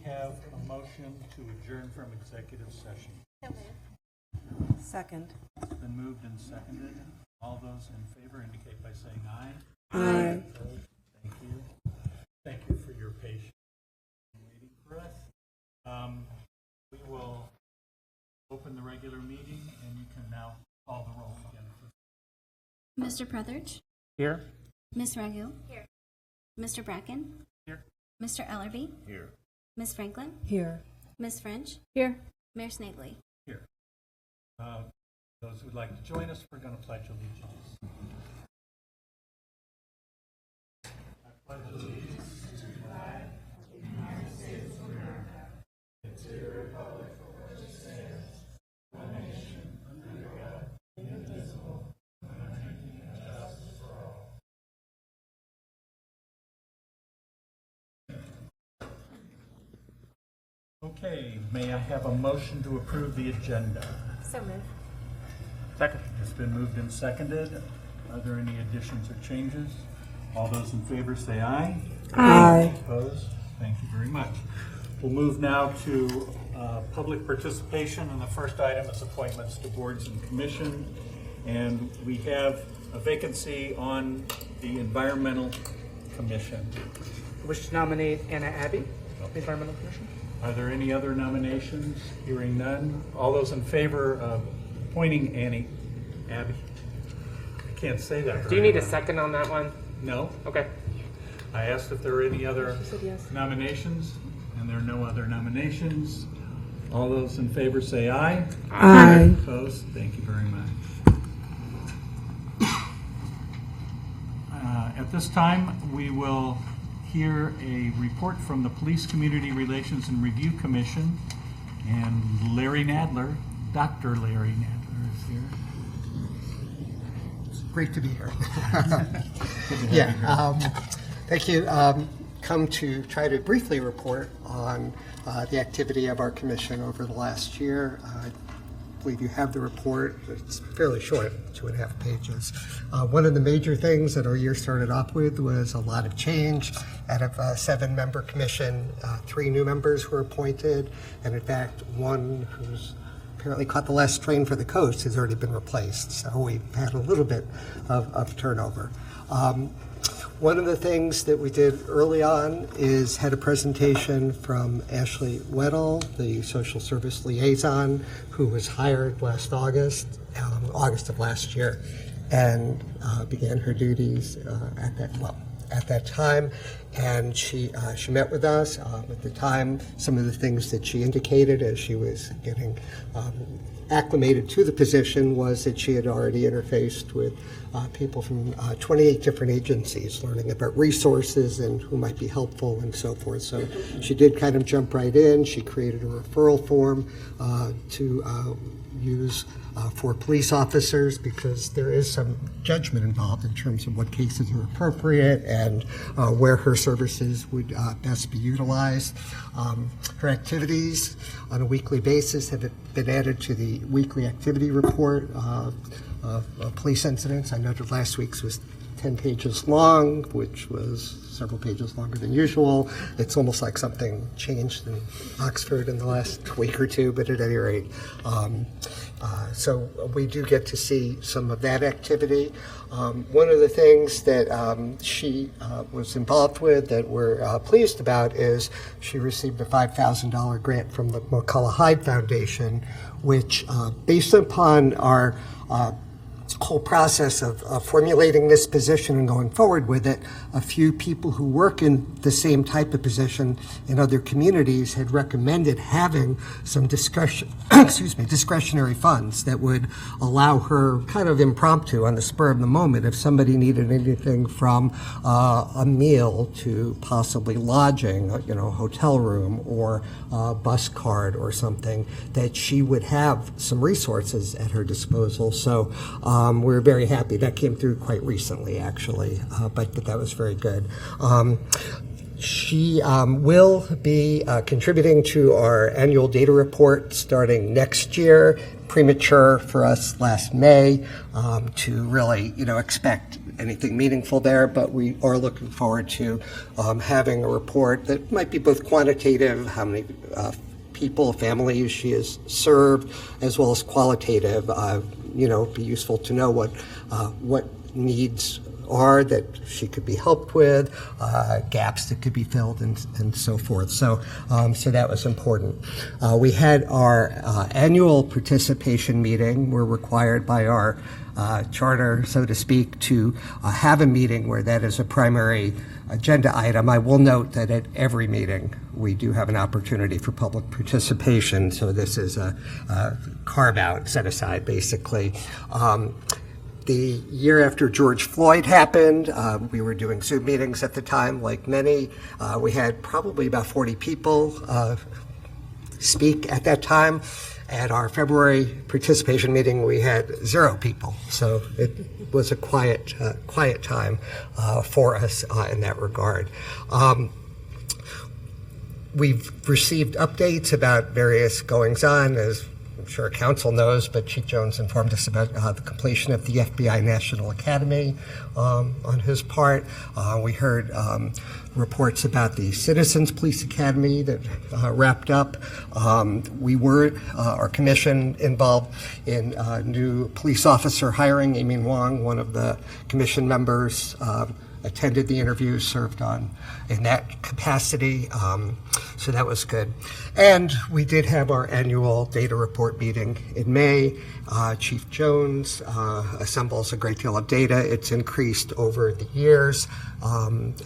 have a motion to adjourn from executive session? Second. It's been moved and seconded. All those in favor indicate by saying aye. Aye. Thank you. Thank you for your patience in waiting for us. We will open the regular meeting, and you can now call the roll again. Mr. Prethridge? Here. Ms. Ragu? Here. Mr. Bracken? Here. Mr. Ellerby? Here. Ms. Franklin? Here. Ms. French? Here. Mayor Snavely? Here. Those who'd like to join us, we're going to pledge allegiance. I pledge allegiance to the flag of the United States of America and to the republic for which it stands, one nation, under God, indivisible, with liberty and justice for all. Okay, may I have a motion to approve the agenda? So moved. Second. It's been moved and seconded. Are there any additions or changes? All those in favor say aye. Aye. Opposed? Thank you very much. We'll move now to public participation, and the first item is appointments to boards and commission. And we have a vacancy on the Environmental Commission. I wish to nominate Anna Abbey, the Environmental Commission. Are there any other nominations? Hearing none. All those in favor of appointing Annie Abbey? I can't say that. Do you need a second on that one? No. Okay. I asked if there were any other She said yes. nominations, and there are no other nominations. All those in favor say aye. Aye. Opposed? Thank you very much. At this time, we will hear a report from the Police Community Relations and Review Commission, and Larry Nadler, Dr. Larry Nadler is here. Great to be here. Good to have you here. Thank you. Come to try to briefly report on the activity of our commission over the last year. I believe you have the report. It's fairly short, 2.5 pages. One of the major things that our year started off with was a lot of change. Out of a 7-member commission, 3 new members were appointed, and in fact, one who's apparently caught the last train for the coast has already been replaced. So we've had a little bit of turnover. One of the things that we did early on is had a presentation from Ashley Weddle, the social service liaison, who was hired last August of last year, and began her duties at that time. And she met with us. At the time, some of the things that she indicated as she was getting acclimated to the position was that she had already interfaced with people from 28 different agencies, learning about resources and who might be helpful and so forth. So she did kind of jump right in. She created a referral form to use for police officers, because there is some judgment involved in terms of what cases are appropriate and where her services would best be utilized. Her activities on a weekly basis have been added to the weekly activity report of police incidents. I noted last week's was 10 pages long, which was several pages longer than usual. It's almost like something changed in Oxford in the last week or two, but at any rate. So we do get to see some of that activity. One of the things that she was involved with that we're pleased about is she received a $5,000 grant from the McCullough Hyde Foundation, which based upon our whole process of formulating this position and going forward with it, a few people who work in the same type of position in other communities had recommended having some discretionary funds that would allow her kind of impromptu on the spur of the moment, if somebody needed anything from a meal to possibly lodging, hotel room or a bus card or something, that she would have some resources at her disposal. So we're very happy. That came through quite recently, actually, but that was very good. She will be contributing to our annual data report starting next year. Premature for us last May to really, expect anything meaningful there, but we are looking forward to having a report that might be both quantitative, how many people, families she has served, as well as qualitative. Be useful to know what needs are that she could be helped with, gaps that could be filled, and so forth. So that was important. We had our annual participation meeting. We're required by our charter, so to speak, to have a meeting where that is a primary agenda item. I will note that at every meeting we do have an opportunity for public participation, so this is a carve-out, set aside, basically. The year after George Floyd happened, we were doing Zoom meetings at the time, like many. We had probably about 40 people speak at that time. At our February participation meeting, we had 0 people. So it was a quiet time for us in that regard. We've received updates about various goings-on, as I'm sure Council knows, but Chief Jones informed us about the completion of the FBI National Academy on his part. We heard reports about the Citizens Police Academy that wrapped up. We were, our commission, involved in new police officer hiring. Amy Wong, one of the commission members, attended the interview, served in that capacity, so that was good. And we did have our annual data report meeting in May. Chief Jones assembles a great deal of data. It's increased over the years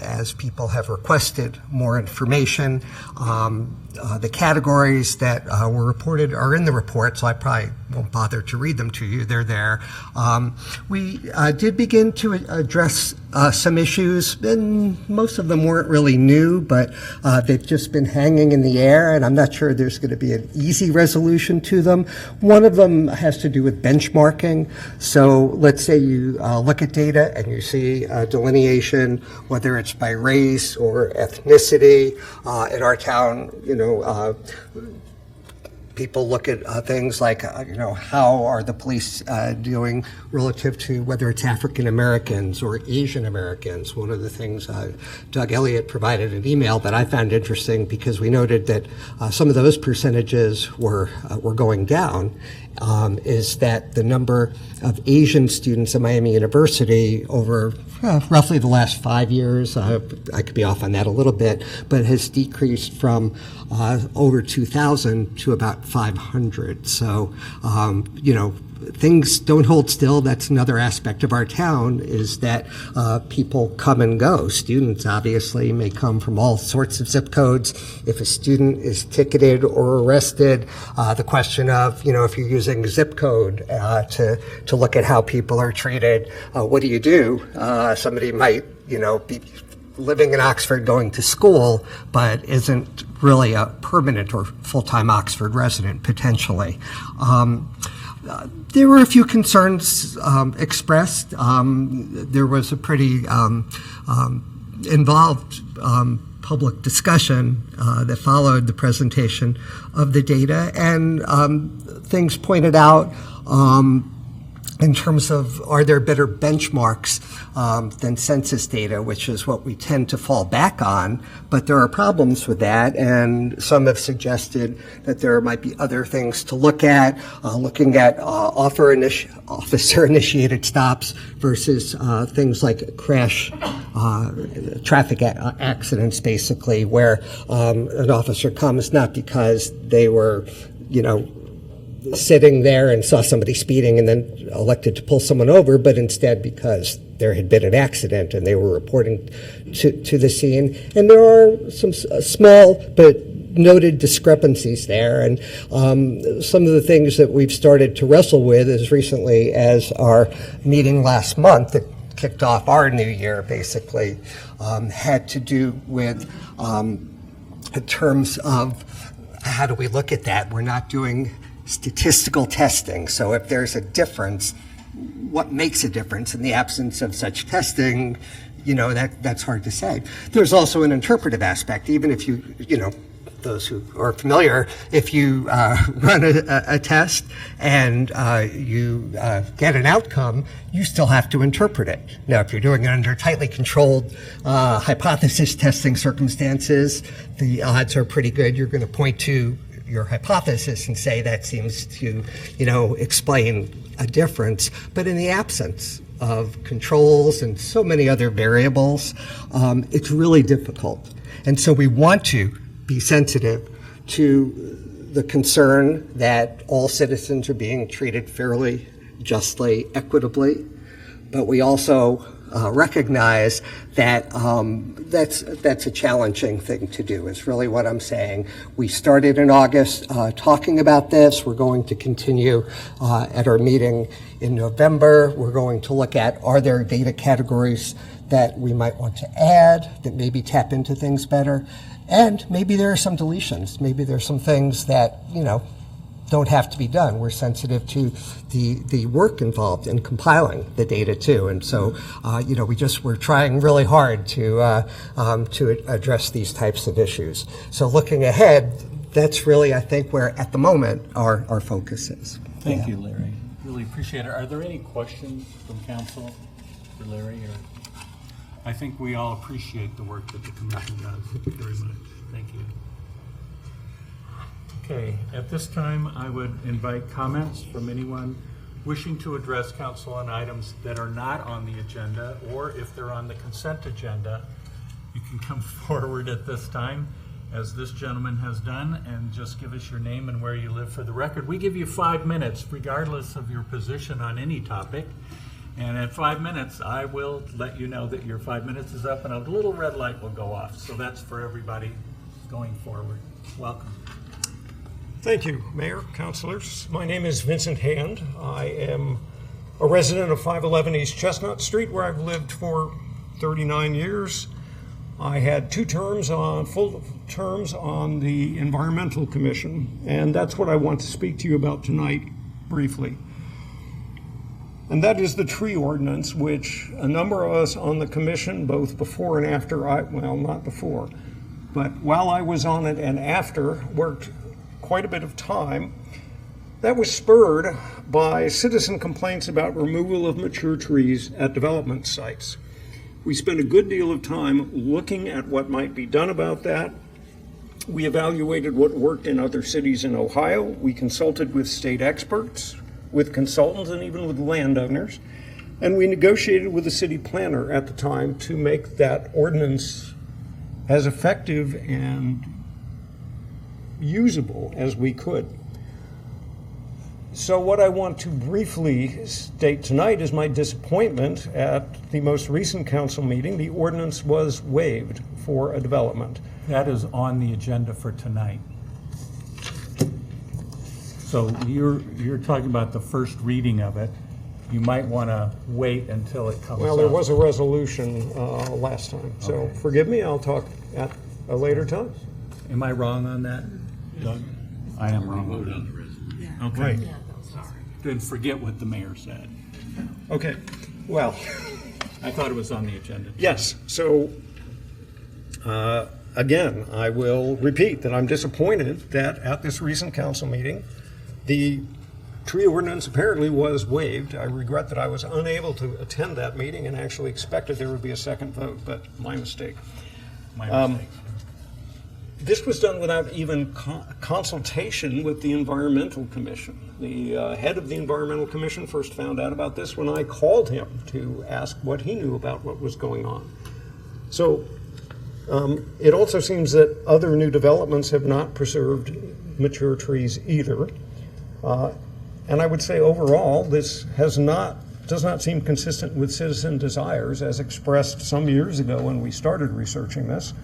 as people have requested more information. The categories that were reported are in the report, so I probably won't bother to read them to you. They're there. We did begin to address some issues, and most of them weren't really new, but they've just been hanging in the air, and I'm not sure there's going to be an easy resolution to them. One of them has to do with benchmarking. So let's say you look at data and you see a delineation, whether it's by race or ethnicity. In our town, people look at things like, how are the police doing relative to whether it's African Americans or Asian Americans. One of the things Doug Elliott provided an email that I found interesting, because we noted that some of those percentages were going down, is that the number of Asian students at Miami University over roughly the last 5 years, I could be off on that a little bit, but has decreased from over 2,000 to about 500. So, things don't hold still. That's another aspect of our town, is that people come and go. Students obviously may come from all sorts of zip codes. If a student is ticketed or arrested, the question of, if you're using zip code to look at how people are treated, what do you do? Somebody might, be living in Oxford going to school, but isn't really a permanent or full-time Oxford resident, potentially. There were a few concerns expressed. There was a pretty involved public discussion that followed the presentation of the data, and things pointed out in terms of, are there better benchmarks than census data, which is what we tend to fall back on, but there are problems with that, and some have suggested that there might be other things to look at, looking at officer-initiated stops versus things like crash, traffic accidents, basically, where an officer comes not because they were, sitting there and saw somebody speeding and then elected to pull someone over, but instead because there had been an accident and they were reporting to the scene. And there are some small but noted discrepancies there. And some of the things that we've started to wrestle with as recently as our meeting last month that kicked off our new year, basically, had to do with in terms of how do we look at that? We're not doing statistical testing. So if there's a difference, what makes a difference in the absence of such testing? That's hard to say. There's also an interpretive aspect. Even if you those who are familiar, if you run a test and you get an outcome, you still have to interpret it. Now, if you're doing it under tightly controlled hypothesis testing circumstances, the odds are pretty good you're going to point to your hypothesis and say that seems to, explain a difference. But in the absence of controls and so many other variables, it's really difficult. And so we want to be sensitive to the concern that all citizens are being treated fairly, justly, equitably, but we also recognize that that's a challenging thing to do, is really what I'm saying. We started in August talking about this. We're going to continue at our meeting in November. We're going to look at, are there data categories that we might want to add that maybe tap into things better? And maybe there are some deletions. Maybe there's some things that, don't have to be done. We're sensitive to the work involved in compiling the data too. And so, we're trying really hard to address these types of issues. So looking ahead, that's really, I think, where at the moment our focus is. Thank you, Larry. Really appreciate it. Are there any questions from council for Larry? I think we all appreciate the work that the commission does very much. Thank you. Okay, at this time, I would invite comments from anyone wishing to address council on items that are not on the agenda, or if they're on the consent agenda, you can come forward at this time, as this gentleman has done, and just give us your name and where you live for the record. We give you 5 minutes, regardless of your position on any topic. And at 5 minutes, I will let you know that your 5 minutes is up and a little red light will go off. So that's for everybody going forward. Welcome. Thank you, Mayor, councilors. My name is Vincent Hand. I am a resident of 511 East Chestnut Street, where I've lived for 39 years. I had full terms on the Environmental Commission, and that's what I want to speak to you about tonight briefly. And that is the tree ordinance, which a number of us on the commission, both before and after not before, but while I was on it and after, worked quite a bit of time. That was spurred by citizen complaints about removal of mature trees at development sites. We spent a good deal of time looking at what might be done about that. We evaluated what worked in other cities in Ohio. We consulted with state experts, with consultants, and even with landowners. And we negotiated with the city planner at the time to make that ordinance as effective and usable as we could. So what I want to briefly state tonight is my disappointment at the most recent council meeting. The ordinance was waived for a development. That is on the agenda for tonight. So you're talking about the first reading of it. You might want to wait until it comes Well, up. there was a resolution last time, so Okay. forgive me, I'll talk at a later time. Am I wrong on that, Doug? I am wrong on that. Okay. Right. Then forget what the mayor said. Okay, well, I thought it was on the agenda. yes, so again, I will repeat that I'm disappointed that at this recent council meeting, the tree ordinance apparently was waived. I regret that I was unable to attend that meeting and actually expected there would be a second vote, but my mistake. My mistake. This was done without even consultation with the Environmental Commission. The head of the Environmental Commission first found out about this when I called him to ask what he knew about what was going on. So it also seems that other new developments have not preserved mature trees either. And I would say overall, this does not seem consistent with citizen desires as expressed some years ago when we started researching this.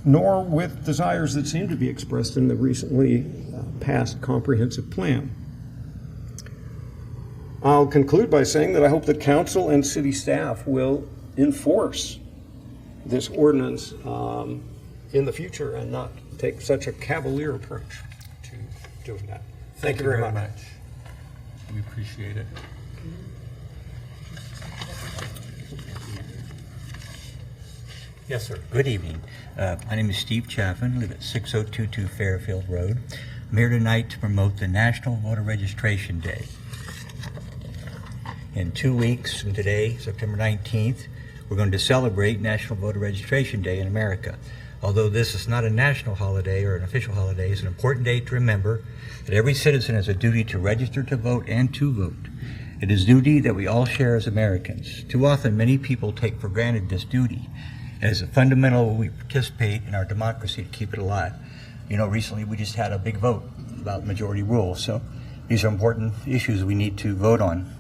Nor with desires that seem to be expressed in the recently passed comprehensive plan. I'll conclude by saying that I hope that council and city staff will enforce this ordinance in the future and not take such a cavalier approach to doing that. Thank you very much. We appreciate it. Yes, sir. Good evening. My name is Steve Chaffin. I live at 6022 Fairfield Road. I'm here tonight to promote the National Voter Registration Day. In 2 weeks from today, September 19th, we're going to celebrate National Voter Registration Day in America. Although this is not a national holiday or an official holiday, it's an important day to remember that every citizen has a duty to register to vote and to vote. It is a duty that we all share as Americans. Too often, many people take for granted this duty. As a fundamental, we participate in our democracy to keep it alive. You know, recently we just had a big vote about majority rule, so these are important issues we need to vote on.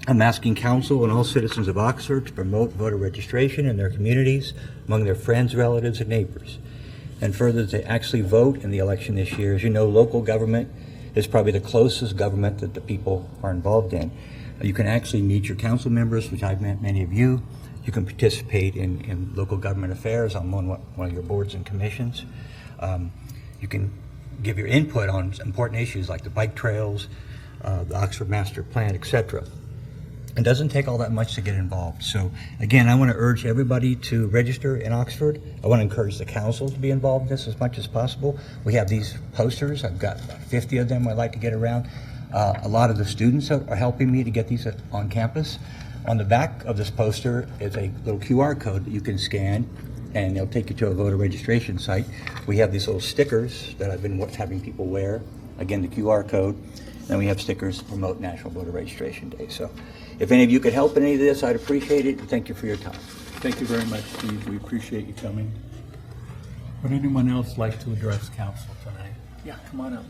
I'm asking council and all citizens of Oxford to promote voter registration in their communities, among their friends, relatives, and neighbors. And further, to actually vote in the election this year. As you know, local government is probably the closest government that the people are involved in. You can actually meet your council members, which I've met many of you. You can participate in local government affairs on one of your boards and commissions. You can give your input on important issues like the bike trails, the Oxford Master Plan, etc. It doesn't take all that much to get involved. So again, I want to urge everybody to register in Oxford. I want to encourage the council to be involved in this as much as possible. We have these posters. I've got about 50 of them I'd like to get around. A lot of the students are helping me to get these on campus. On the back of this poster is a little QR code that you can scan, and it'll take you to a voter registration site. We have these little stickers that I've been having people wear. Again, the QR code. And we have stickers to promote National Voter Registration Day. So if any of you could help in any of this, I'd appreciate it. Thank you for your time. Thank you very much, Steve. We appreciate you coming. Would anyone else like to address council tonight? Yeah, come on up.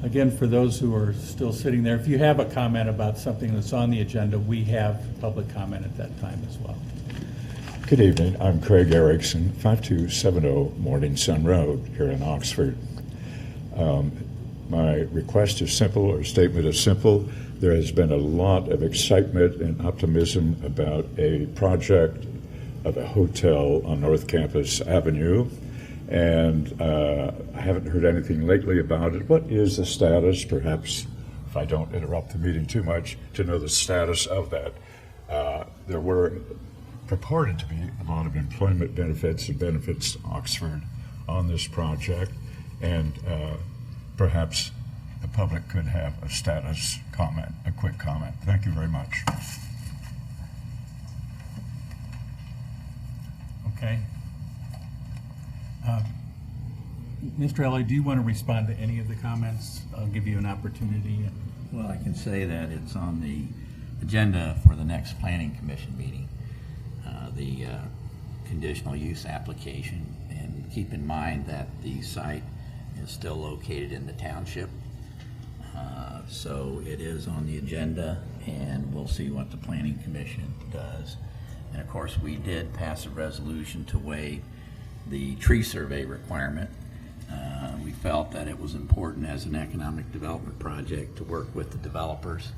Again, for those who are still sitting there, if you have a comment about something that's on the agenda, we have public comment at that time as well. Good evening. I'm Craig Erickson, 5270 Morning Sun Road here in Oxford. My request is simple, or statement is simple. There has been a lot of excitement and optimism about a project of a hotel on North Campus Avenue, and I haven't heard anything lately about it. What is the status, perhaps, if I don't interrupt the meeting too much, to know the status of that? There were purported to be a lot of employment benefits and benefits to Oxford on this project, and perhaps the public could have a status comment, a quick comment. Thank you very much. Okay. Mr. Ellie, do you want to respond to any of the comments? I'll give you an opportunity. Well, I can say that it's on the agenda for the next Planning Commission meeting. The conditional use application, and keep in mind that the site is still located in the township, so it is on the agenda, and we'll see what the Planning Commission does. And of course, we did pass a resolution to waive the tree survey requirement. We felt that it was important as an economic development project to work with the developers.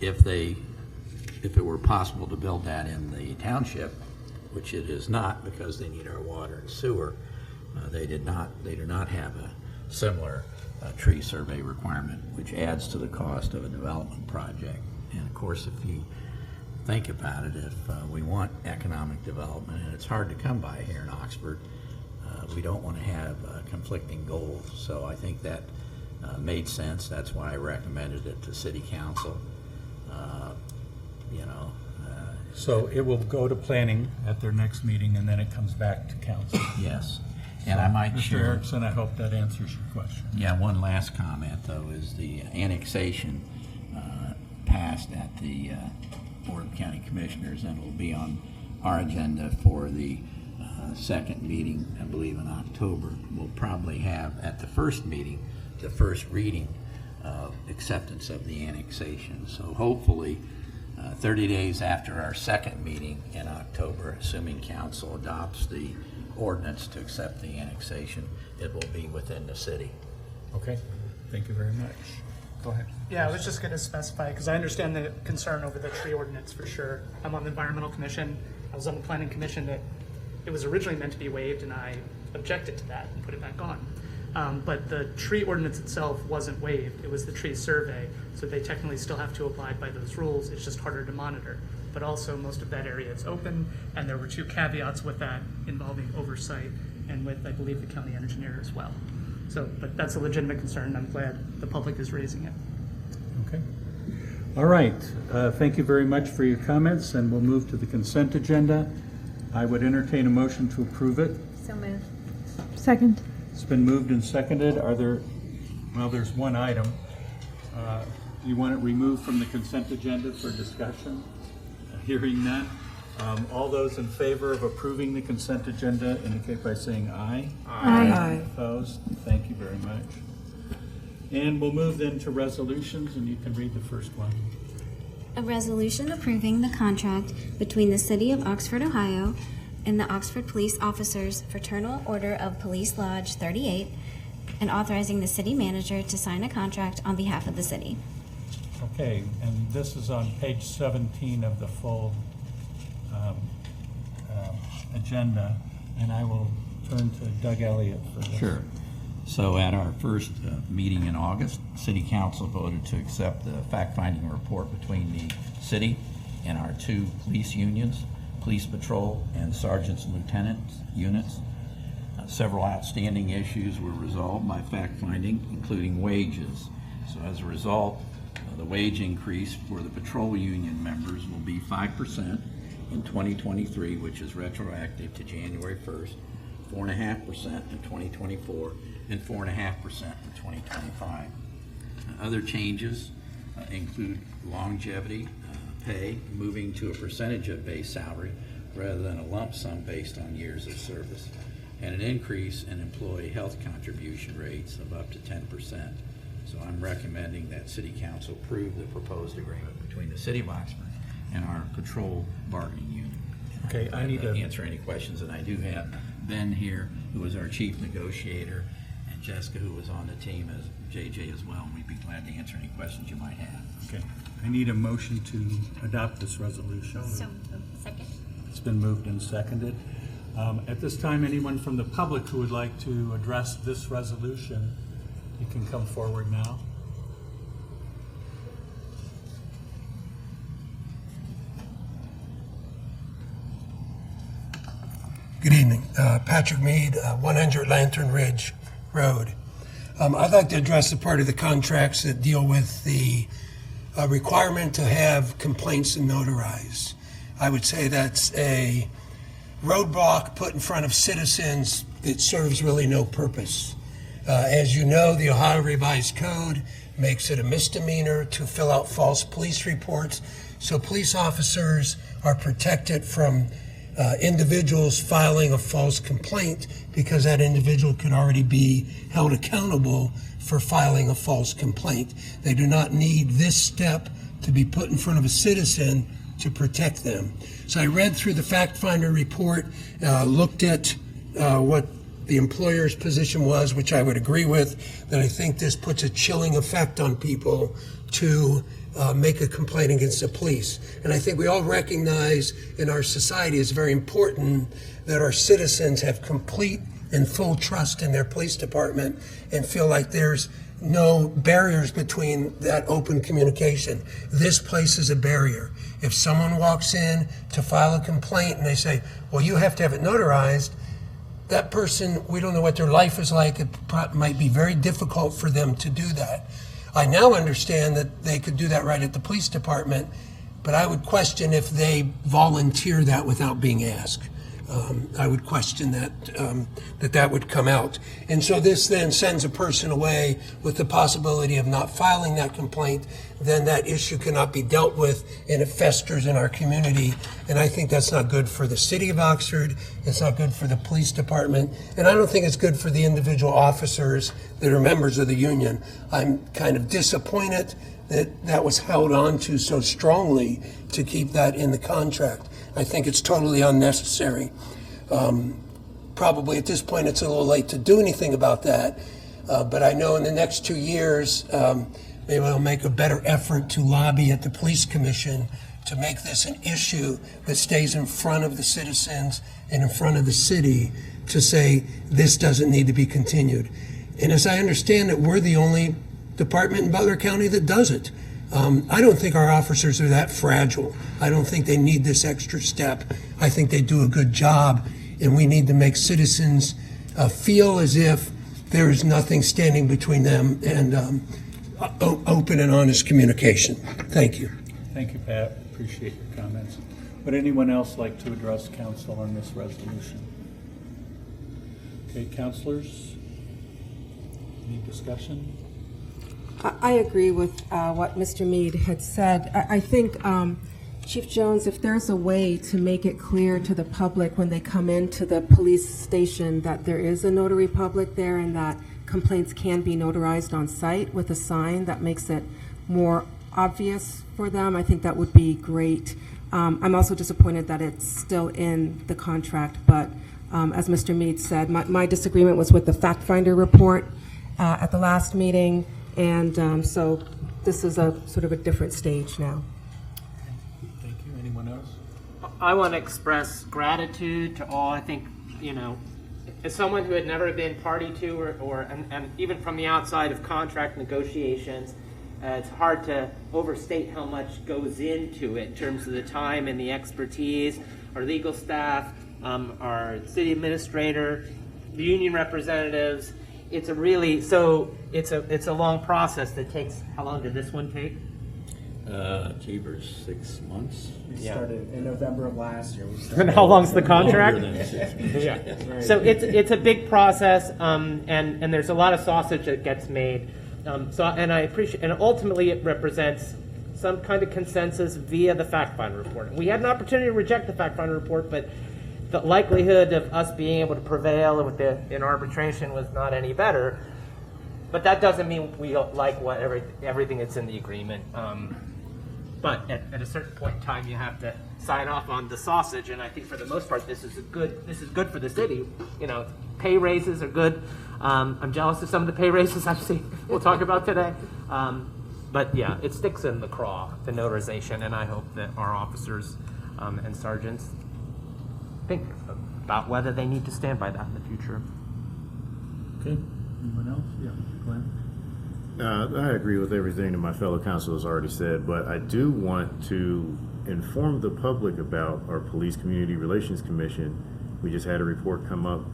If it were possible to build that in the township, which it is not because they need our water and sewer, they do not have a similar tree survey requirement, which adds to the cost of a development project. And of course, if you think about it, if we want economic development, and it's hard to come by here in Oxford, we don't want to have conflicting goals. So I think that made sense. That's why I recommended it to City Council. So it will go to planning at their next meeting, and then it comes back to council. Yes. And I might Mr. share, Erickson, I hope that answers your question. yeah, one last comment though is the annexation passed at the Board of County Commissioners, and it will be on our agenda for the second meeting, I believe in October. We'll probably have at the first meeting, the first reading of acceptance of the annexation. So hopefully 30 days after our second meeting in October, assuming council adopts the ordinance to accept the annexation, it will be within the city. Okay, thank you very much. Go ahead. Yeah, I was just going to specify, because I understand the concern over the tree ordinance for sure. I'm on the Environmental Commission. I was on the Planning Commission that it was originally meant to be waived, and I objected to that and put it back on. But the tree ordinance itself wasn't waived. It was the tree survey. So they technically still have to abide by those rules. It's just harder to monitor. But also most of that area is open. And there were 2 caveats with that involving oversight and with, I believe, the county engineer as well. So, but that's a legitimate concern, and I'm glad the public is raising it. Okay. All right. Thank you very much for your comments, and we'll move to the consent agenda. I would entertain a motion to approve it. So moved. Second. It's been moved and seconded. Are there, well, there's one item. Do you want it removed from the consent agenda for discussion? Hearing none. All those in favor of approving the consent agenda indicate by saying aye. Aye. Opposed? Thank you very much. And we'll move then to resolutions, and you can read the first one. A resolution approving the contract between the City of Oxford, Ohio and the Oxford Police Officers Fraternal Order of Police Lodge 38 and authorizing the city manager to sign a contract on behalf of the city. Okay, and this is on page 17 of the full agenda, and I will turn to Doug Elliott for this. Sure. So at our first meeting in August, City Council voted to accept the fact-finding report between the city and our 2 police unions, Police Patrol and Sergeants and Lieutenants units. Several outstanding issues were resolved by fact-finding, including wages. So as a result, the wage increase for the patrol union members will be 5% in 2023, which is retroactive to January 1st, 4.5% in 2024, and 4.5% in 2025. Other changes include longevity pay moving to a percentage of base salary rather than a lump sum based on years of service, and an increase in employee health contribution rates of up to 10%. So I'm recommending that City Council approve the proposed agreement between the City of Oxford and our patrol bargaining unit. Okay, I need to answer any questions, and I do have Ben here, who is our chief negotiator, and Jessica, who was on the team as JJ as well, and we'd be glad to answer any questions you might have. Okay, I need a motion to adopt this resolution. So, second. It's been moved and seconded. At this time, anyone from the public who would like to address this resolution, you can come forward now. Good evening. Patrick Mead, 100 Lantern Ridge Road. I'd like to address the part of the contracts that deal with the requirement to have complaints notarized. I would say that's a roadblock put in front of citizens that serves really no purpose. As you know, the Ohio Revised Code makes it a misdemeanor to fill out false police reports, so police officers are protected from individuals filing a false complaint because that individual could already be held accountable for filing a false complaint. They do not need this step to be put in front of a citizen to protect them. So I read through the fact finder report, looked at what the employer's position was, which I would agree with, that I think this puts a chilling effect on people to make a complaint against the police. And I think we all recognize in our society it's very important that our citizens have complete and full trust in their police department and feel like there's no barriers between that open communication. This place is a barrier. If someone walks in to file a complaint and they say, well, you have to have it notarized, that person, we don't know what their life is like. It might be very difficult for them to do that. I now understand that they could do that right at the police department, but I would question if they volunteer that without being asked. I would question that that would come out. And so this then sends a person away with the possibility of not filing that complaint. Then that issue cannot be dealt with and it festers in our community. And I think that's not good for the city of Oxford. It's not good for the police department. And I don't think it's good for the individual officers that are members of the union. I'm kind of disappointed that that was held on to so strongly to keep that in the contract. I think it's totally unnecessary. Probably at this point it's a little late to do anything about that, but I know in the next 2 years maybe I'll make a better effort to lobby at the police commission to make this an issue that stays in front of the citizens and in front of the city to say this doesn't need to be continued. And as I understand it, we're the only department in Butler County that does it. I don't think our officers are that fragile. I don't think they need this extra step. I think they do a good job, and we need to make citizens feel as if there is nothing standing between them and open and honest communication. Thank you. Thank you, Pat. Appreciate your comments. Would anyone else like to address council on this resolution? Okay, councilors, any discussion? I agree with what Mr. Mead had said. I think, Chief Jones, if there's a way to make it clear to the public when they come into the police station that there is a notary public there and that complaints can be notarized on site with a sign that makes it more obvious for them, I think that would be great. I'm also disappointed that it's still in the contract, but as Mr. Mead said, my disagreement was with the fact finder report at the last meeting, and so this is a sort of a different stage now. Thank you. Anyone else? I want to express gratitude to all. I think, you know, as someone who had never been party to and even from the outside of contract negotiations, it's hard to overstate how much goes into it in terms of the time and the expertise, our legal staff, our city administrator, the union representatives. It's a really, so it's a long process that takes, how long did this one take? Jeepers, 6 months. We started in November of last year. And how long's the contract? Longer than 6 months. Yeah. So it's a big process, and there's a lot of sausage that gets made. And I appreciate, and ultimately it represents some kind of consensus via the fact finder report. We had an opportunity to reject the fact finder report, but the likelihood of us being able to prevail in arbitration was not any better. But that doesn't mean we don't like everything that's in the agreement. But at a certain point in time, you have to sign off on the sausage, and I think for the most part, this is good for the city. You know, pay raises are good. I'm jealous of some of the pay raises I've seen. We'll talk about today. But yeah, it sticks in the craw, the notarization, and I hope that our officers and sergeants think about whether they need to stand by that in the future. Okay. Anyone else? Yeah, Glenn. I agree with everything that my fellow council has already said, but I do want to inform the public about our Police Community Relations Commission. We just had a report come up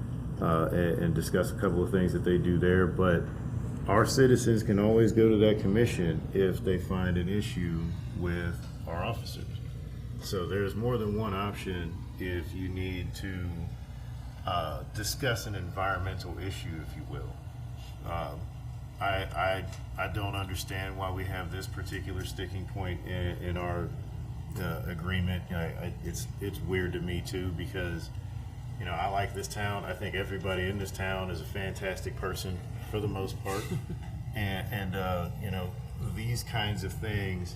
and discuss a couple of things that they do there, but our citizens can always go to that commission if they find an issue with our officers. So there's more than one option if you need to discuss an environmental issue, if you will. I don't understand why we have this particular sticking point in our agreement. It's weird to me too, because you know, I like this town. I think everybody in this town is a fantastic person for the most part, and you know, these kinds of things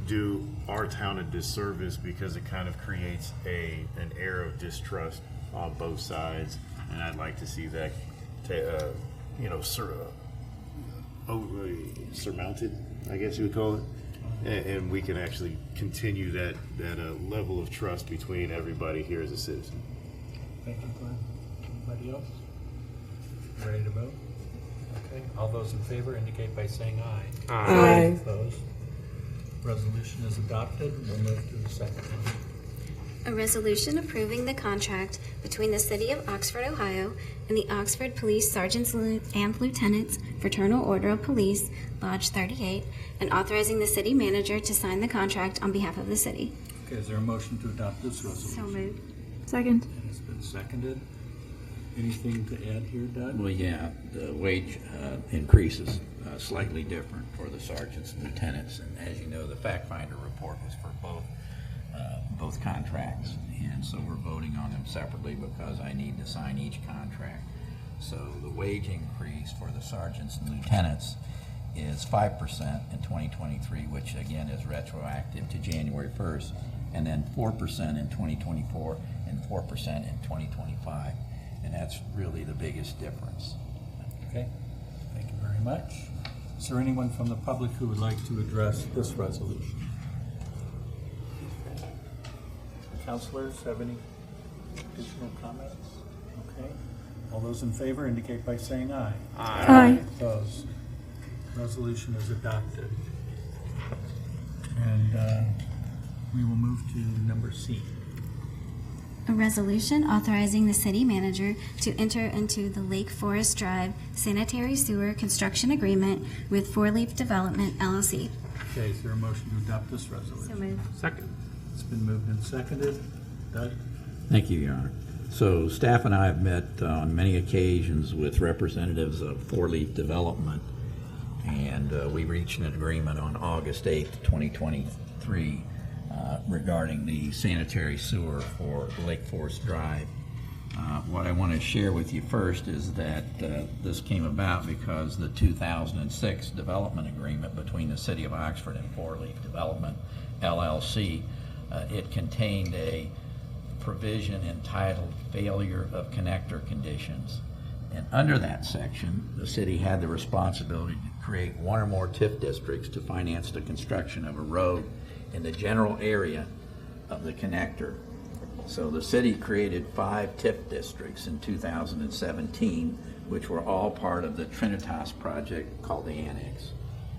do our town a disservice because it kind of creates an air of distrust on both sides, and I'd like to see that you know, surmounted, I guess you would call it, and we can actually continue that level of trust between everybody here as a citizen. Thank you, Glenn. Anybody else? Ready to vote? Okay. All those in favor indicate by saying aye. Aye. Opposed? Resolution is adopted. We'll move to the second one. A resolution approving the contract between the City of Oxford, Ohio, and the Oxford Police Sergeants and Lieutenants, Fraternal Order of Police, Lodge 38, and authorizing the city manager to sign the contract on behalf of the city. Okay, is there a motion to adopt this resolution? So moved. Second. And it's been seconded. Anything to add here, Doug? Well, yeah, the wage increase is slightly different for the sergeants and lieutenants, and as you know, the fact finder report was for both contracts, and so we're voting on them separately because I need to sign each contract. So the wage increase for the sergeants and lieutenants is 5% in 2023, which again is retroactive to January 1st, and then 4% in 2024 and 4% in 2025. And that's really the biggest difference. Okay, thank you very much. Is there anyone from the public who would like to address this resolution? Councilors have any additional comments? Okay. All those in favor indicate by saying aye. Aye. Opposed? Resolution is adopted. And we will move to number C. A resolution authorizing the city manager to enter into the Lake Forest Drive sanitary sewer construction agreement with Four Leaf Development LLC. Okay, is there a motion to adopt this resolution? So moved. Second. It's been moved and seconded. Doug? Thank you, Your Honor. So staff and I have met on many occasions with representatives of Four Leaf Development, and we reached an agreement on August 8th, 2023, regarding the sanitary sewer for Lake Forest Drive. What I want to share with you first is that this came about because the 2006 development agreement between the City of Oxford and Four Leaf Development, LLC, it contained a provision entitled Failure of Connector Conditions. And under that section, the city had the responsibility to create one or more TIF districts to finance the construction of a road in the general area of the connector. So the city created 5 TIF districts in 2017, which were all part of the Trinitas project called the Annex.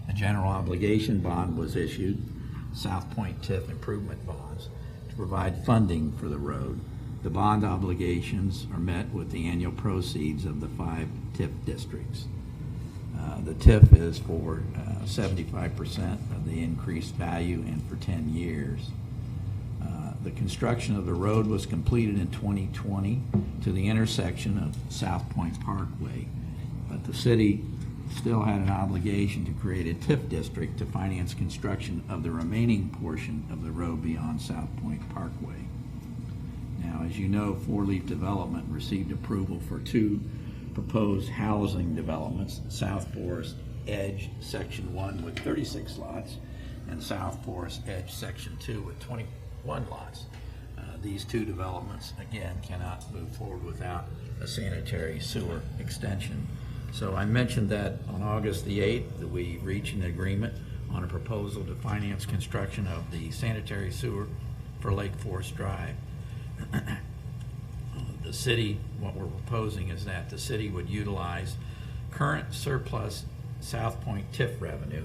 A general obligation bond was issued, South Point TIF improvement bonds, to provide funding for the road. The bond obligations are met with the annual proceeds of the 5 TIF districts. The TIF is for 75% of the increased value and for 10 years. The construction of the road was completed in 2020 to the intersection of South Point Parkway, but the city still had an obligation to create a TIF district to finance construction of the remaining portion of the road beyond South Point Parkway. Now, as you know, Four Leaf Development received approval for 2 proposed housing developments, South Forest Edge Section 1 with 36 lots and South Forest Edge Section 2 with 21 lots. These 2 developments, again, cannot move forward without a sanitary sewer extension. So I mentioned that on August the 8th that we reached an agreement on a proposal to finance construction of the sanitary sewer for Lake Forest Drive. The city, what we're proposing is that the city would utilize current surplus South Point TIF revenue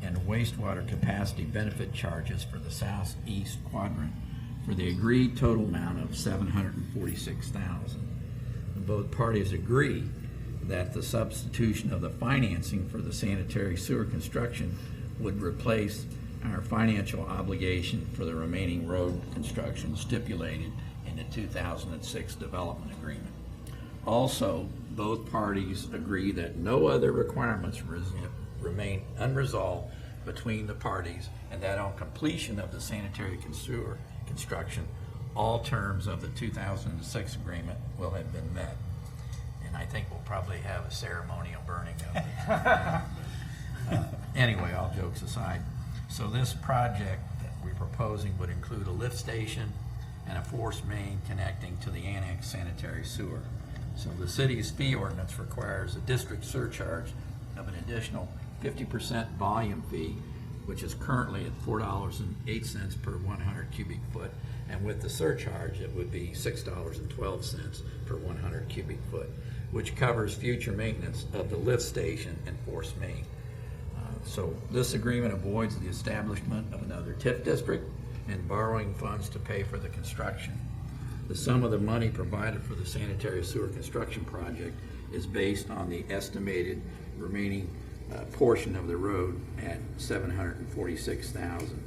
and wastewater capacity benefit charges for the southeast quadrant for the agreed total amount of $746,000. Both parties agree that the substitution of the financing for the sanitary sewer construction would replace our financial obligation for the remaining road construction stipulated in the 2006 development agreement. Also, both parties agree that no other requirements remain unresolved between the parties, and that on completion of the sanitary sewer construction, all terms of the 2006 agreement will have been met. And I think we'll probably have a ceremonial burning of it. Anyway, all jokes aside, so this project that we're proposing would include a lift station and a force main connecting to the annex sanitary sewer. So the city's fee ordinance requires a district surcharge of an additional 50% volume fee, which is currently at $4.08 per 100 cubic foot, and with the surcharge it would be $6.12 per 100 cubic foot, which covers future maintenance of the lift station and force main. So this agreement avoids the establishment of another TIF district and borrowing funds to pay for the construction. The sum of the money provided for the sanitary sewer construction project is based on the estimated remaining portion of the road at $746,000.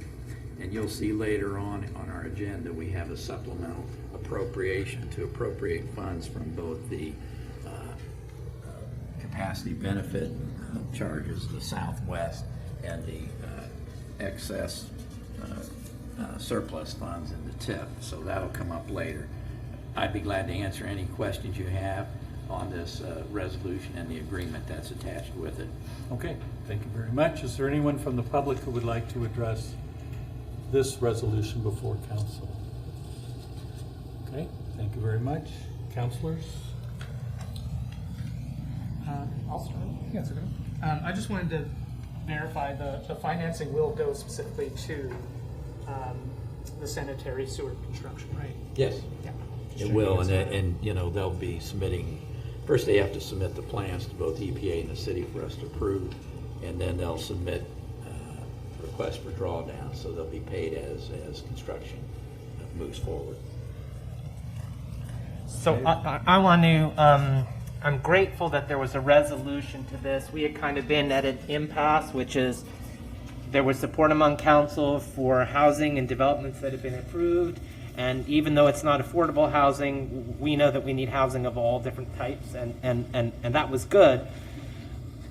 And you'll see later on our agenda we have a supplemental appropriation to appropriate funds from both the capacity benefit charges, the Southwest, and the excess surplus funds in the TIF. So that'll come up later. I'd be glad to answer any questions you have on this resolution and the agreement that's attached with it. Okay, thank you very much. Is there anyone from the public who would like to address this resolution before council? Okay, thank you very much. Councilors? I'll start. Yes, okay. I just wanted to verify the financing will go specifically to the sanitary sewer construction, right? Yes. Yeah. It will, and you know, they'll be submitting first they have to submit the plans to both EPA and the city for us to approve, and then they'll submit requests for drawdown, so they'll be paid as construction moves forward. So I want to, I'm grateful that there was a resolution to this. We had kind of been at an impasse, which is there was support among council for housing and developments that have been approved. And even though it's not affordable housing, we know that we need housing of all different types, and that was good.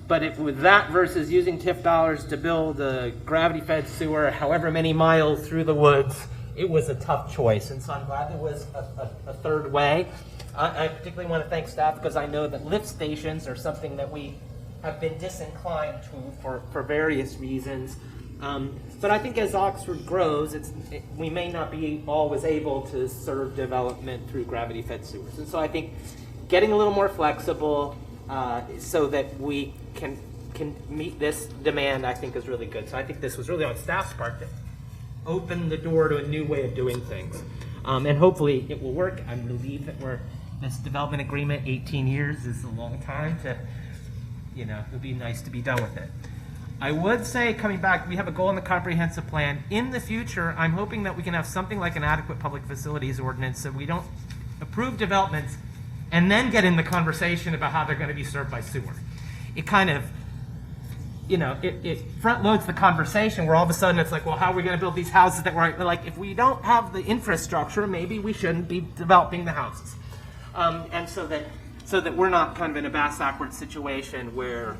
But with that versus using TIF dollars to build a gravity-fed sewer however many miles through the woods, it was a tough choice. And so I'm glad there was a third way. I particularly want to thank staff because I know that lift stations are something that we have been disinclined to for various reasons. But I think as Oxford grows, we may not be always able to serve development through gravity-fed sewers. And so I think getting a little more flexible so that we can meet this demand, I think, is really good. So I think this was really on staff's part to open the door to a new way of doing things. And hopefully it will work. I believe that this development agreement, 18 years is a long time to, it would be nice to be done with it. I would say, coming back, we have a goal in the comprehensive plan. In the future, I'm hoping that we can have something like an adequate public facilities ordinance so we don't approve developments and then get in the conversation about how they're going to be served by sewer. It kind of, it front loads the conversation where all of a sudden it's like, well, how are we going to build these houses that we're like, if we don't have the infrastructure, maybe we shouldn't be developing the houses. And so that we're not kind of in a bass-backward situation where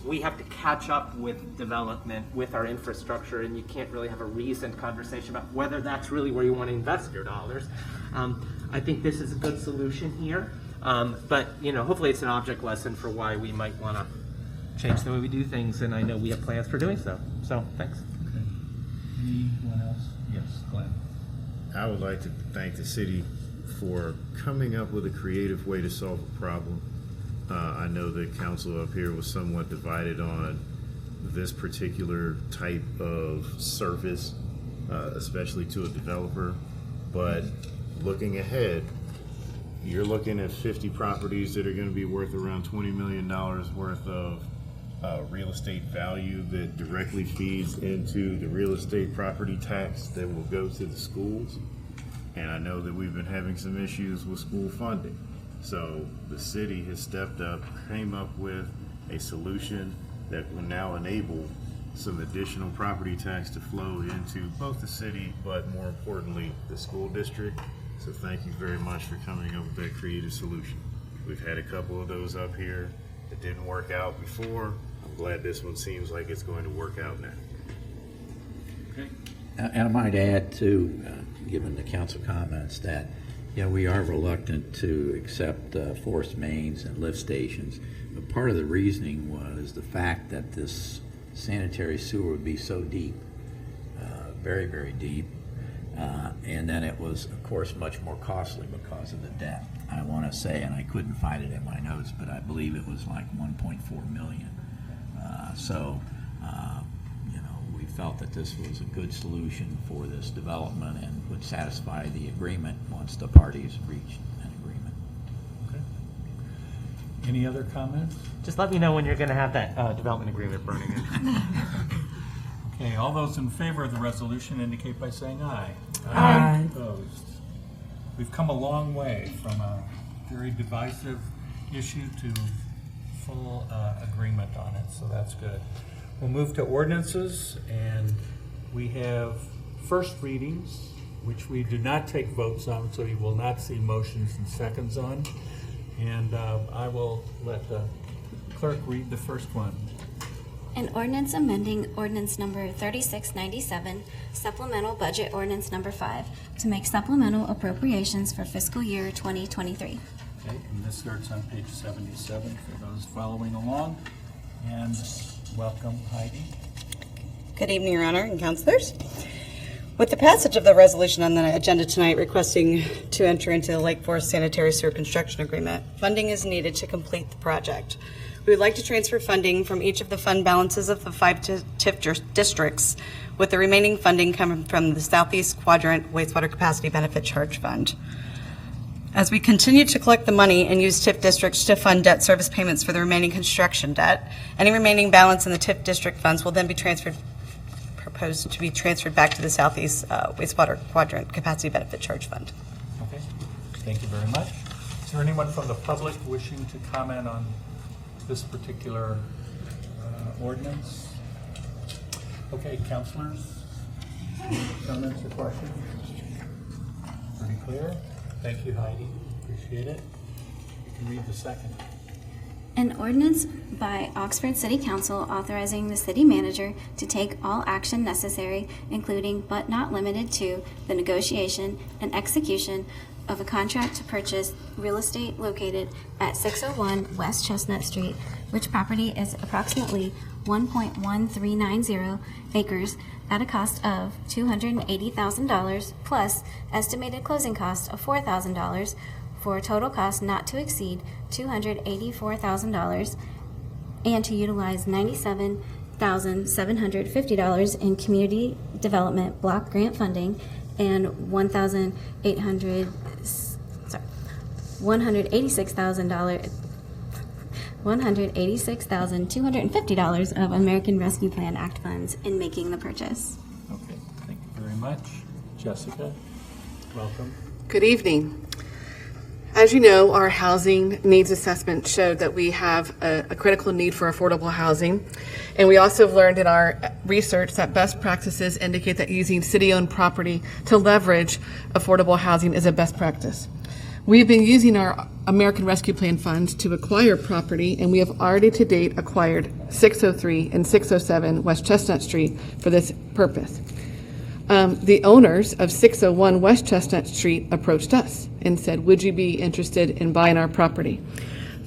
we have to catch up with development with our infrastructure, and you can't really have a reasoned conversation about whether that's really where you want to invest your dollars. I think this is a good solution here, but hopefully it's an object lesson for why we might want to change the way we do things, and I know we have plans for doing so. So thanks. Okay. Anyone else? Yes, Glenn. I would like to thank the city for coming up with a creative way to solve a problem. I know the council up here was somewhat divided on this particular type of service, especially to a developer. But looking ahead, you're looking at 50 properties that are going to be worth around $20 million worth of real estate value that directly feeds into the real estate property tax that will go to the schools. And I know that we've been having some issues with school funding. So the city has stepped up, came up with a solution that will now enable some additional property tax to flow into both the city, but more importantly, the school district. So thank you very much for coming up with that creative solution. We've had a couple of those up here that didn't work out before. I'm glad this one seems like it's going to work out now. Okay. And I might add too, given the council comments, that we are reluctant to accept forced mains and lift stations, but part of the reasoning was the fact that this sanitary sewer would be so deep, very, very deep, and then it was, of course, much more costly because of the depth. I want to say, and I couldn't find it in my notes, but I believe it was like 1.4 million. We felt that this was a good solution for this development and would satisfy the agreement once the parties reached an agreement. Okay. Any other comments? Just let me know when you're going to have that development agreement burning in. Okay, all those in favor of the resolution indicate by saying aye. Aye. Opposed? We've come a long way from a very divisive issue to full agreement on it, so that's good. We'll move to ordinances, and we have first readings, which we do not take votes on, so you will not see motions and seconds on. And I will let the clerk read the first one. An ordinance amending ordinance number 3697, supplemental budget ordinance number 5, to make supplemental appropriations for fiscal year 2023. Okay, and this starts on page 77 for those following along. And welcome, Heidi. Good evening, Your Honor and councilors. With the passage of the resolution on the agenda tonight requesting to enter into the Lake Forest Sanitary Sewer Construction Agreement, funding is needed to complete the project. We would like to transfer funding from each of the fund balances of the 5 TIF districts, with the remaining funding coming from the Southeast Quadrant Wastewater Capacity Benefit Charge Fund. As we continue to collect the money and use TIF districts to fund debt service payments for the remaining construction debt, any remaining balance in the TIF district funds will then be proposed to be transferred back to the Southeast Wastewater Quadrant Capacity Benefit Charge Fund. Okay, thank you very much. Is there anyone from the public wishing to comment on this particular ordinance? Okay, councilors, comments or questions? Pretty clear. Thank you, Heidi. Appreciate it. You can read the second. An ordinance by Oxford City Council authorizing the city manager to take all action necessary, including but not limited to the negotiation and execution of a contract to purchase real estate located at 601 West Chestnut Street, which property is approximately 1.1390 acres at a cost of $280,000 plus estimated closing costs of $4,000 for a total cost not to exceed $284,000, and to utilize $97,750 in community development block grant funding and $186,250 of American Rescue Plan Act funds in making the purchase. Okay, thank you very much. Jessica, welcome. Good evening. As you know, our housing needs assessment showed that we have a critical need for affordable housing. And we also have learned in our research that best practices indicate that using city-owned property to leverage affordable housing is a best practice. We've been using our American Rescue Plan funds to acquire property, and we have already to date acquired 603 and 607 West Chestnut Street for this purpose. The owners of 601 West Chestnut Street approached us and said, would you be interested in buying our property?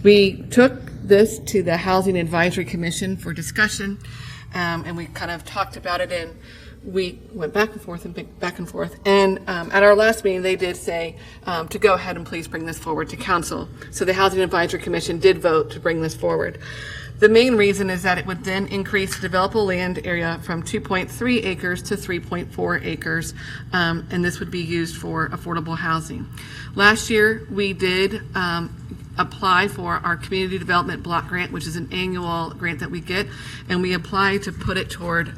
We took this to the Housing Advisory Commission for discussion, and we kind of talked about it, and we went back and forth and back and forth. And at our last meeting, they did say to go ahead and please bring this forward to council. So the Housing Advisory Commission did vote to bring this forward. The main reason is that it would then increase the developable land area from 2.3 acres to 3.4 acres, and this would be used for affordable housing. Last year, we did apply for our community development block grant, which is an annual grant that we get, and we applied to put it toward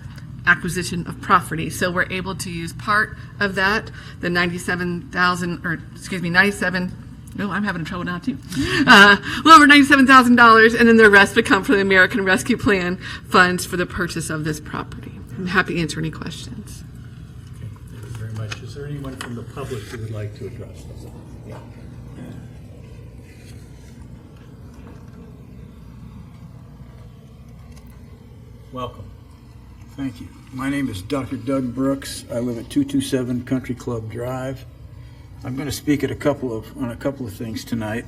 acquisition of property. So we're able to use part of that, the I'm having trouble now too. A little over $97,000, and then the rest would come from the American Rescue Plan funds for the purchase of this property. I'm happy to answer any questions. Okay, thank you very much. Is there anyone from the public who would like to address this? Yeah. Welcome. Thank you. My name is Dr. Doug Brooks. I live at 227 Country Club Drive. I'm going to speak at a couple of things tonight.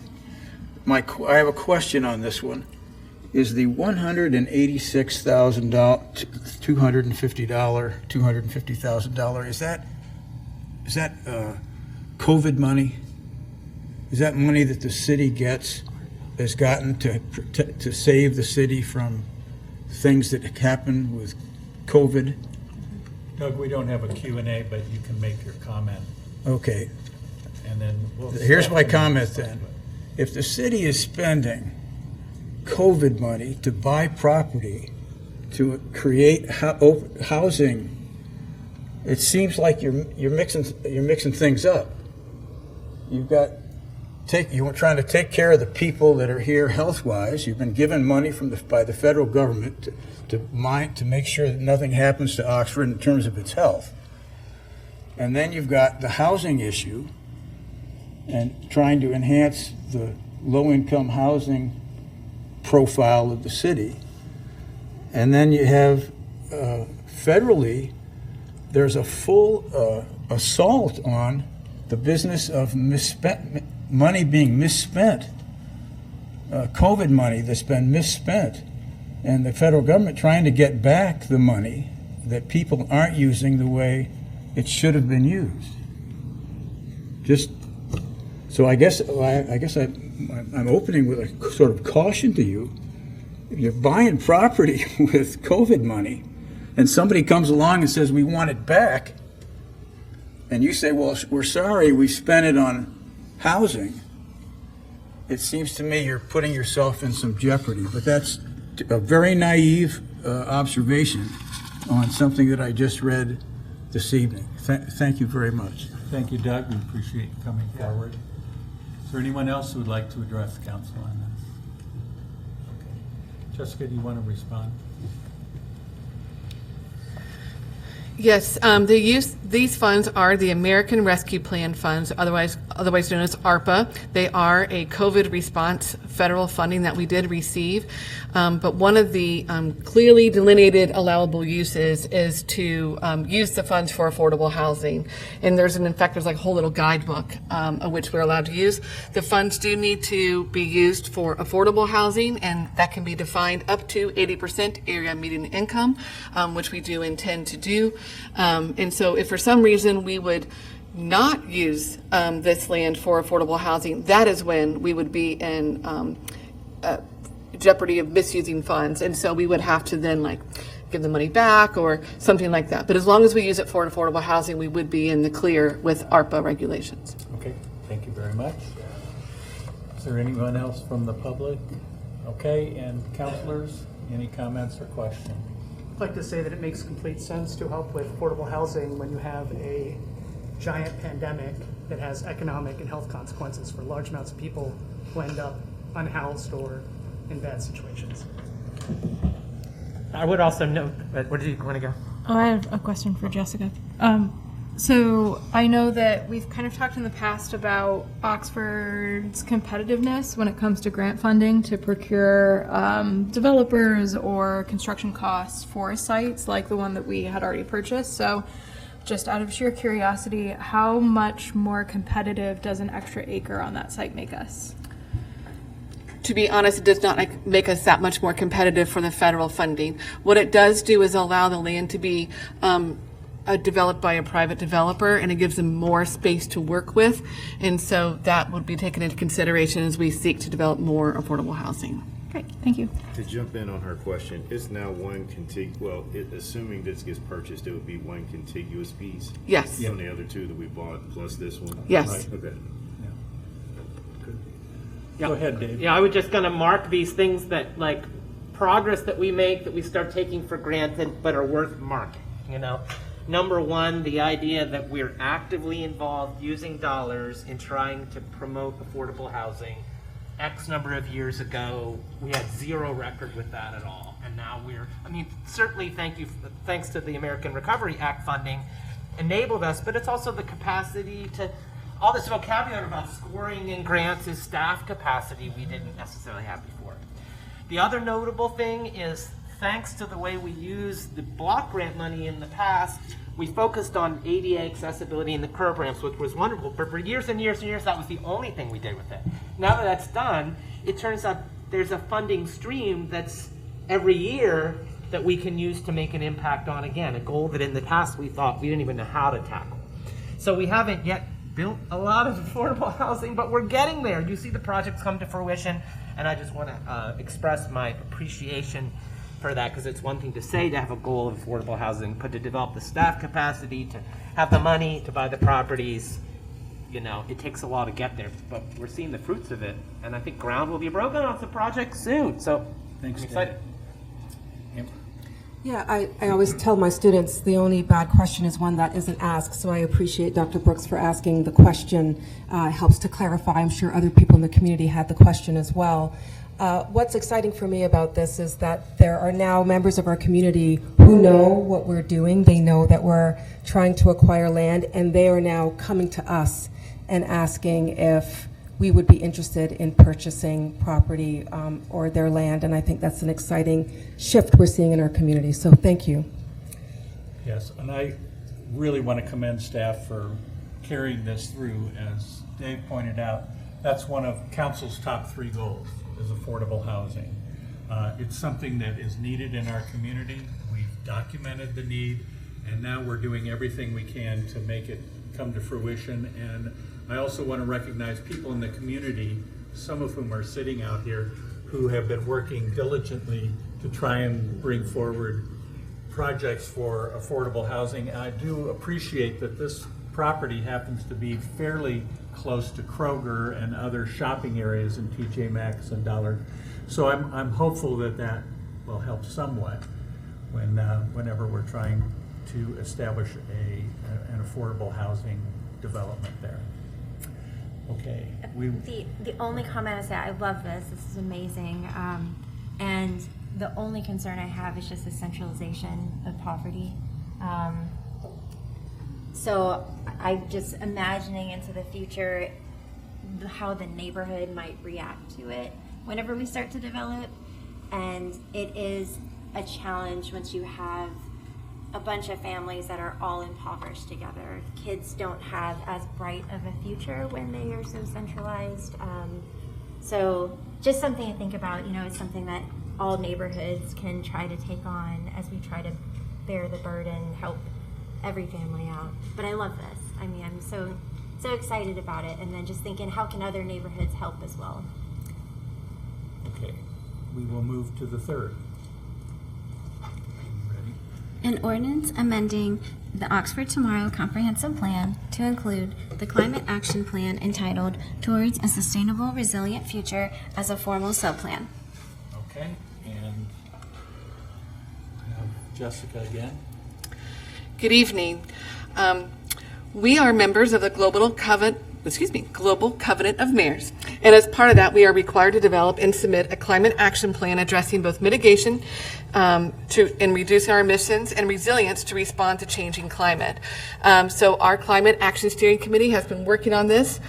I have a question on this one. Is the $250,000 is that COVID money? Is that money that the city has gotten to save the city from things that happened with COVID? Doug, we don't have a Q&A, but you can make your comment. Okay. And then here's my comment then. If the city is spending COVID money to buy property to create housing, it seems like you're mixing things up. You were trying to take care of the people that are here health-wise. You've been given money by the federal government to make sure that nothing happens to Oxford in terms of its health. And then you've got the housing issue and trying to enhance the low-income housing profile of the city. And then you have federally, there's a full assault on the business of money being misspent, COVID money that's been misspent, and the federal government trying to get back the money that people aren't using the way it should have been used. So I guess I'm opening with a sort of caution to you. If you're buying property with COVID money, and somebody comes along and says, we want it back, and you say, well, we're sorry, we spent it on housing, it seems to me you're putting yourself in some jeopardy. But that's a very naive observation on something that I just read this evening. Thank you very much. Thank you, Doug. We appreciate you coming forward. Is there anyone else who would like to address the council on this? Okay. Jessica, do you want to respond? Yes, these funds are the American Rescue Plan funds, otherwise known as ARPA. They are a COVID response federal funding that we did receive. But one of the clearly delineated allowable uses is to use the funds for affordable housing. And there's like a whole little guidebook of which we're allowed to use. The funds do need to be used for affordable housing, and that can be defined up to 80% area median income, which we do intend to do. And so if for some reason we would not use this land for affordable housing, that is when we would be in jeopardy of misusing funds. And so we would have to then give the money back or something like that. But as long as we use it for affordable housing, we would be in the clear with ARPA regulations. Okay, thank you very much. Is there anyone else from the public? Okay, and councilors, any comments or questions? I'd like to say that it makes complete sense to help with affordable housing when you have a giant pandemic that has economic and health consequences for large amounts of people who end up unhoused or in bad situations. I would also note, where do you want to go? Oh, I have a question for Jessica. So I know that we've kind of talked in the past about Oxford's competitiveness when it comes to grant funding to procure developers or construction costs for sites like the one that we had already purchased. So just out of sheer curiosity, how much more competitive does an extra acre on that site make us? To be honest, it does not make us that much more competitive for the federal funding. What it does do is allow the land to be developed by a private developer, and it gives them more space to work with. And so that would be taken into consideration as we seek to develop more affordable housing. Great, thank you. To jump in on her question, it's now one assuming this gets purchased, it would be one contiguous piece? Yes. From the other two that we bought plus this one? Yes. Right. Okay. Yeah. Go ahead, Dave. Yeah, I was just going to mark these things that, progress that we make that we start taking for granted but are worth marking, Number one, the idea that we're actively involved using dollars in trying to promote affordable housing. X number of years ago, we had zero record with that at all. And now certainly thanks to the American Recovery Act funding, enabled us, but it's also the capacity to, all this vocabulary about scoring in grants is staff capacity we didn't necessarily have before. The other notable thing is, thanks to the way we used the block grant money in the past, we focused on ADA accessibility in the curb ramps, which was wonderful. But for years and years and years, that was the only thing we did with it. Now that that's done, it turns out there's a funding stream that's every year that we can use to make an impact on, again, a goal that in the past we thought we didn't even know how to tackle. So we haven't yet built a lot of affordable housing, but we're getting there. You see the projects come to fruition, and I just want to express my appreciation for that, because it's one thing to say to have a goal of affordable housing, but to develop the staff capacity, to have the money to buy the properties, it takes a while to get there, but we're seeing the fruits of it, and I think ground will be broken off the project soon, so Thanks, I'm excited. Yeah, I always tell my students the only bad question is one that isn't asked, so I appreciate Dr. Brooks for asking the question. It helps to clarify. I'm sure other people in the community had the question as well. What's exciting for me about this is that there are now members of our community who know what we're doing. They know that we're trying to acquire land, and they are now coming to us and asking if we would be interested in purchasing property or their land, and I think that's an exciting shift we're seeing in our community, so thank you. Yes, and I really want to commend staff for carrying this through. As Dave pointed out, that's one of Council's top 3 goals, is affordable housing. It's something that is needed in our community. We've documented the need, and now we're doing everything we can to make it come to fruition. And I also want to recognize people in the community, some of whom are sitting out here, who have been working diligently to try and bring forward projects for affordable housing. And I do appreciate that this property happens to be fairly close to Kroger and other shopping areas in TJ Maxx and Dollar. So I'm hopeful that that will help somewhat whenever we're trying to establish an affordable housing development there. Okay. The only comment I say, I love this. This is amazing. And the only concern I have is just the centralization of poverty. So I'm just imagining into the future how the neighborhood might react to it whenever we start to develop. And it is a challenge once you have a bunch of families that are all impoverished together. Kids don't have as bright of a future when they are so centralized. So just something to think about, it's something that all neighborhoods can try to take on as we try to bear the burden, help every family out. But I love this. I mean, I'm so excited about it. And then just thinking, how can other neighborhoods help as well? Okay, we will move to the third. An ordinance amending the Oxford Tomorrow Comprehensive Plan to include the Climate Action Plan entitled Towards a Sustainable Resilient Future as a formal subplan. Okay, and I have Jessica again. Good evening. We are members of the Global Covenant of Mayors. And as part of that, we are required to develop and submit a climate action plan addressing both mitigation and reducing our emissions and resilience to respond to changing climate. So our Climate Action Steering Committee has been working on this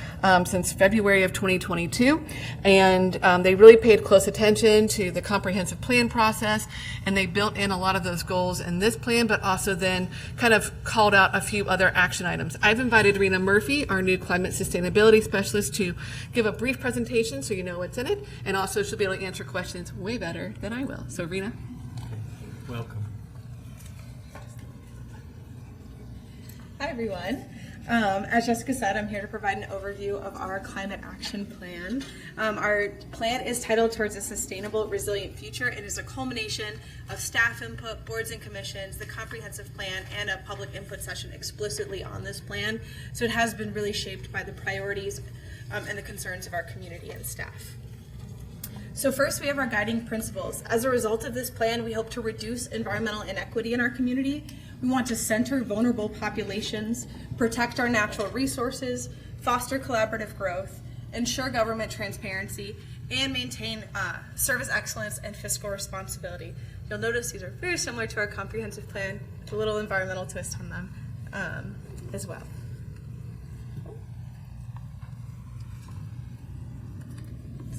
since February of 2022. And they really paid close attention to the comprehensive plan process, and they built in a lot of those goals in this plan, but also then kind of called out a few other action items. I've invited Rena Murphy, our new climate sustainability specialist, to give a brief presentation so you know what's in it, and also she'll be able to answer questions way better than I will. So Rena. Welcome. Hi everyone. As Jessica said, I'm here to provide an overview of our climate action plan. Our plan is titled Towards a Sustainable Resilient Future. It is a culmination of staff input, boards and commissions, the comprehensive plan, and a public input session explicitly on this plan. So it has been really shaped by the priorities and the concerns of our community and staff. So first, we have our guiding principles. As a result of this plan, we hope to reduce environmental inequity in our community. We want to center vulnerable populations, protect our natural resources, foster collaborative growth, ensure government transparency, and maintain service excellence and fiscal responsibility. You'll notice these are very similar to our comprehensive plan, with a little environmental twist on them as well.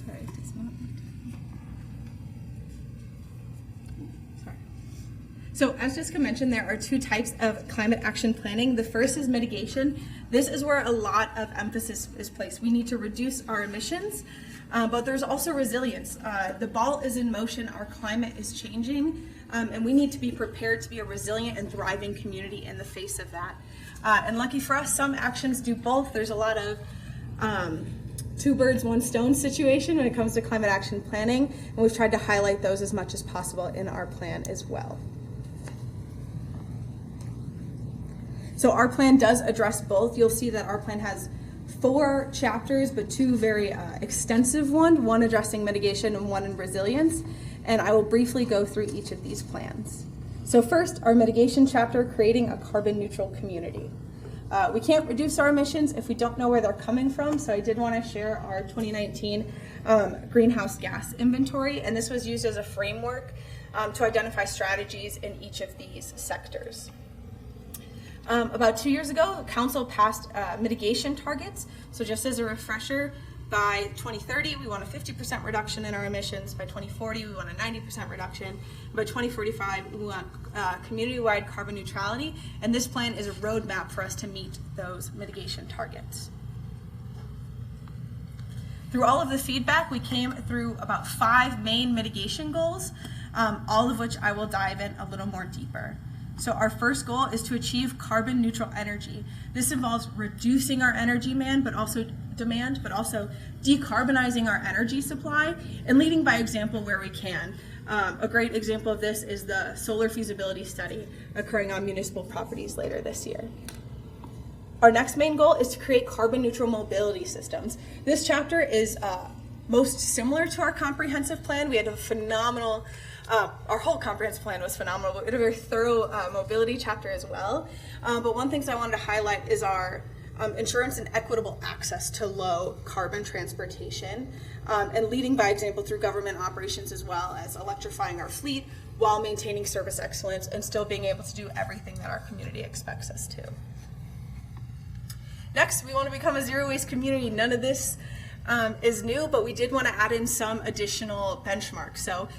Sorry, it takes a minute. So as Jessica mentioned, there are two types of climate action planning. The first is mitigation. This is where a lot of emphasis is placed. We need to reduce our emissions, but there's also resilience. The ball is in motion, our climate is changing, and we need to be prepared to be a resilient and thriving community in the face of that. And lucky for us, some actions do both. There's a lot of two birds, one stone situation when it comes to climate action planning, and we've tried to highlight those as much as possible in our plan as well. So our plan does address both. You'll see that our plan has 4 chapters, but 2 very extensive ones, one addressing mitigation and one in resilience. And I will briefly go through each of these plans. So first, our mitigation chapter, creating a carbon neutral community. We can't reduce our emissions if we don't know where they're coming from. So I did want to share our 2019 greenhouse gas inventory. And this was used as a framework to identify strategies in each of these sectors. About 2 years ago, Council passed mitigation targets. So just as a refresher, by 2030, we want a 50% reduction in our emissions. By 2040, we want a 90% reduction. By 2045, we want community-wide carbon neutrality. And this plan is a roadmap for us to meet those mitigation targets. Through all of the feedback, we came through about 5 main mitigation goals, all of which I will dive in a little more deeper. So our first goal is to achieve carbon neutral energy. This involves reducing our energy demand, but also decarbonizing our energy supply and leading by example where we can. A great example of this is the solar feasibility study occurring on municipal properties later this year. Our next main goal is to create carbon neutral mobility systems. This chapter is most similar to our comprehensive plan. We had a phenomenal, our whole comprehensive plan was phenomenal, but we had a very thorough mobility chapter as well. But one thing I wanted to highlight is our insurance and equitable access to low carbon transportation, and leading by example through government operations as well as electrifying our fleet while maintaining service excellence and still being able to do everything that our community expects us to. Next, we want to become a zero waste community. None of this is new, but we did want to add in some additional benchmarks. So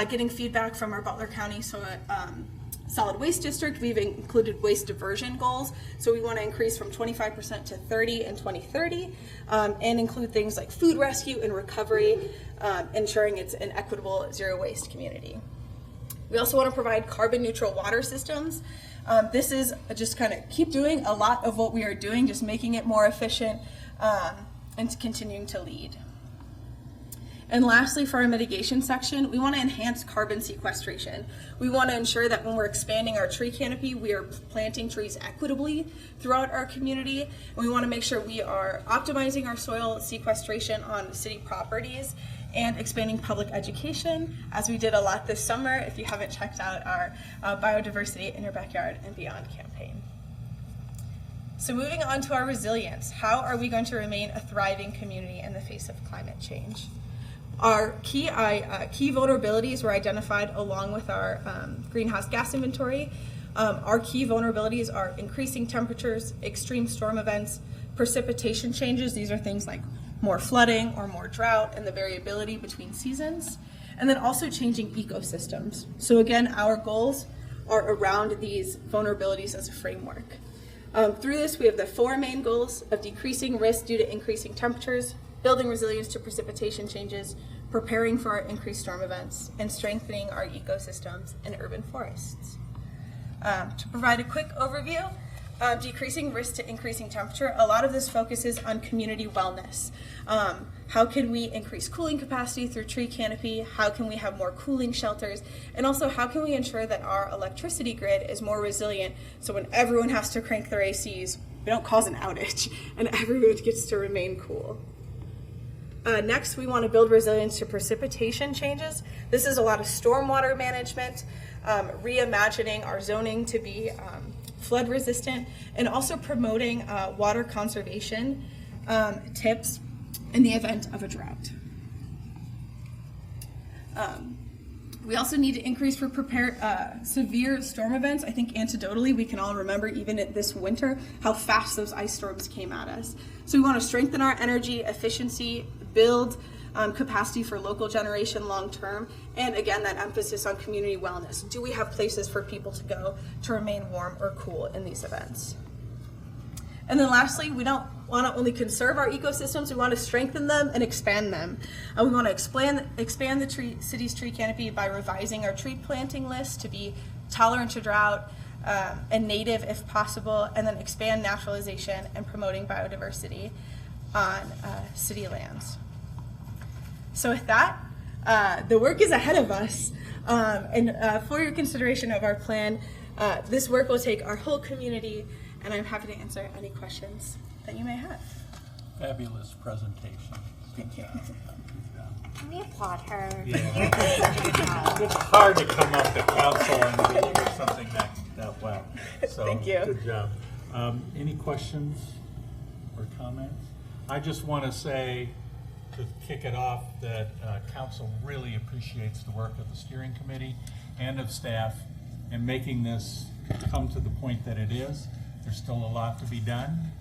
getting feedback from our Butler County Solid Waste District, we've included waste diversion goals. So we want to increase from 25% to 30% in 2030, and include things like food rescue and recovery, ensuring it's an equitable zero waste community. We also want to provide carbon neutral water systems. This is just kind of keep doing a lot of what we are doing, just making it more efficient, and continuing to lead. And lastly, for our mitigation section, we want to enhance carbon sequestration. We want to ensure that when we're expanding our tree canopy, we are planting trees equitably throughout our community. And we want to make sure we are optimizing our soil sequestration on city properties and expanding public education, as we did a lot this summer, if you haven't checked out our Biodiversity in Your Backyard and Beyond campaign. So moving on to our resilience, how are we going to remain a thriving community in the face of climate change? Our key vulnerabilities were identified along with our greenhouse gas inventory. Our key vulnerabilities are increasing temperatures, extreme storm events, precipitation changes. These are things like more flooding or more drought and the variability between seasons. And then also changing ecosystems. So again, our goals are around these vulnerabilities as a framework. Through this, we have the 4 main goals of decreasing risk due to increasing temperatures, building resilience to precipitation changes, preparing for our increased storm events, and strengthening our ecosystems and urban forests. To provide a quick overview, decreasing risk to increasing temperature, a lot of this focuses on community wellness. How can we increase cooling capacity through tree canopy? How can we have more cooling shelters? And also, how can we ensure that our electricity grid is more resilient so when everyone has to crank their ACs, we don't cause an outage and everyone gets to remain cool. Next, we want to build resilience to precipitation changes. This is a lot of stormwater management, reimagining our zoning to be flood resistant, and also promoting water conservation tips in the event of a drought. We also need to increase for severe storm events. I think anecdotally, we can all remember even this winter how fast those ice storms came at us. So we want to strengthen our energy efficiency, build capacity for local generation long term, and again, that emphasis on community wellness. Do we have places for people to go to remain warm or cool in these events? And then lastly, we don't want to only conserve our ecosystems, we want to strengthen them and expand them. We want to expand the city's tree canopy by revising our tree planting list to be tolerant to drought and native if possible, and then expand naturalization and promoting biodiversity on city lands. So with that, the work is ahead of us, and for your consideration of our plan, this work will take our whole community, and I'm happy to answer any questions that you may have. Fabulous presentation. Thank you. Can we applaud her? Yeah. It's hard to come up to council and deliver something that well. So, thank you. Good job. Any questions or comments? I just want to say, to kick it off, that council really appreciates the work of the steering committee and of staff in making this come to the point that it is. There's still a lot to be done,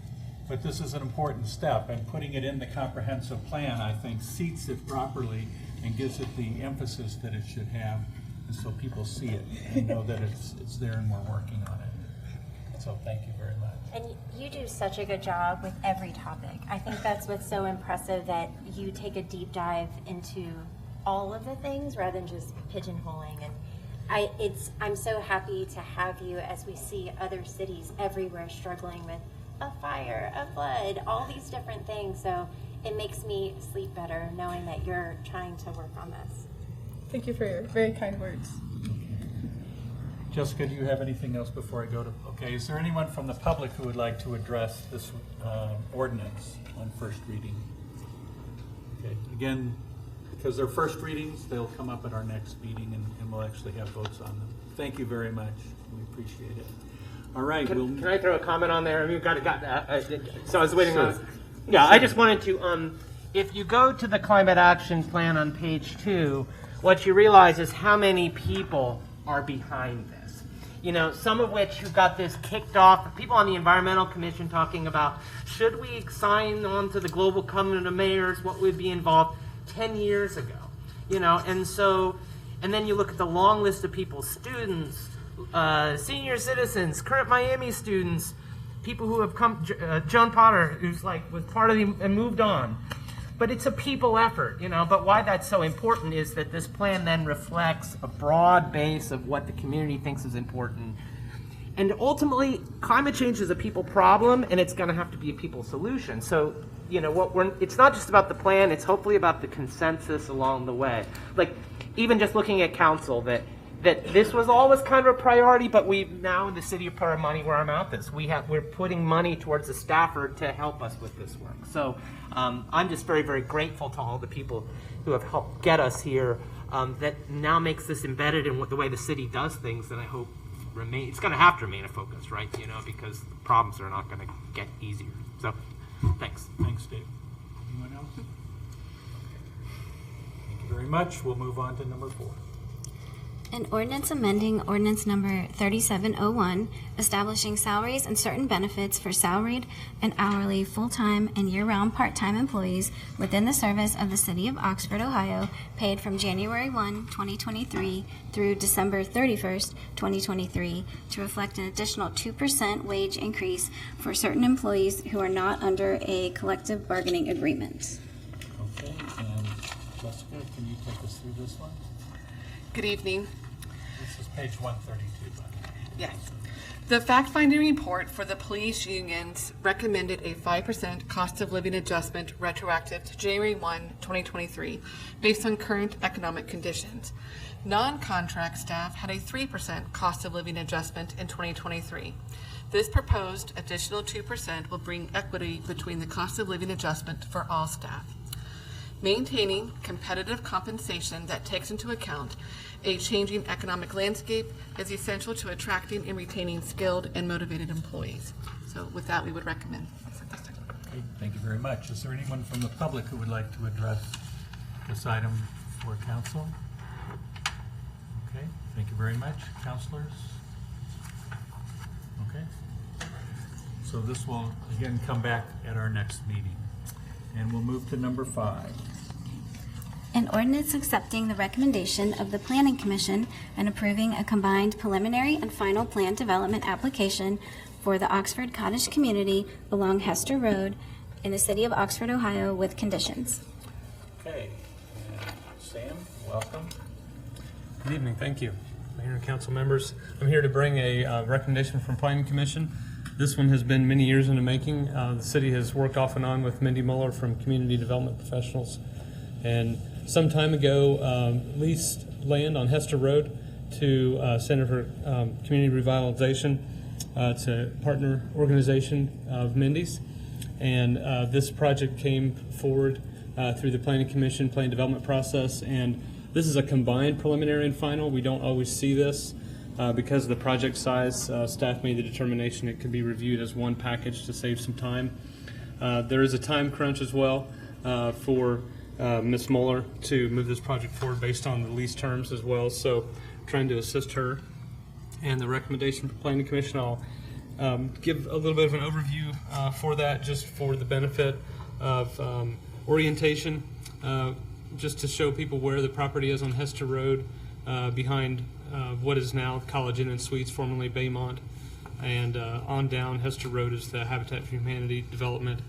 but this is an important step, and putting it in the comprehensive plan, I think, seats it properly and gives it the emphasis that it should have, and so people see it and know that it's there and we're working on it. So thank you very much. And you do such a good job with every topic. I think that's what's so impressive, that you take a deep dive into all of the things rather than just pigeonholing. And I'm so happy to have you as we see other cities everywhere struggling with a fire, a flood, all these different things. So it makes me sleep better knowing that you're trying to work on this. Thank you for your very kind words. Jessica, do you have anything else before I go to, okay, is there anyone from the public who would like to address this ordinance on first reading? Okay, again, because they're first readings, they'll come up at our next meeting and we'll actually have votes on them. Thank you very much. We appreciate it. All right. Can I throw a comment on there? I mean, so I was waiting Sure. on. Yeah, I just wanted to. If you go to the climate action plan on page 2, what you realize is how many people are behind this. You know, some of which who got this kicked off. People on the Environmental Commission talking about should we sign on to the Global Covenant of Mayors? What would be involved 10 years ago? You know, and then you look at the long list of people: students, senior citizens, current Miami students, people who have come, Joan Potter, who's was part of and moved on. But it's a people effort, you know. But why that's so important is that this plan then reflects a broad base of what the community thinks is important. And ultimately, climate change is a people problem, and it's going to have to be a people solution. So, you know, it's not just about the plan, it's hopefully about the consensus along the way. Like, even just looking at council, that this was always kind of a priority, but we've now in the city of put our money where our mouth is. We're putting money towards a staffer to help us with this work. So I'm just very, very grateful to all the people who have helped get us here. That now makes this embedded in the way the city does things, that I hope it's going to have to remain a focus, right? You know, because the problems are not going to get easier. So thanks. Thanks, Dave. Anyone else? Okay. Thank you very much. We'll move on to number 4. An ordinance amending ordinance number 3701, establishing salaries and certain benefits for salaried and hourly full-time and year-round part-time employees within the service of the City of Oxford, Ohio, paid from January 1, 2023 through December 31st, 2023, to reflect an additional 2% wage increase for certain employees who are not under a collective bargaining agreement. Okay, and Jessica, can you take us through this one? Good evening. This is page 132. Yes. The fact-finding report for the police unions recommended a 5% cost of living adjustment retroactive to January 1, 2023, based on current economic conditions. Non-contract staff had a 3% cost of living adjustment in 2023. This proposed additional 2% will bring equity between the cost of living adjustment for all staff. Maintaining competitive compensation that takes into account a changing economic landscape is essential to attracting and retaining skilled and motivated employees. So with that, we would recommend. Okay, thank you very much. Is there anyone from the public who would like to address this item for council? Okay, thank you very much. Councilors? Okay. So this will again come back at our next meeting. And we'll move to number 5. An ordinance accepting the recommendation of the Planning Commission and approving a combined preliminary and final plan development application for the Oxford Cottage community along Hester Road in the city of Oxford, Ohio, with conditions. Okay. Sam, welcome. Good evening. Thank you, Mayor and council members. I'm here to bring a recommendation from Planning Commission. This one has been many years in the making. The city has worked off and on with Mindy Muller from Community Development Professionals, and some time ago leased land on Hester Road to Center for Community Revitalization. It's a partner organization of Mindy's, and this project came forward through the Planning Commission Plan Development process, and this is a combined preliminary and final. We don't always see this. Because of the project size, staff made the determination it could be reviewed as one package to save some time. There is a time crunch as well for Ms. Muller to move this project forward based on the lease terms as well, so trying to assist her. And the recommendation for Planning Commission, I'll give a little bit of an overview for that, just for the benefit of orientation, just to show people where the property is on Hester Road, behind what is now College Inn and Suites, formerly Baymont, and on down Hester Road is the Habitat for Humanity development.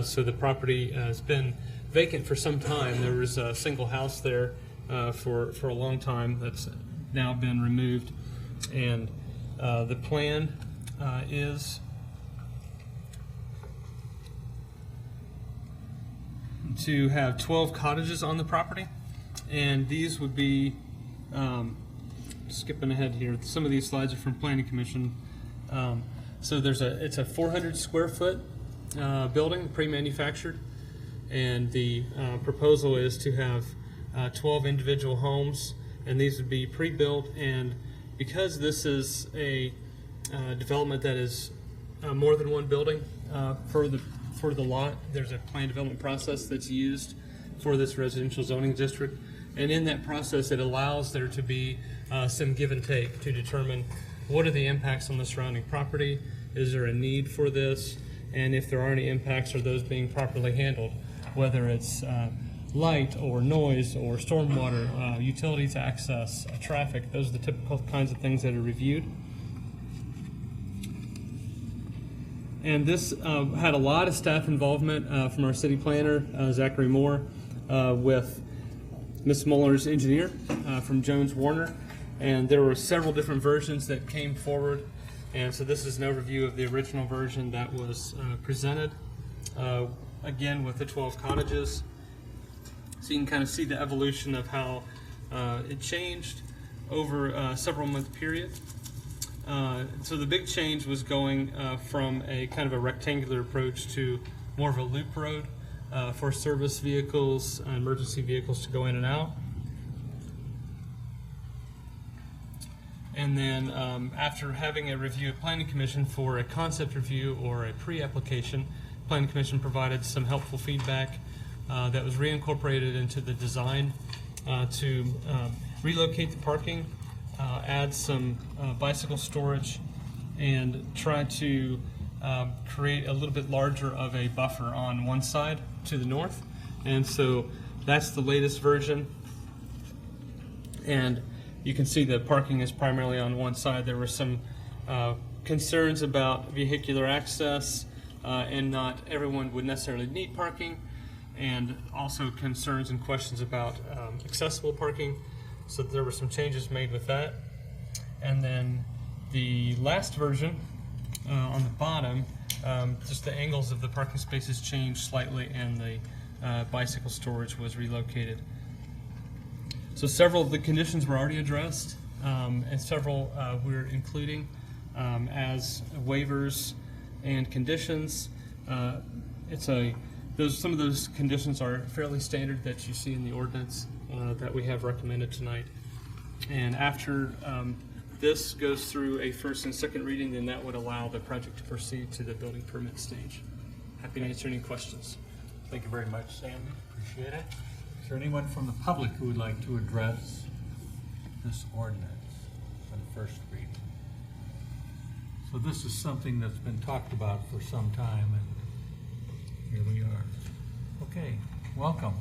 So the property has been vacant for some time. There was a single house there for a long time that's now been removed, and the plan is to have 12 cottages on the property, and these would be skipping ahead here. Some of these slides are from Planning Commission. So it's a 400 square foot building, pre-manufactured, and the proposal is to have 12 individual homes, and these would be pre-built. And because this is a development that is more than one building for the lot, there's a plan development process that's used for this residential zoning district, and in that process it allows there to be some give and take to determine what are the impacts on the surrounding property, is there a need for this, and if there are any impacts, are those being properly handled, whether it's light or noise or stormwater, utilities access, traffic. Those are the typical kinds of things that are reviewed. And this had a lot of staff involvement from our city planner, Zachary Moore, with Ms. Muller's engineer from Jones Warner. And there were several different versions that came forward. And so this is an overview of the original version that was presented, again with the 12 cottages. So you can kind of see the evolution of how it changed over a several month period. So the big change was going from a kind of a rectangular approach to more of a loop road for service vehicles, emergency vehicles to go in and out. And then after having a review at Planning Commission for a concept review or a pre-application, Planning Commission provided some helpful feedback that was reincorporated into the design to relocate the parking, add some bicycle storage, and try to create a little bit larger of a buffer on one side to the north. And so that's the latest version. And you can see the parking is primarily on one side. There were some concerns about vehicular access, and not everyone would necessarily need parking, and also concerns and questions about accessible parking. So there were some changes made with that. And then the last version on the bottom, just the angles of the parking spaces changed slightly, and the bicycle storage was relocated. So several of the conditions were already addressed, and several we're including as waivers and conditions. Some of those conditions are fairly standard that you see in the ordinance that we have recommended tonight. And after this goes through a first and second reading, then that would allow the project to proceed to the building permit stage. Happy to answer any questions. Thank you very much, Sandy. Appreciate it. Is there anyone from the public who would like to address this ordinance on first reading? So this is something that's been talked about for some time, and here we are. Okay, welcome.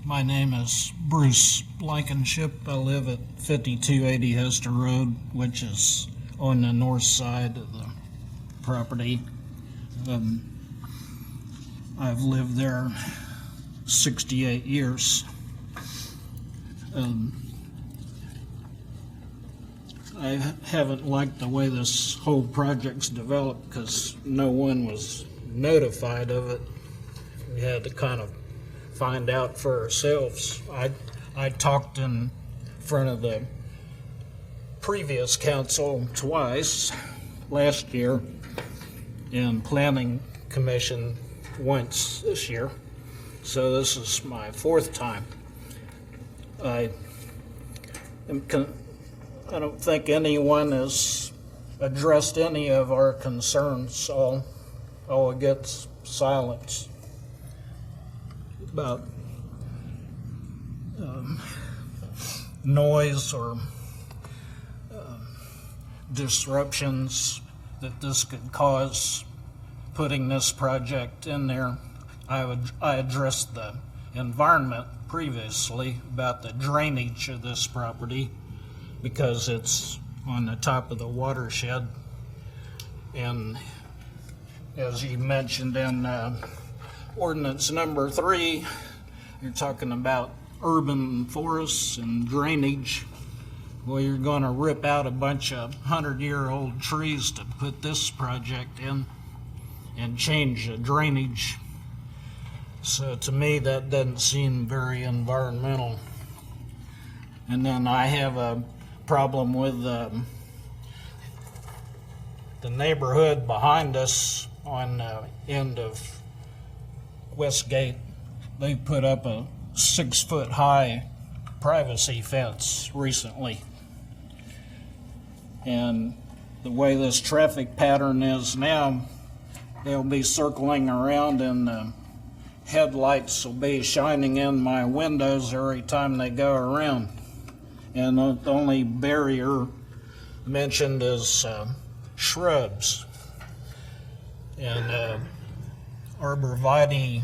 My name is Bruce Blankenship. I live at 5280 Hester Road, which is on the north side of the property. I've lived there 68 years. I haven't liked the way this whole project's developed because no one was notified of it. We had to kind of find out for ourselves. I talked in front of the previous council twice last year, and Planning Commission once this year. So this is my fourth time. I don't think anyone has addressed any of our concerns. All it gets silence about noise or disruptions that this could cause putting this project in there. I addressed the environment previously about the drainage of this property because it's on the top of the watershed, and as you mentioned in ordinance number 3, you're talking about urban forests and drainage. Well, you're going to rip out a bunch of 100-year-old trees to put this project in and change the drainage. So to me, that doesn't seem very environmental. And then I have a problem with the neighborhood behind us on the end of Westgate. They put up a 6-foot high privacy fence recently. And the way this traffic pattern is now, they'll be circling around and the headlights will be shining in my windows every time they go around. And the only barrier mentioned is shrubs. And arborvitae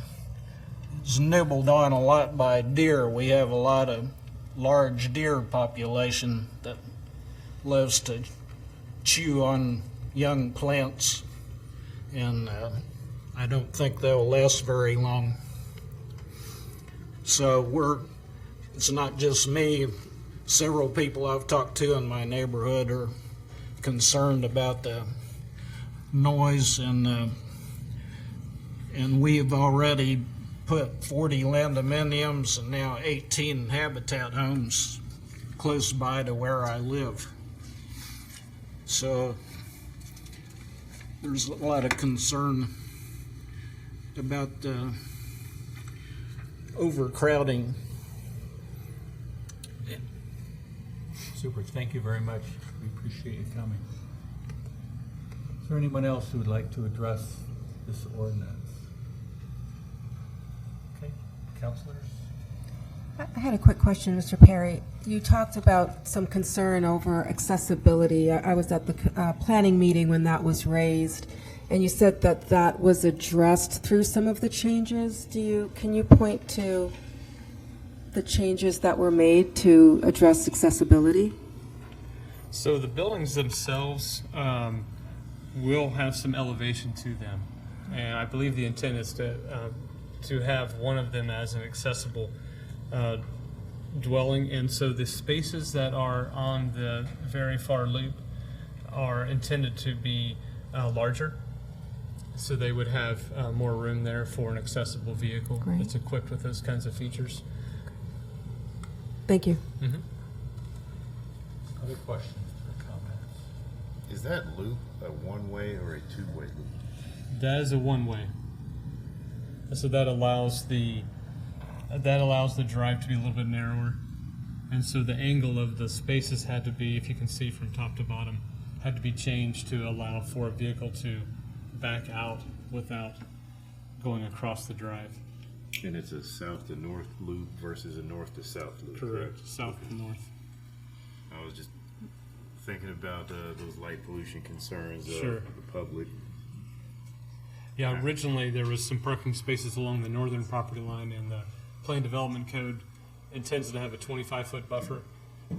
is nibbled on a lot by deer. We have a lot of large deer population that loves to chew on young plants, and I don't think they'll last very long. So it's not just me. Several people I've talked to in my neighborhood are concerned about the noise, and we've already put 40 condominiums and now 18 habitat homes close by to where I live. So there's a lot of concern about overcrowding. Super, thank you very much. We appreciate you coming. Is there anyone else who would like to address this ordinance? Okay, councilors? I had a quick question, Mr. Perry. You talked about some concern over accessibility. I was at the planning meeting when that was raised, and you said that that was addressed through some of the changes. Can you point to the changes that were made to address accessibility? So the buildings themselves will have some elevation to them, and I believe the intent is to have one of them as an accessible dwelling, and so the spaces that are on the very far loop are intended to be larger, so they would have more room there for an accessible vehicle that's equipped with those kinds of features. Thank you. Mm-hmm. Other questions or comments? Is that loop a one-way or a two-way loop? That is a one-way. So that allows the drive to be a little bit narrower, and so the angle of the spaces had to be, if you can see from top to bottom, had to be changed to allow for a vehicle to back out without going across the drive. And it's a south to north loop versus a north to south loop. Correct. South to north. I was just thinking about those light pollution concerns of Sure. the public. Yeah, originally there was some parking spaces along the northern property line, and the Plan Development Code intends to have a 25-foot buffer,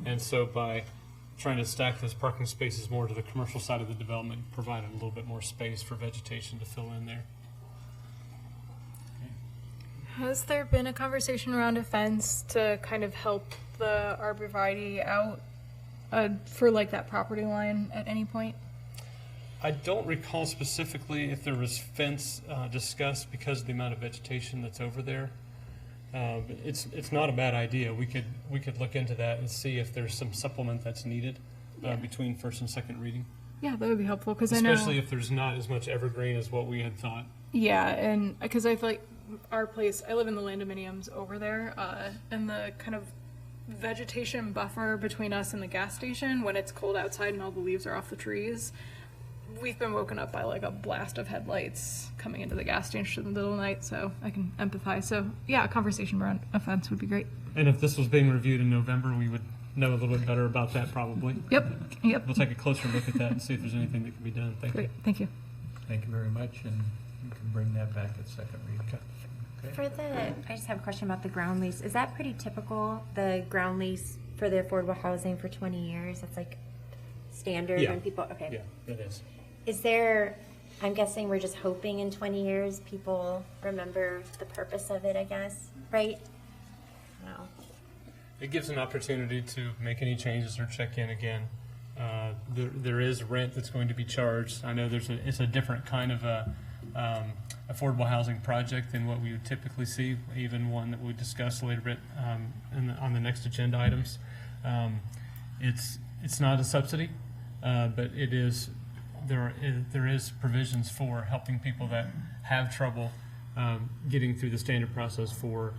and so by trying to stack those parking spaces more to the commercial side of the development, provided a little bit more space for vegetation to fill in there. Has there been a conversation around a fence to kind of help the arborvitae out for like that property line at any point? I don't recall specifically if there was fence discussed because of the amount of vegetation that's over there. It's not a bad idea. We could look into that and see if there's some supplement that's needed between first and second reading. Yeah, that would be helpful because I know. Especially if there's not as much evergreen as what we had thought. Yeah, and because I feel like our place, I live in the condominiums over there, and the kind of vegetation buffer between us and the gas station when it's cold outside and all the leaves are off the trees. We've been woken up by like a blast of headlights coming into the gas station in the middle of the night, so I can empathize. So yeah, a conversation around a fence would be great. And if this was being reviewed in November, we would know a little bit better about that probably. Yep. We'll take a closer look at that and see if there's anything that can be done. Thank you. Thank you. Thank you very much, and you can bring that back at second reading. Okay. I just have a question about the ground lease. Is that pretty typical, the ground lease for the affordable housing for 20 years? That's like standard when people, okay. Yeah, it is. Is there, I'm guessing we're just hoping in 20 years people remember the purpose of it, I guess, right? No. It gives an opportunity to make any changes or check in again. There is rent that's going to be charged. I know it's a different kind of affordable housing project than what we would typically see, even one that we discuss later bit on the next agenda items. It's not a subsidy, but it is there is provisions for helping people that have trouble getting through the standard process for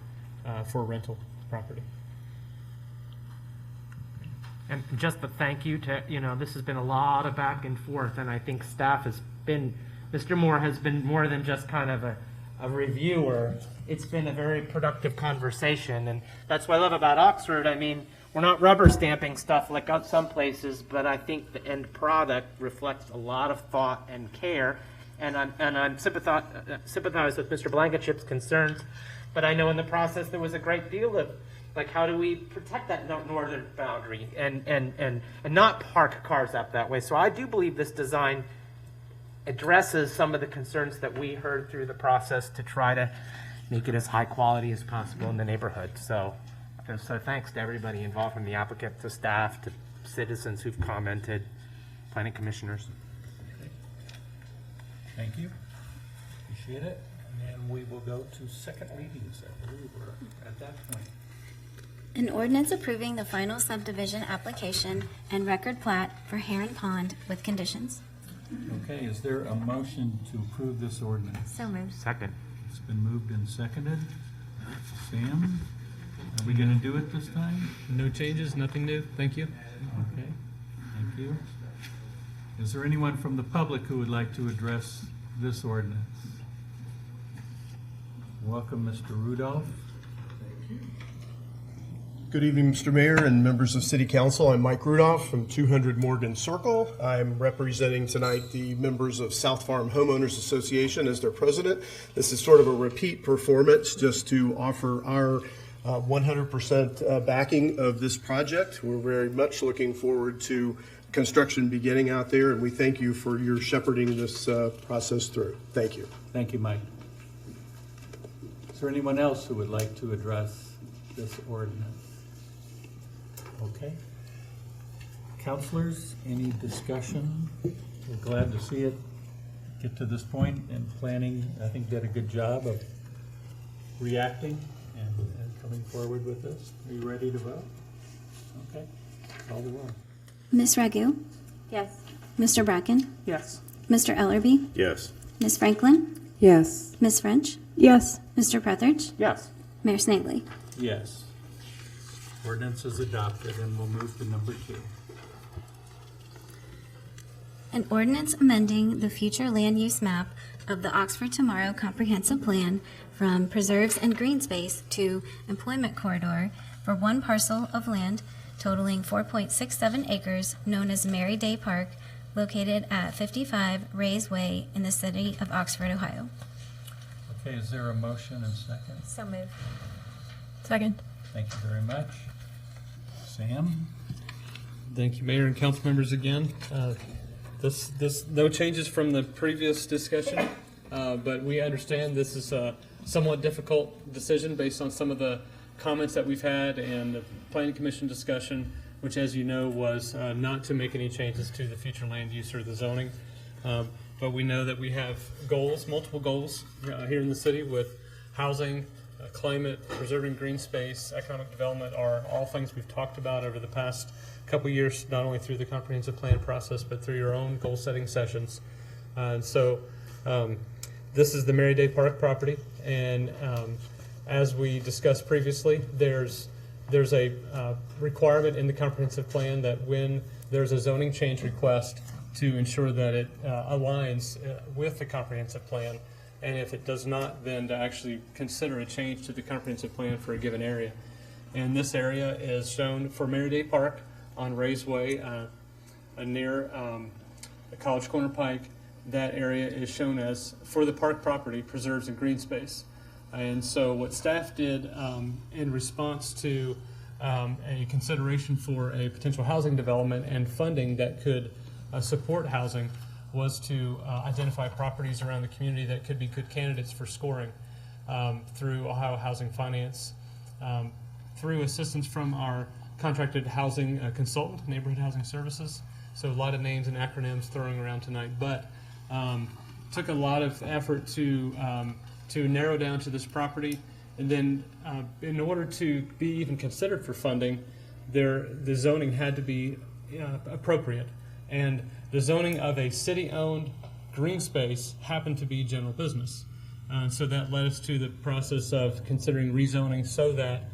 rental property. And just a thank you to, this has been a lot of back and forth, and I think staff has been, Mr. Moore has been more than just kind of a reviewer. It's been a very productive conversation, and that's what I love about Oxford. I mean, we're not rubber stamping stuff like some places, but I think the end product reflects a lot of thought and care, and I'm sympathize with Mr. Blankenship's concerns, but I know in the process there was a great deal of, like, how do we protect that northern boundary and not park cars up that way? So I do believe this design addresses some of the concerns that we heard through the process to try to make it as high quality as possible in the neighborhood. So thanks to everybody involved, from the applicant to staff to citizens who've commented, planning commissioners. Thank you. Appreciate it. And then we will go to second readings. I believe we're at that point. An ordinance approving the final subdivision application and record plat for Heron Pond with conditions. Okay, is there a motion to approve this ordinance? So moved. Second. It's been moved and seconded. Sam, are we going to do it this time? No changes, nothing new. Thank you. Okay, thank you. Is there anyone from the public who would like to address this ordinance? Welcome, Mr. Rudolph. Good evening, Mr. Mayor and members of City Council. I'm Mike Rudolph from 200 Morgan Circle. I'm representing tonight the members of South Farm Homeowners Association as their president. This is sort of a repeat performance just to offer our 100% backing of this project. We're very much looking forward to construction beginning out there, and we thank you for your shepherding this process through. Thank you. Thank you, Mike. Is there anyone else who would like to address this ordinance? Okay. Councilors, any discussion? We're glad to see it get to this point, and planning, I think, did a good job of reacting and coming forward with this. Are you ready to vote? Okay. Call the roll. Ms. Ragu? Yes. Mr. Bracken? Yes. Mr. Ellerby? Yes. Ms. Franklin? Yes. Ms. French? Yes. Mr. Prethridge? Yes. Mayor Snavely? Yes. Ordinance is adopted, and we'll move to number 2. An ordinance amending the future land use map of the Oxford Tomorrow Comprehensive Plan from preserves and green space to employment corridor for one parcel of land totaling 4.67 acres known as Mary Day Park, located at 55 Rays Way in the city of Oxford, Ohio. Okay, is there a motion and second? So moved. Second. Thank you very much. Sam? Thank you, Mayor and council members again. This no changes from the previous discussion, but we understand this is a somewhat difficult decision based on some of the comments that we've had and the planning commission discussion, which, as you know, was not to make any changes to the future land use or the zoning. But we know that we have goals, multiple goals here in the city with housing, climate, preserving green space, economic development are all things we've talked about over the past couple years, not only through the comprehensive plan process, but through your own goal-setting sessions. So this is the Mary Day Park property, and as we discussed previously, there's a requirement in the comprehensive plan that when there's a zoning change request, to ensure that it aligns with the comprehensive plan, and if it does not, then to actually consider a change to the comprehensive plan for a given area. And this area is shown for Mary Day Park on Rays Way near College Corner Pike. That area is shown as, for the park property, preserves and green space. And so what staff did in response to a consideration for a potential housing development and funding that could support housing was to identify properties around the community that could be good candidates for scoring through Ohio Housing Finance, through assistance from our contracted housing consultant, Neighborhood Housing Services. So a lot of names and acronyms throwing around tonight, but took a lot of effort to narrow down to this property. And then in order to be even considered for funding, the zoning had to be appropriate. And the zoning of a city-owned green space happened to be general business. So that led us to the process of considering rezoning so that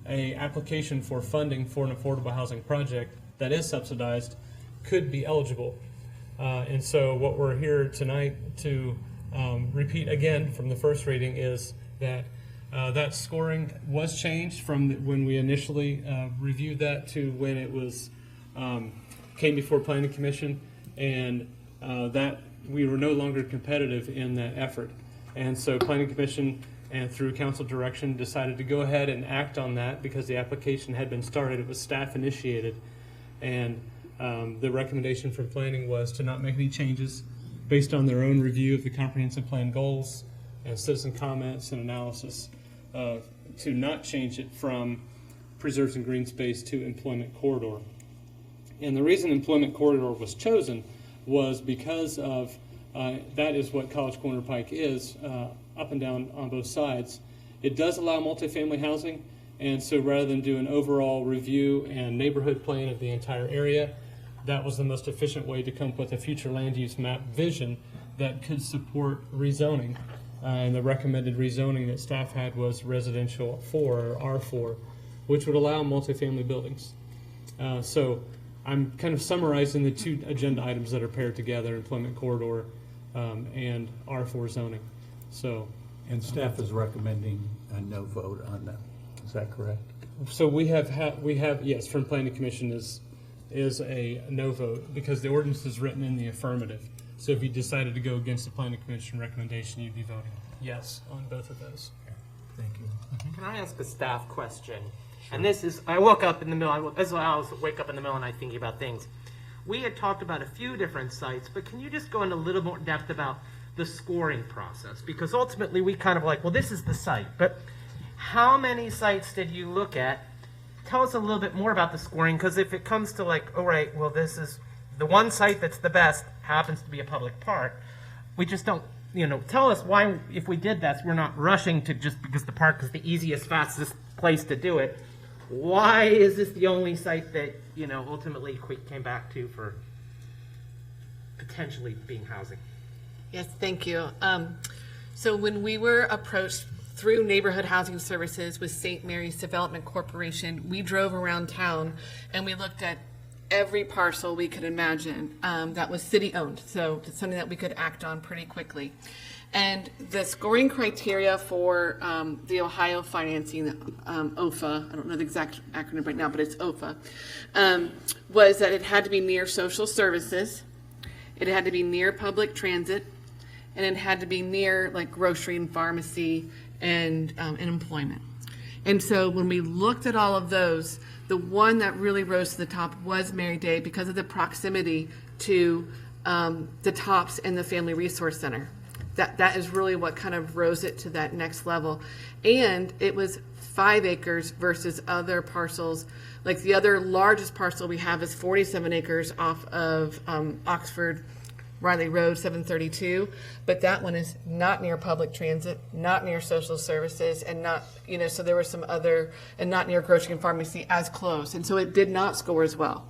a application for funding for an affordable housing project that is subsidized could be eligible. And so what we're here tonight to repeat again from the first reading is that that scoring was changed from when we initially reviewed that to when it was came before Planning Commission, and that we were no longer competitive in that effort. And so Planning Commission, and through council direction, decided to go ahead and act on that because the application had been started. It was staff initiated, and the recommendation from planning was to not make any changes based on their own review of the comprehensive plan goals and citizen comments and analysis, to not change it from preserves and green space to employment corridor. And the reason employment corridor was chosen was because of that is what College Corner Pike is, up and down on both sides. It does allow multifamily housing, and so rather than do an overall review and neighborhood plan of the entire area, that was the most efficient way to come up with a future land use map vision that could support rezoning. And the recommended rezoning that staff had was residential 4 or R4, which would allow multifamily buildings. So I'm kind of summarizing the two agenda items that are paired together, employment corridor and R4 zoning. So, and staff is recommending a no vote on that. Is that correct? So we have yes, from Planning Commission is a no vote because the ordinance is written in the affirmative. So if you decided to go against the Planning Commission recommendation, you'd be voting yes on both of those. Thank you. Can I ask a staff question? Sure. And this is, I woke up in the middle, I wake up in the middle and I'm thinking about things. We had talked about a few different sites, but can you just go into a little more depth about the scoring process? Because ultimately we kind of like, well, this is the site, but how many sites did you look at? Tell us a little bit more about the scoring, because if it comes to like, all right, well, this is the one site that's the best, happens to be a public park, we just don't, tell us why, if we did that, we're not rushing to just because the park is the easiest, fastest place to do it. Why is this the only site that, ultimately came back to for potentially being housing? Yes, thank you. So when we were approached through Neighborhood Housing Services with St. Mary's Development Corporation, we drove around town and we looked at every parcel we could imagine that was city-owned, so it's something that we could act on pretty quickly. And the scoring criteria for the Ohio financing, OFA, I don't know the exact acronym right now, but it's OFA, was that it had to be near social services, it had to be near public transit, and it had to be near like grocery and pharmacy and employment. And so when we looked at all of those, the one that really rose to the top was Mary Day because of the proximity to the Tops and the Family Resource Center. That is really what kind of rose it to that next level. And it was 5 acres versus other parcels. Like the other largest parcel we have is 47 acres off of Oxford Riley Road 732, but that one is not near public transit, not near social services, and not, so there were some other, and not near grocery and pharmacy as close, and so it did not score as well.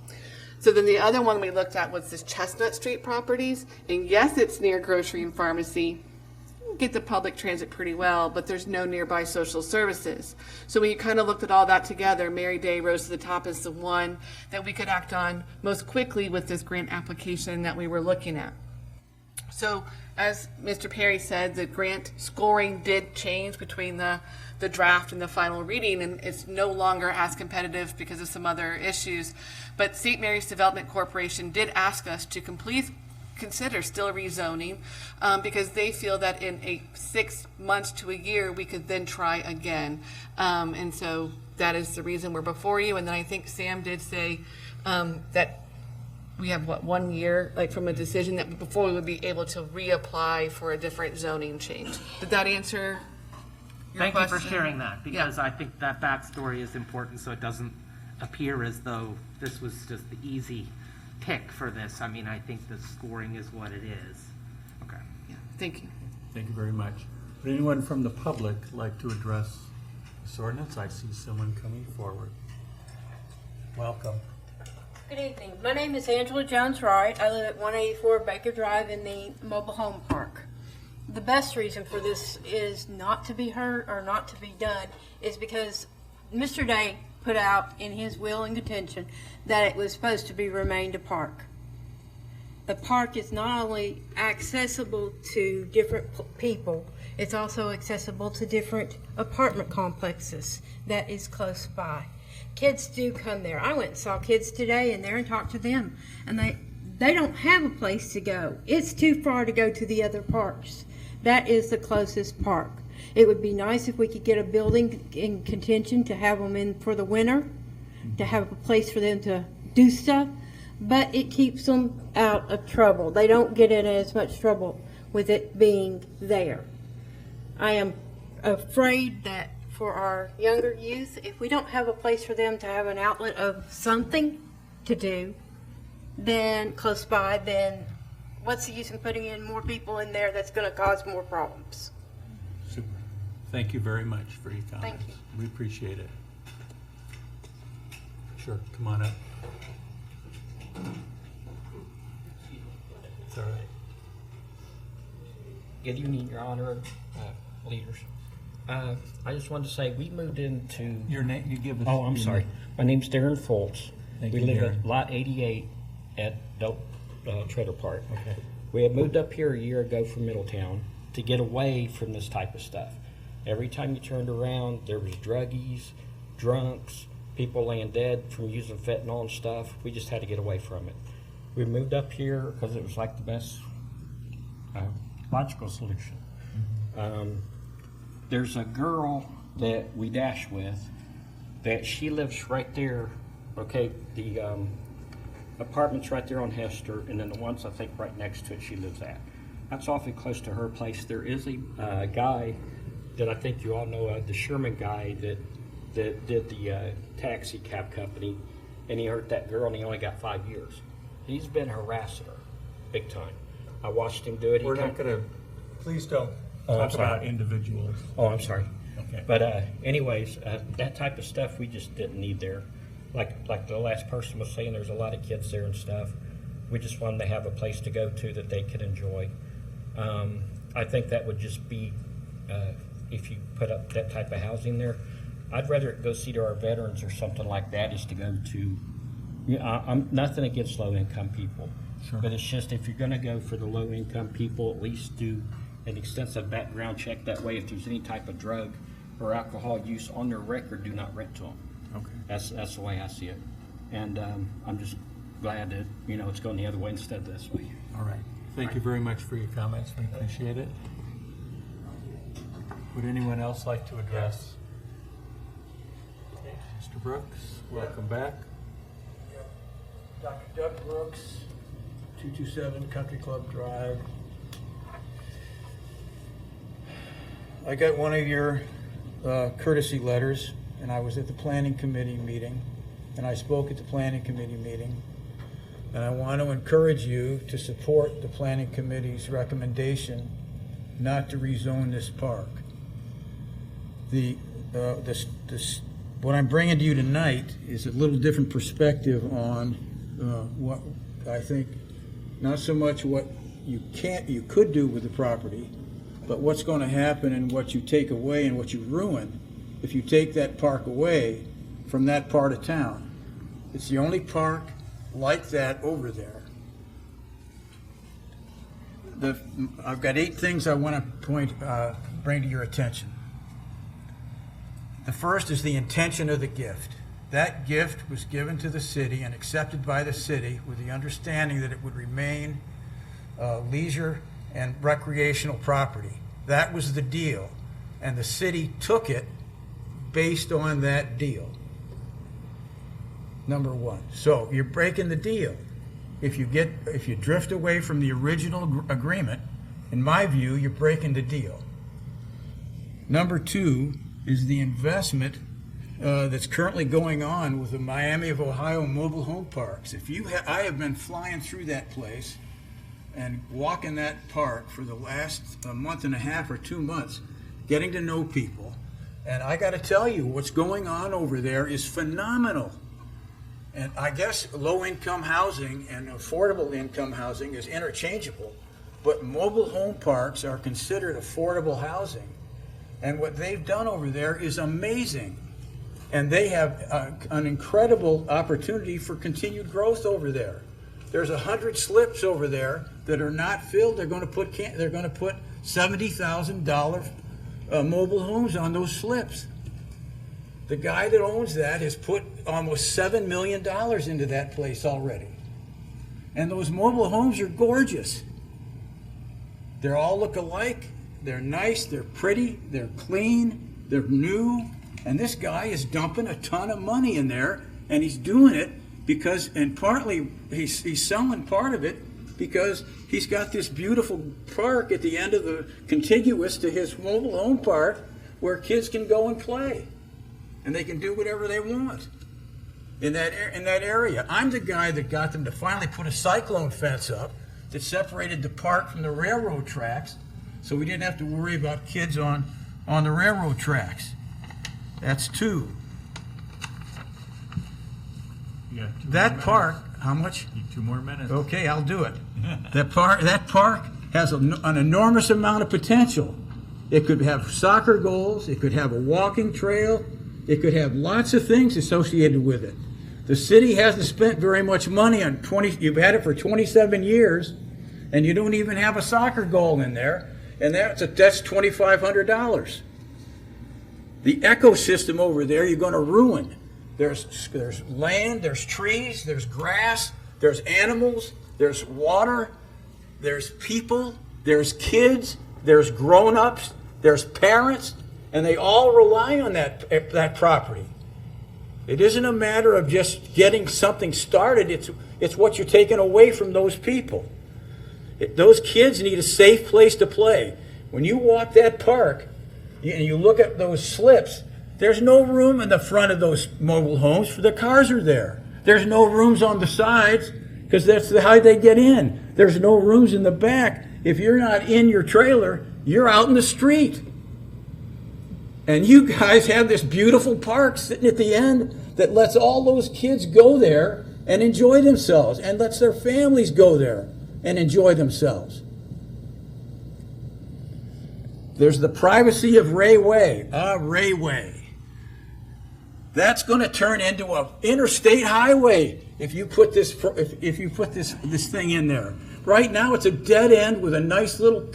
So then the other one we looked at was this Chestnut Street properties, and yes, it's near grocery and pharmacy, get the public transit pretty well, but there's no nearby social services. So when you kind of looked at all that together, Mary Day rose to the top as the one that we could act on most quickly with this grant application that we were looking at. So as Mr. Perry said, the grant scoring did change between the draft and the final reading, and it's no longer as competitive because of some other issues. But St. Mary's Development Corporation did ask us to consider still rezoning because they feel that in 6 months to a year we could then try again, and so that is the reason we're before you. And then I think Sam did say that we have 1 year like from a decision that before we would be able to reapply for a different zoning change. Did that answer your Thank question? you for sharing that, because I think that backstory is important so it doesn't appear as though this was just the easy pick for this. I mean, I think the scoring is what it is. Okay. Yeah, thank you. Thank you very much. Would anyone from the public like to address this ordinance? I see someone coming forward. Welcome. Good evening. My name is Angela Jones Wright. I live at 184 Baker Drive in the mobile home park. The best reason for this is not to be heard or not to be done is because Mr. Day put out in his will and contention that it was supposed to be remained a park. The park is not only accessible to different people, it's also accessible to different apartment complexes that is close by. Kids do come there. I went and saw kids today in there and talked to them, and they don't have a place to go. It's too far to go to the other parks. That is the closest park. It would be nice if we could get a building in contention to have them in for the winter, to have a place for them to do stuff, but it keeps them out of trouble. They don't get in as much trouble with it being there. I am afraid that for our younger youth, if we don't have a place for them to have an outlet of something to do, then close by, then what's the use in putting in more people in there that's going to cause more problems? Super. Thank you very much for your comments. Thank you. We appreciate it. Sure, come on up. It's all right. Good evening, Your Honor, leaders. I just wanted to say we moved into your name. You give us. Oh, I'm sorry. My name's Darren Foltz. Thank we you, live Darren. at Lot 88 at Dope Trailer Park. Okay. We had moved up here a year ago from Middletown to get away from this type of stuff. Every time you turned around, there was druggies, drunks, people laying dead from using fentanyl and stuff. We just had to get away from it. We moved up here because it was like the best logical solution. There's a girl that we dash with that she lives right there. Okay, the apartment's right there on Hester, and then the ones I think right next to it she lives at. That's awfully close to her place. There is a guy that I think you all know, the Sherman guy that did the taxi cab company, and he hurt that girl and he only got 5 years. He's been harassing her big time. I watched him do it. We're not going to, please don't Oh, I'm talk sorry. about individuals. Oh, I'm sorry. Okay. But anyways, that type of stuff we just didn't need there. Like the last person was saying, there's a lot of kids there and stuff. We just wanted to have a place to go to that they could enjoy. I think that would just be, if you put up that type of housing there, I'd rather it go see to our veterans or something like that is to go to. I'm nothing against low-income people, Sure. but it's just if you're going to go for the low-income people, at least do an extensive background check. That way, if there's any type of drug or alcohol use on their record, do not rent to them. Okay. That's the way I see it, and I'm just glad that it's going the other way instead of this way. All right. Thank you very much for your comments. We appreciate it. Would anyone else like to address? Mr. Brooks, welcome back. Dr. Doug Brooks, 227 Country Club Drive. I got one of your courtesy letters, and I was at the planning committee meeting, and I spoke at the planning committee meeting, and I want to encourage you to support the planning committee's recommendation not to rezone this park. What I'm bringing to you tonight is a little different perspective on what I think, not so much what you could do with the property, but what's going to happen and what you take away and what you ruin if you take that park away from that part of town. It's the only park like that over there. I've got 8 things I want to bring to your attention. The first is the intention of the gift. That gift was given to the city and accepted by the city with the understanding that it would remain leisure and recreational property. That was the deal, and the city took it based on that deal. Number one. So you're breaking the deal. If you drift away from the original agreement, in my view, you're breaking the deal. Number two is the investment that's currently going on with the Miami of Ohio mobile home parks. I have been flying through that place and walking that park for the last month and a half or 2 months, getting to know people. And I got to tell you, what's going on over there is phenomenal. And I guess low-income housing and affordable income housing is interchangeable, but mobile home parks are considered affordable housing. And what they've done over there is amazing. And they have an incredible opportunity for continued growth over there. There's 100 slips over there that are not filled. They're going to put $70,000 mobile homes on those slips. The guy that owns that has put almost $7 million into that place already. And those mobile homes are gorgeous. They all look alike. They're nice, they're pretty, they're clean, they're new. And this guy is dumping a ton of money in there, and he's doing it because, and partly he's selling part of it because he's got this beautiful park at the end of the contiguous to his mobile home park where kids can go and play. And they can do whatever they want in that area. I'm the guy that got them to finally put a cyclone fence up that separated the park from the railroad tracks, so we didn't have to worry about kids on the railroad tracks. That's two. That park, how much? 2 more minutes. Okay, I'll do it. That park has an enormous amount of potential. It could have soccer goals. It could have a walking trail. It could have lots of things associated with it. The city hasn't spent very much money on you've had it for 27 years, and you don't even have a soccer goal in there, and that's $2,500. The ecosystem over there you're going to ruin. There's land, there's trees, there's grass, there's animals, there's water, there's people, there's kids, there's grown-ups, there's parents, and they all rely on that property. It isn't a matter of just getting something started. It's what you're taking away from those people. Those kids need a safe place to play. When you walk that park and you look at those slips, there's no room in the front of those mobile homes for the cars are there. There's no rooms on the sides because that's how they get in. There's no rooms in the back. If you're not in your trailer, you're out in the street. And you guys have this beautiful park sitting at the end that lets all those kids go there and enjoy themselves and lets their families go there and enjoy themselves. There's the privacy of Ray Way. Ray Way. That's going to turn into an interstate highway if you put this this thing in there. Right now it's a dead end with a nice little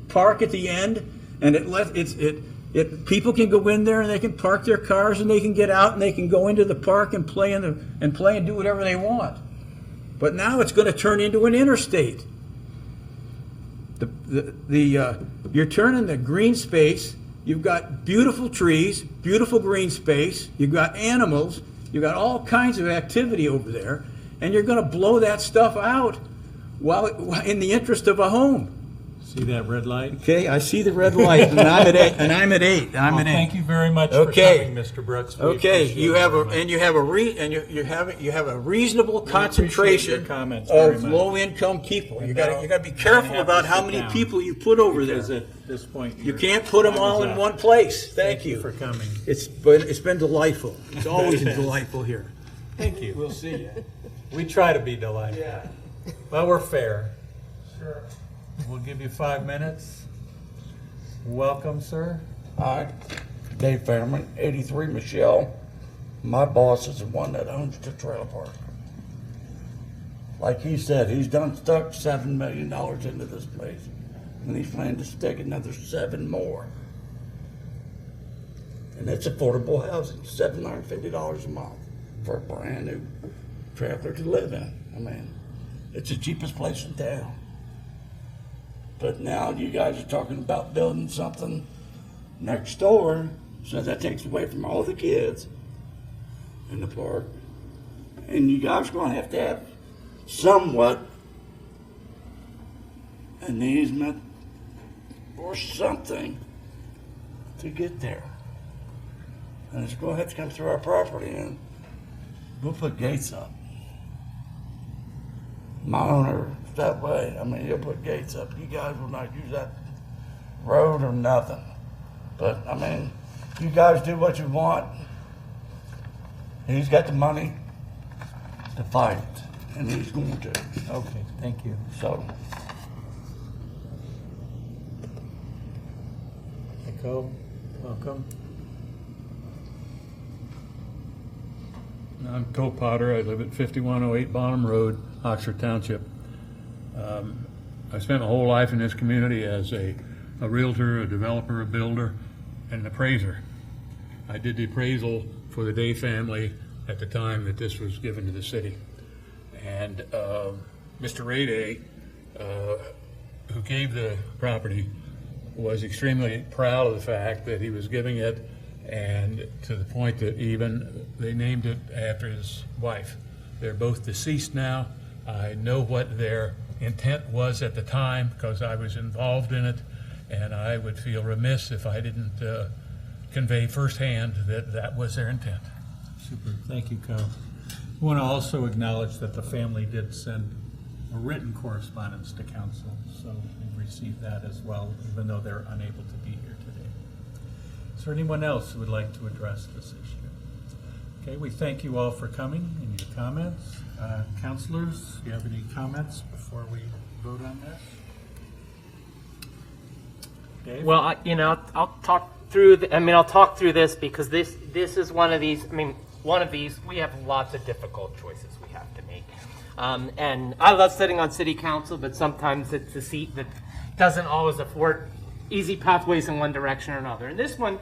park at the end, and people can go in there and they can park their cars and they can get out and they can go into the park and play and do whatever they want. But now it's going to turn into an interstate. You're turning the green space. You've got beautiful trees, beautiful green space. You've got animals. You've got all kinds of activity over there, and you're going to blow that stuff out while in the interest of a home. See that red light? Okay, I see the red light, and I'm at 8. Thank you very much for coming, Mr. Brooks. Okay, you have a reasonable concentration of low-income people. You got to be careful about how many people you put over there. Because at this point, you can't put them all in one place. Thank you for coming. It's been delightful. It's always been delightful here. Thank you. We'll see you. We try to be delightful. Yeah. Well, we're fair. Sure. We'll give you 5 minutes. Welcome, sir. Hi, Dave Fairman, 83 Michelle. My boss is the one that owns the trailer park. Like he said, he's stuck $7 million into this place, and he's planning to stick another 7 more. And it's affordable housing, $750 a month for a brand new trailer to live in. I mean, it's the cheapest place in town. But now you guys are talking about building something next door, so that takes away from all the kids in the park. And you guys are going to have somewhat an easement or something to get there. And it's going to have to come through our property, and we'll put gates up. My owner that way. I mean, he'll put gates up. You guys will not use that road or nothing. But, I mean, you guys do what you want. He's got the money. to fight it, and he's going to. Okay, thank you. So, Nicole, welcome. I'm Cole Potter. I live at 5108 Bonham Road, Oxford Township. I spent my whole life in this community as a realtor, a developer, a builder, and an appraiser. I did the appraisal for the Day family at the time that this was given to the city. And Mr. Ray Day, who gave the property, was extremely proud of the fact that he was giving it, and to the point that even they named it after his wife. They're both deceased now. I know what their intent was at the time because I was involved in it, and I would feel remiss if I didn't convey firsthand that that was their intent. Super, thank you, Co. I want to also acknowledge that the family did send a written correspondence to council, so we've received that as well, even though they're unable to be here today. Is there anyone else who would like to address this issue? Okay, we thank you all for coming and your comments. Councilors, do you have any comments before we vote on this? Dave? Well, I'll talk through. I'll talk through this because this is one of these. One of these. We have lots of difficult choices we have to make, and I love sitting on city council, but sometimes it's a seat that doesn't always afford easy pathways in one direction or another. And this one,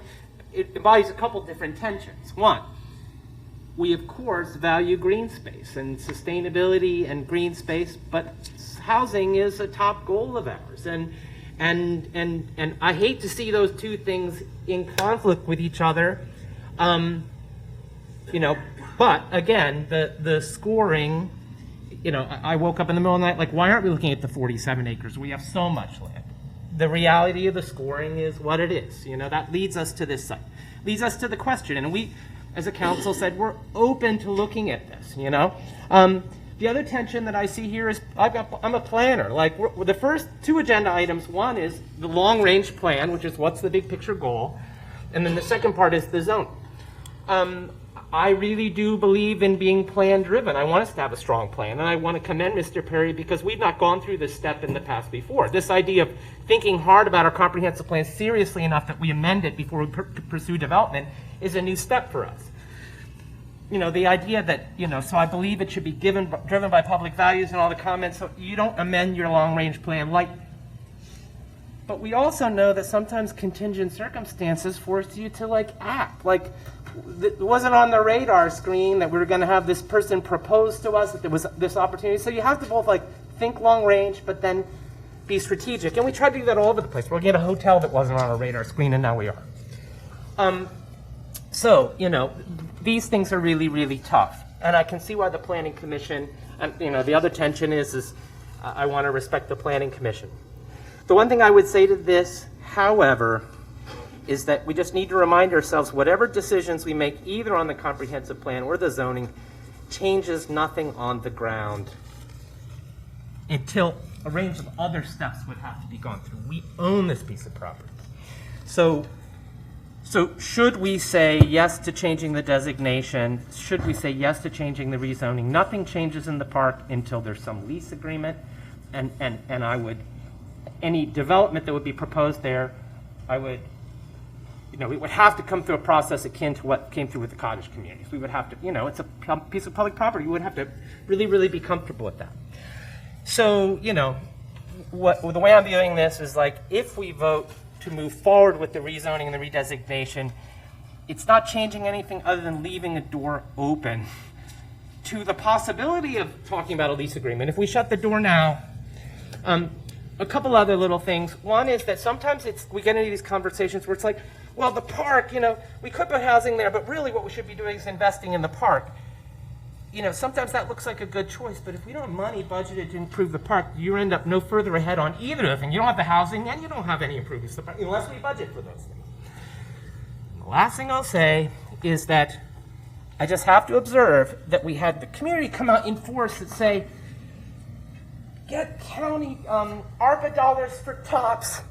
it embodies a couple different tensions. One, we of course value green space and sustainability and green space, but housing is a top goal of ours. And I hate to see those two things in conflict with each other. But again, the scoring, I woke up in the middle of the night like, why aren't we looking at the 47 acres? We have so much land. The reality of the scoring is what it is. That leads us to this site, leads us to the question. And we, as a council, said we're open to looking at this, The other tension that I see here is I'm a planner. Like the first two agenda items, one is the long-range plan, which is what's the big picture goal, and then the second part is the zone. I really do believe in being plan-driven. I want us to have a strong plan, and I want to commend Mr. Perry because we've not gone through this step in the past before. This idea of thinking hard about our comprehensive plan seriously enough that we amend it before we pursue development is a new step for us. The idea that, so I believe it should be driven by public values and all the comments, so you don't amend your long-range plan lightly. But we also know that sometimes contingent circumstances force you to, act. It wasn't on the radar screen that we were going to have this person propose to us, that there was this opportunity. So you have to both, think long-range, but then be strategic. And we tried to do that all over the place. We're looking at a hotel that wasn't on our radar screen, and now we are. These things are really, really tough. And I can see why the Planning Commission, the other tension is I want to respect the Planning Commission. The one thing I would say to this, however, is that we just need to remind ourselves whatever decisions we make either on the comprehensive plan or the zoning changes nothing on the ground until a range of other steps would have to be gone through. We own this piece of property. So should we say yes to changing the designation? Should we say yes to changing the rezoning? Nothing changes in the park until there's some lease agreement, and I would, any development that would be proposed there, I would, we would have to come through a process akin to what came through with the cottage communities. We would have to, it's a piece of public property. We would have to really, really be comfortable with that. So, the way I'm viewing this is if we vote to move forward with the rezoning and the redesignation, it's not changing anything other than leaving a door open to the possibility of talking about a lease agreement. If we shut the door now, a couple other little things. One is that sometimes we get into these conversations where it's like, well, the park, we could put housing there, but really what we should be doing is investing in the park. Sometimes that looks like a good choice, but if we don't have money budgeted to improve the park, you end up no further ahead on either of them. You don't have the housing, and you don't have any improvements to the park, unless we budget for those things. The last thing I'll say is that I just have to observe that we had the community come out in force and say, get county ARPA dollars for TOPS,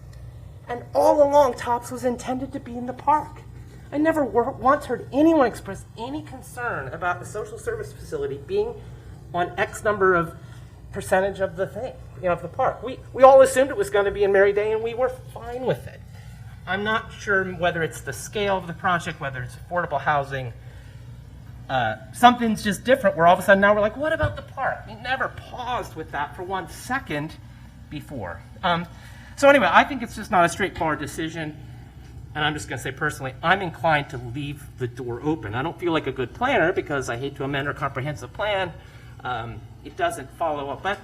and all along TOPS was intended to be in the park. I never once heard anyone express any concern about the social service facility being on X number of percentage of the thing, of the park. We all assumed it was going to be in Mary Day, and we were fine with it. I'm not sure whether it's the scale of the project, whether it's affordable housing. Something's just different where all of a sudden now we're like, what about the park? We never paused with that for 1 second before. So anyway, I think it's just not a straightforward decision. And I'm just going to say personally, I'm inclined to leave the door open. I don't feel like a good planner because I hate to amend our comprehensive plan. It doesn't follow up. But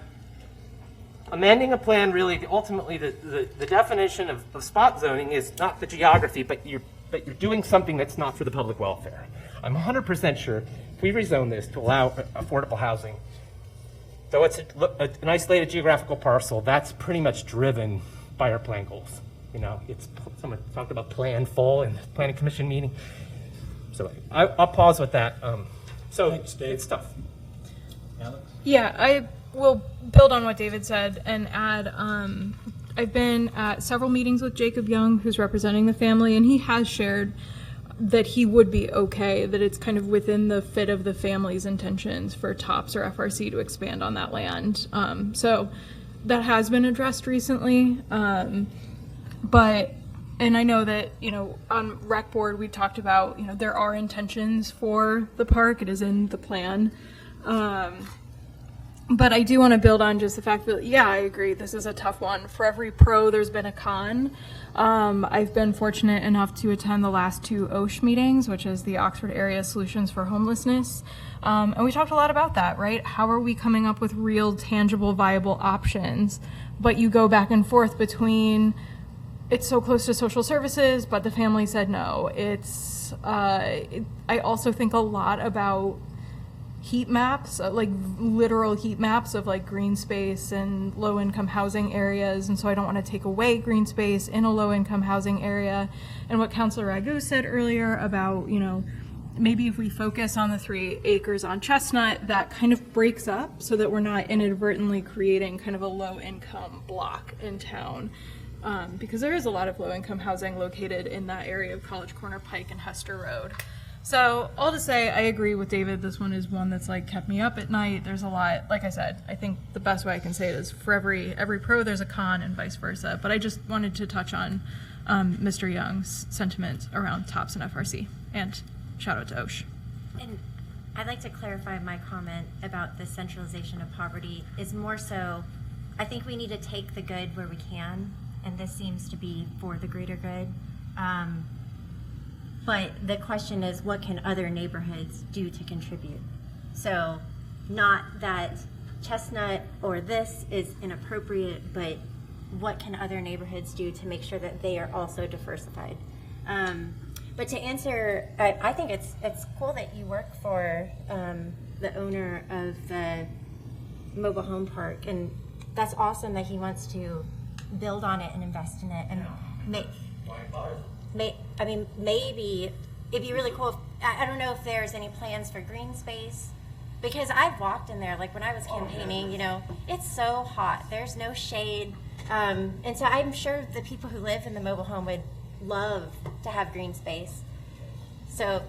amending a plan, really, ultimately, the definition of spot zoning is not the geography, but you're doing something that's not for the public welfare. I'm 100% sure if we rezone this to allow affordable housing, though it's an isolated geographical parcel, that's pretty much driven by our plan goals. Someone talked about plan full in the planning commission meeting. So I'll pause with that. Thanks, Dave. It's tough. Alex? Yeah, I will build on what David said and add, I've been at several meetings with Jacob Young, who's representing the family, and he has shared that he would be okay, that it's kind of within the fit of the family's intentions for TOPS or FRC to expand on that land. So that has been addressed recently. And I know that, on rec board, we talked about, there are intentions for the park. It is in the plan. But I do want to build on just the fact that, yeah, I agree, this is a tough one. For every pro, there's been a con. I've been fortunate enough to attend the last 2 OSH meetings, which is the Oxford Area Solutions for Homelessness. And we talked a lot about that, right? How are we coming up with real, tangible, viable options? But you go back and forth between, it's so close to social services, but the family said no. I also think a lot about heat maps, like literal heat maps of like green space and low income housing areas. And so I don't want to take away green space in a low income housing area. And what Councilor Ragu said earlier about, maybe if we focus on the 3 acres on Chestnut, that kind of breaks up so that we're not inadvertently creating kind of a low income block in town. Because there is a lot of low income housing located in that area of College Corner Pike and Hester Road. So all to say, I agree with David. This one is one that's like kept me up at night. There's a lot, like I said, I think the best way I can say it is for every pro, there's a con and vice versa. But I just wanted to touch on Mr. Young's sentiment around TOPS and FRC. And shout out to OSH. And I'd like to clarify my comment about the centralization of poverty is more so, I think we need to take the good where we can, and this seems to be for the greater good. But the question is, what can other neighborhoods do to contribute? So not that Chestnut or this is inappropriate, but what can other neighborhoods do to make sure that they are also diversified? But to answer, I think it's cool that you work for the owner of the mobile home park, and that's awesome that he wants to build on it and invest in it. And maybe it'd be really cool. I don't know if there's any plans for green space, because I've walked in there, like when I was campaigning, it's so hot. There's no shade. And so I'm sure the people who live in the mobile home would love to have green space. So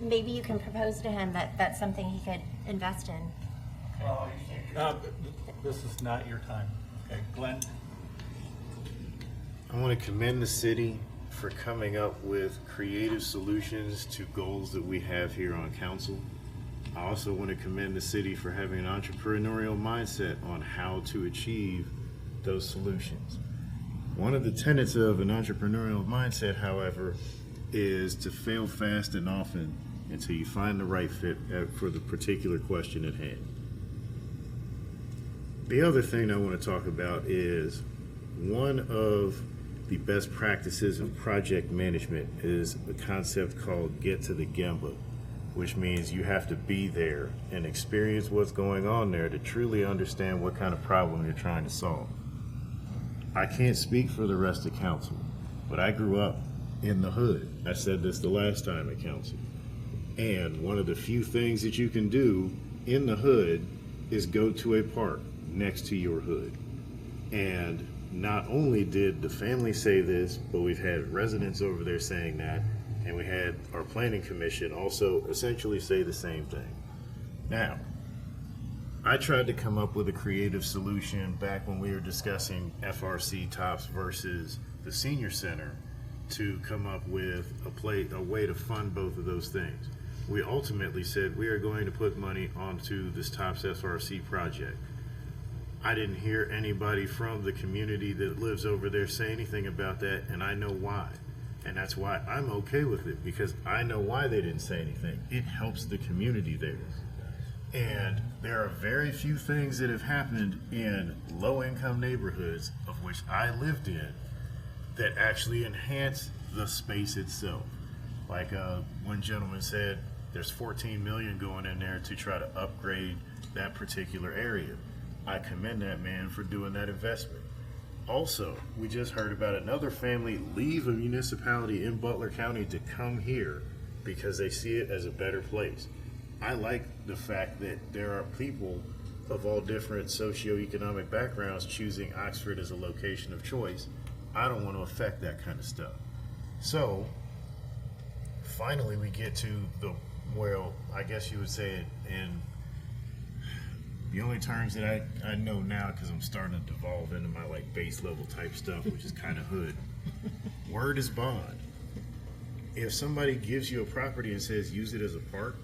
maybe you can propose to him that that's something he could invest in. This is not your time. Okay, Glenn? I want to commend the city for coming up with creative solutions to goals that we have here on council. I also want to commend the city for having an entrepreneurial mindset on how to achieve those solutions. One of the tenets of an entrepreneurial mindset, however, is to fail fast and often until you find the right fit for the particular question at hand. The other thing I want to talk about is one of the best practices of project management is a concept called get to the gemba, which means you have to be there and experience what's going on there to truly understand what kind of problem you're trying to solve. I can't speak for the rest of council, but I grew up in the hood. I said this the last time at council. And one of the few things that you can do in the hood is go to a park next to your hood. And not only did the family say this, but we've had residents over there saying that, and we had our planning commission also essentially say the same thing. Now, I tried to come up with a creative solution back when we were discussing FRC TOPS versus the senior center to come up with a way to fund both of those things. We ultimately said we are going to put money onto this TOPS FRC project. I didn't hear anybody from the community that lives over there say anything about that, and I know why. And that's why I'm okay with it, because I know why they didn't say anything. It helps the community there. And there are very few things that have happened in low-income neighborhoods, of which I lived in, that actually enhance the space itself. Like one gentleman said, there's $14 million going in there to try to upgrade that particular area. I commend that man for doing that investment. Also, we just heard about another family leave a municipality in Butler County to come here because they see it as a better place. I like the fact that there are people of all different socioeconomic backgrounds choosing Oxford as a location of choice. I don't want to affect that kind of stuff. So, finally we get to the, well, I guess you would say it in the only terms that I know now, because I'm starting to devolve into my like base level type stuff, which is kind of hood. Word is bond. If somebody gives you a property and says use it as a park,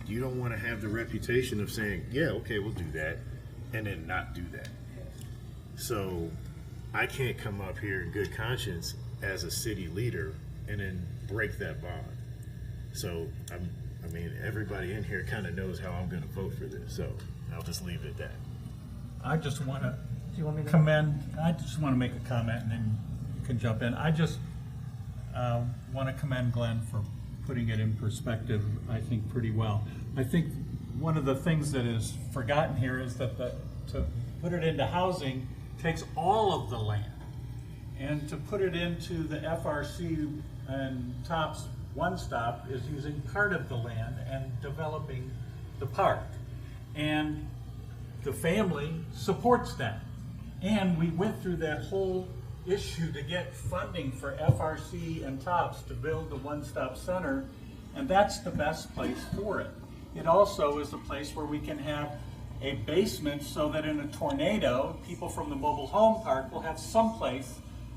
you don't want to have the reputation of saying, yeah, okay, we'll do that, and then not do that. So I can't come up here in good conscience as a city leader and then break that bond. So I mean, everybody in here kind of knows how I'm going to vote for this. So I'll just leave it at that. I just want to commend, I just want to make a comment and then you can jump in. I just want to commend Glenn for putting it in perspective, I think, pretty well. I think one of the things that is forgotten here is that to put it into housing takes all of the land. And to put it into the FRC and TOPS One Stop is using part of the land and developing the park. And the family supports that. And we went through that whole issue to get funding for FRC and TOPS to build the one-stop center, and that's the best place for it. It also is a place where we can have a basement so that in a tornado, people from the mobile home park will have some place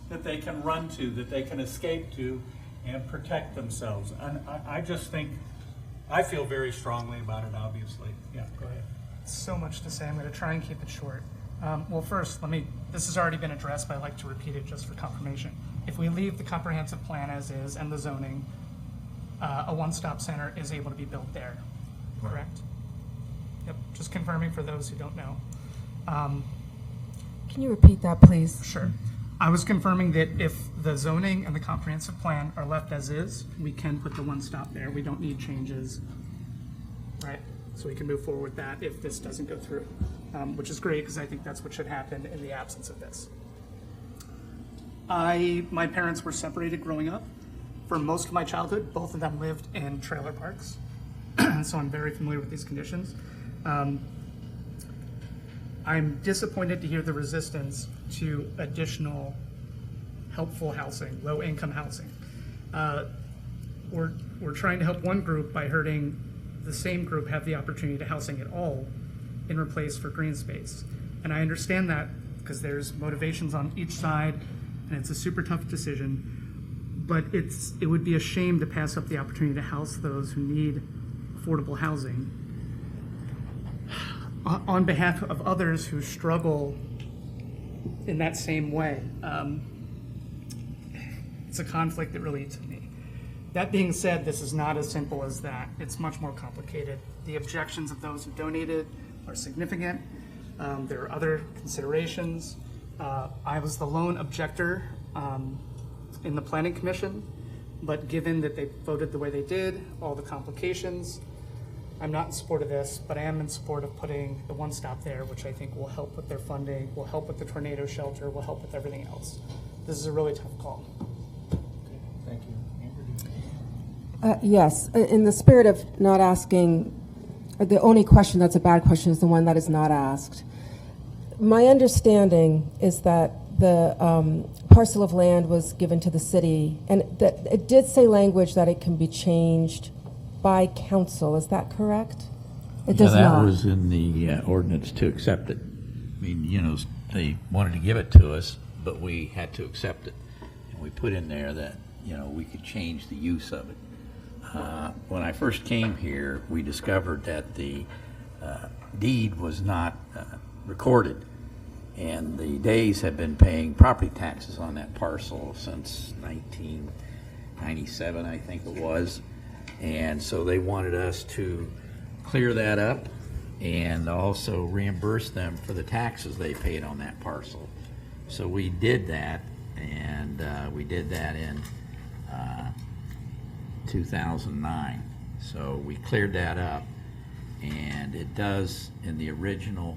that they can run to, that they can escape to, and protect themselves. And I just think, I feel very strongly about it, obviously. Yeah, go ahead. So much to say. I'm going to try and keep it short. Well, first, this has already been addressed, but I'd like to repeat it just for confirmation. If we leave the comprehensive plan as is and the zoning, a one-stop center is able to be built there, correct? Yep, just confirming for those who don't know. Can you repeat that, please? Sure. I was confirming that if the zoning and the comprehensive plan are left as is, we can put the one-stop there. We don't need changes, right? So we can move forward with that if this doesn't go through, which is great because I think that's what should happen in the absence of this. My parents were separated growing up. For most of my childhood, both of them lived in trailer parks, so I'm very familiar with these conditions. I'm disappointed to hear the resistance to additional helpful housing, low-income housing. We're trying to help one group by hurting the same group have the opportunity to housing at all in replace for green space. And I understand that because there's motivations on each side and it's a super tough decision, but it would be a shame to pass up the opportunity to house those who need affordable housing on behalf of others who struggle in that same way. It's a conflict that really eats at me. That being said, this is not as simple as that. It's much more complicated. The objections of those who donated are significant. There are other considerations. I was the lone objector in the Planning Commission, but given that they voted the way they did, all the complications, I'm not in support of this, but I am in support of putting the one stop there, which I think will help with their funding, will help with the tornado shelter, will help with everything else. This is a really tough call. Thank you. Yes, in the spirit of not asking, the only question that's a bad question is the one that is not asked. My understanding is that the parcel of land was given to the city, and that it did say language that it can be changed by council. Is that correct? It does that not. was in the ordinance to accept it. I mean, you know, they wanted to give it to us, but we had to accept it. And we put in there that, you know, we could change the use of it. When I first came here, we discovered that the deed was not recorded. And the Days have been paying property taxes on that parcel since 1997, I think it was. And so they wanted us to clear that up and also reimburse them for the taxes they paid on that parcel. So we did that, and we did that in 2009. So we cleared that up, and it does, in the original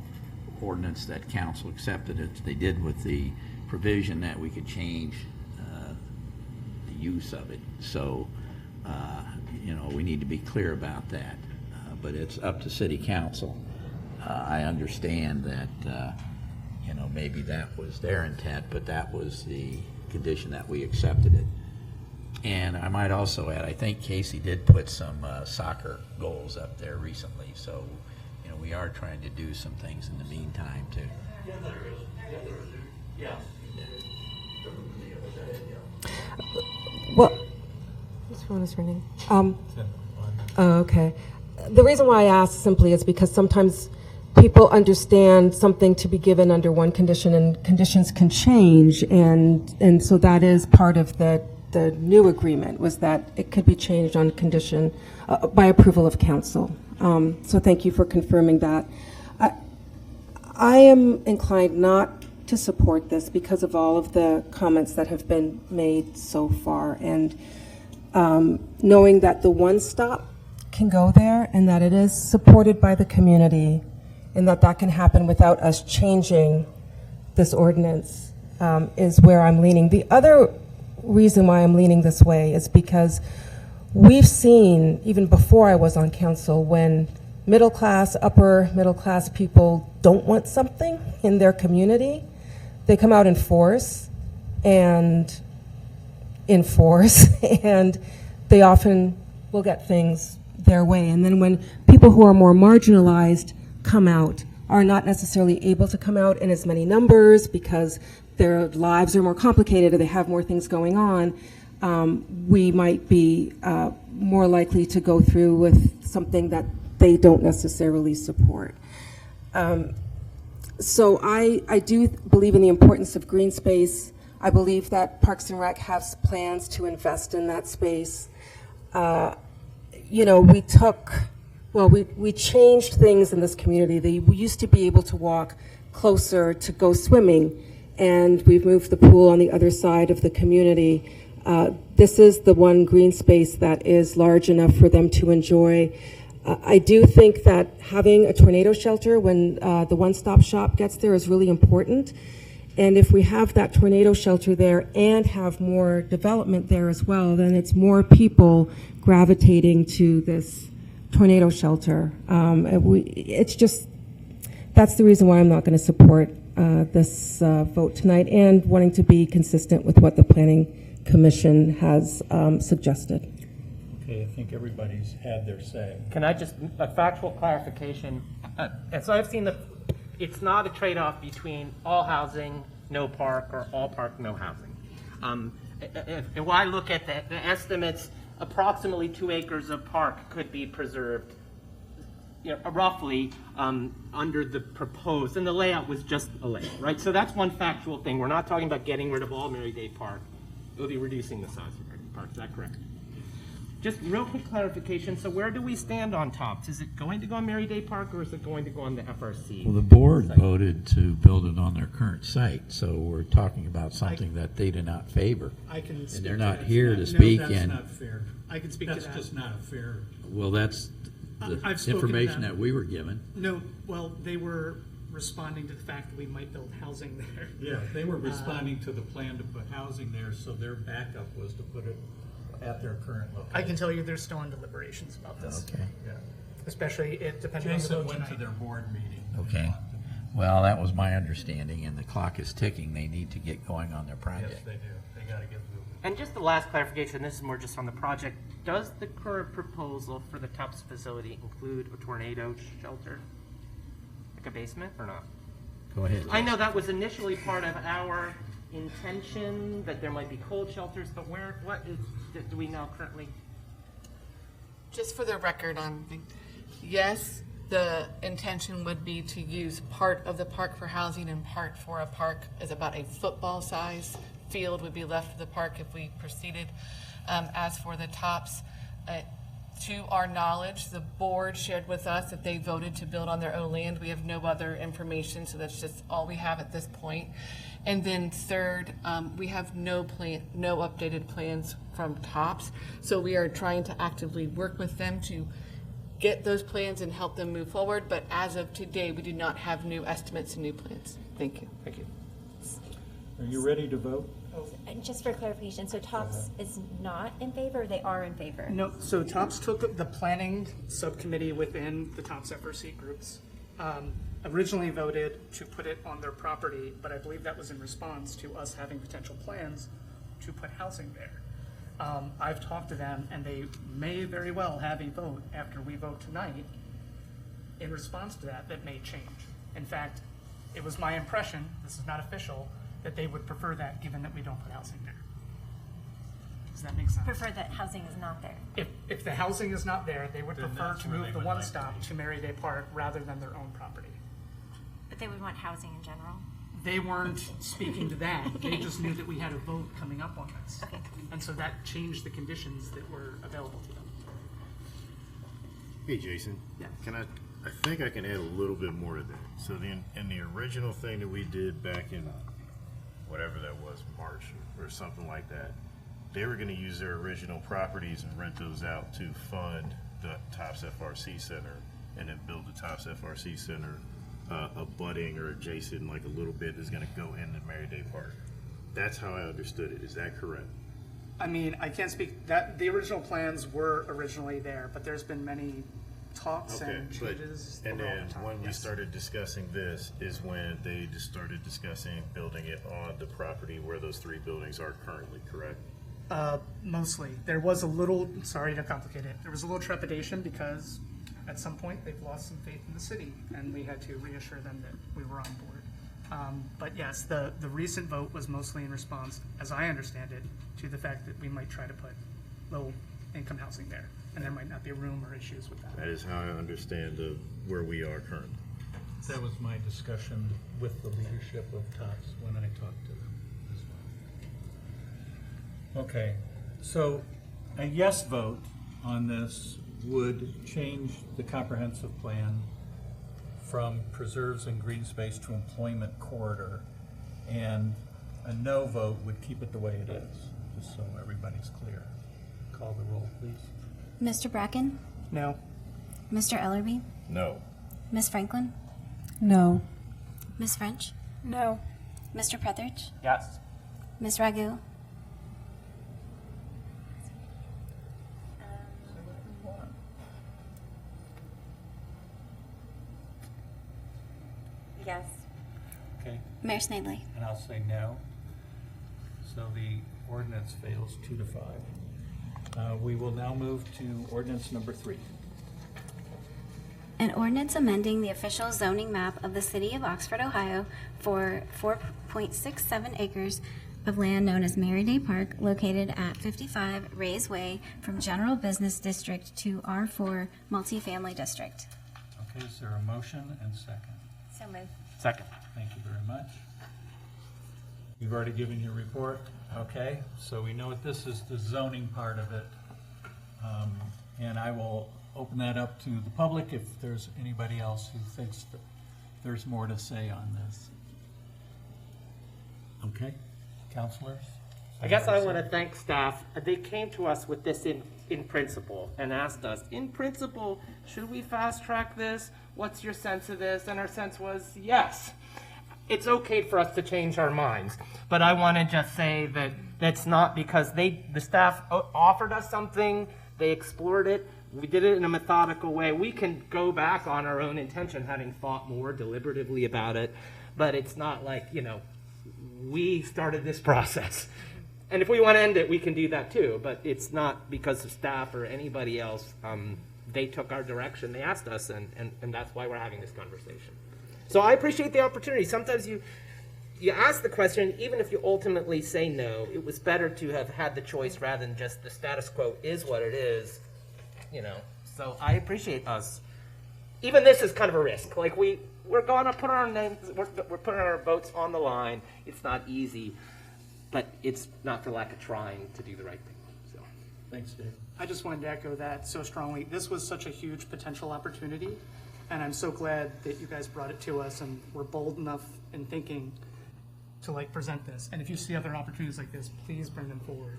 ordinance that council accepted it, they did with the provision that we could change the use of it. So, you know, we need to be clear about that. But it's up to city council. I understand that, you know, maybe that was their intent, but that was the condition that we accepted it. And I might also add, I think Casey did put some soccer goals up there recently, so, you know, we are trying to do some things in the meantime too. Yeah, there is. Yeah. Well, whose phone is ringing? Oh, okay. The reason why I ask simply is because sometimes people understand something to be given under one condition, and conditions can change, and so that is part of the new agreement, was that it could be changed on condition by approval of council. So thank you for confirming that. I am inclined not to support this because of all of the comments that have been made so far, and knowing that the one stop can go there and that it is supported by the community and that that can happen without us changing this ordinance is where I'm leaning. The other reason why I'm leaning this way is because we've seen, even before I was on council, when middle class, upper middle class people don't want something in their community, they come out in force, and they often will get things their way. And then when people who are more marginalized come out, are not necessarily able to come out in as many numbers because their lives are more complicated or they have more things going on, we might be more likely to go through with something that they don't necessarily support. So I do believe in the importance of green space. I believe that Parks and Rec has plans to invest in that space. You know, we changed things in this community. We used to be able to walk closer to go swimming, and we've moved the pool on the other side of the community. This is the one green space that is large enough for them to enjoy. I do think that having a tornado shelter when the one-stop shop gets there is really important. And if we have that tornado shelter there and have more development there as well, then it's more people gravitating to this tornado shelter. It's just, that's the reason why I'm not going to support this vote tonight, and wanting to be consistent with what the Planning Commission has suggested. Okay, I think everybody's had their say. Can I just, a factual clarification? So I've seen it's not a trade-off between all housing, no park, or all park, no housing. If I look at the estimates, approximately 2 acres of park could be preserved, you know, roughly under the proposed, and the layout was just a layout, right? So that's one factual thing. We're not talking about getting rid of all Mary-Day Park. We'll be reducing the size of Mary-Day Park. Is that correct? Just real quick clarification. So where do we stand on TOPS? Is it going to go on Mary-Day Park, or is it going to go on the FRC? Well, the board voted to build it on their current site, so we're talking about something that they did not favor. I can and speak they're to not that. here to No, speak. that's And not fair. I can speak to that. That's just not a fair. well, that's the I've spoken to information them. that we were given. No, well, they were responding to the fact that we might build housing there. Yeah, they were responding to the plan to put housing there, so their backup was to put it at their current location. I can tell you they're still in deliberations about this. Okay. Yeah. Especially depending on the Jason vote went to tonight. their board meeting. Okay. Well, that was my understanding, and the clock is ticking. They need to get going on their project. Yes, they do. They got to get moving. And just the last clarification, this is more just on the project. Does the current proposal for the TOPS facility include a tornado shelter? Like a basement or not? Go ahead. I know that was initially part of our intention, that there might be cold shelters, but do we know currently? Just for the record yes, the intention would be to use part of the park for housing and part for a park as about a football size field would be left for the park if we proceeded. As for the TOPS, to our knowledge, the board shared with us that they voted to build on their own land. We have no other information, so that's just all we have at this point. And then third, we have no updated plans from TOPS. So we are trying to actively work with them to get those plans and help them move forward. But as of today, we do not have new estimates and new plans. Thank you. Thank you. Are you ready to vote? Just for clarification, so TOPS is not in favor, or they are in favor? No, so TOPS took the planning subcommittee within the TOPS FRC groups. Originally voted to put it on their property, but I believe that was in response to us having potential plans to put housing there. I've talked to them, and they may very well have a vote after we vote tonight in response to that may change. In fact, it was my impression, this is not official, that they would prefer that given that we don't put housing there. Does that make sense? Prefer that housing is not there. If the housing is not there, they would Then prefer that's to where move they the would one like to stop be. to Mary Day Park rather than their own property. But they would want housing in general. They weren't speaking to that. They just knew that we had a vote coming up on this. Okay. And so that changed the conditions that were available to them. Hey, Jason. Yeah. I think I can add a little bit more to that. So in the original thing that we did back in whatever that was, March or something like that, they were going to use their original properties and rent those out to fund the TOPS FRC Center and then build the TOPS FRC Center abutting or adjacent, like a little bit is going to go into Mary Day Park. That's how I understood it. Is that correct? I mean, I can't speak that the original plans were originally there, but there's been many talks and changes. And over all then the time. when we Yes. started discussing this is when they just started discussing building it on the property where those three buildings are currently, correct? Mostly. There was a little, sorry to complicate it, there was a little trepidation because at some point they've lost some faith in the city and we had to reassure them that we were on board. But yes, the recent vote was mostly in response, as I understand it, to the fact that we might try to put low income housing there and there might not be room or issues with that. That is how I understand where we are currently. That was my discussion with the leadership of TOPS when I talked to them as well. Okay, so a yes vote on this would change the comprehensive plan from preserves and green space to employment corridor, and a no vote would keep it the way it is, just so everybody's clear. Call the roll, please. Mr. Bracken? No. Mr. Ellerby? No. Ms. Franklin? No. Ms. French? No. Mr. Prethridge? Yes. Ms. Ragu? Yes. Okay, Mayor Snavely? and I'll say no. So the ordinance fails 2-5. We will now move to ordinance number 3. An ordinance amending the official zoning map of the city of Oxford, Ohio for 4.67 acres of land known as Mary Day Park, located at 55 Rays Way, from General Business District to R4 Multifamily District. Okay, is there a motion and second? So moved. Second. Thank you very much. You've already given your report, okay? So we know what this is, the zoning part of it. And I will open that up to the public if there's anybody else who thinks that there's more to say on this. Okay, counselors? I guess I want to thank staff. They came to us with this in principle and asked us, in principle, should we fast track this? What's your sense of this? And our sense was yes. It's okay for us to change our minds, but I want to just say that that's not because the staff offered us something, they explored it, we did it in a methodical way. We can go back on our own intention, having thought more deliberatively about it, but it's not like, we started this process. And if we want to end it, we can do that too, but it's not because of staff or anybody else. They took our direction, they asked us, and that's why we're having this conversation. So I appreciate the opportunity. Sometimes you ask the question, even if you ultimately say no, it was better to have had the choice rather than just the status quo is what it is, you know. So I appreciate us. Even this is kind of a risk. Like we're going to put our names, we're putting our votes on the line. It's not easy, but it's not for lack of trying to do the right thing. So Thanks, Dave. I just wanted to echo that so strongly. This was such a huge potential opportunity, and I'm so glad that you guys brought it to us and were bold enough in thinking to present this. And if you see other opportunities like this, please bring them forward.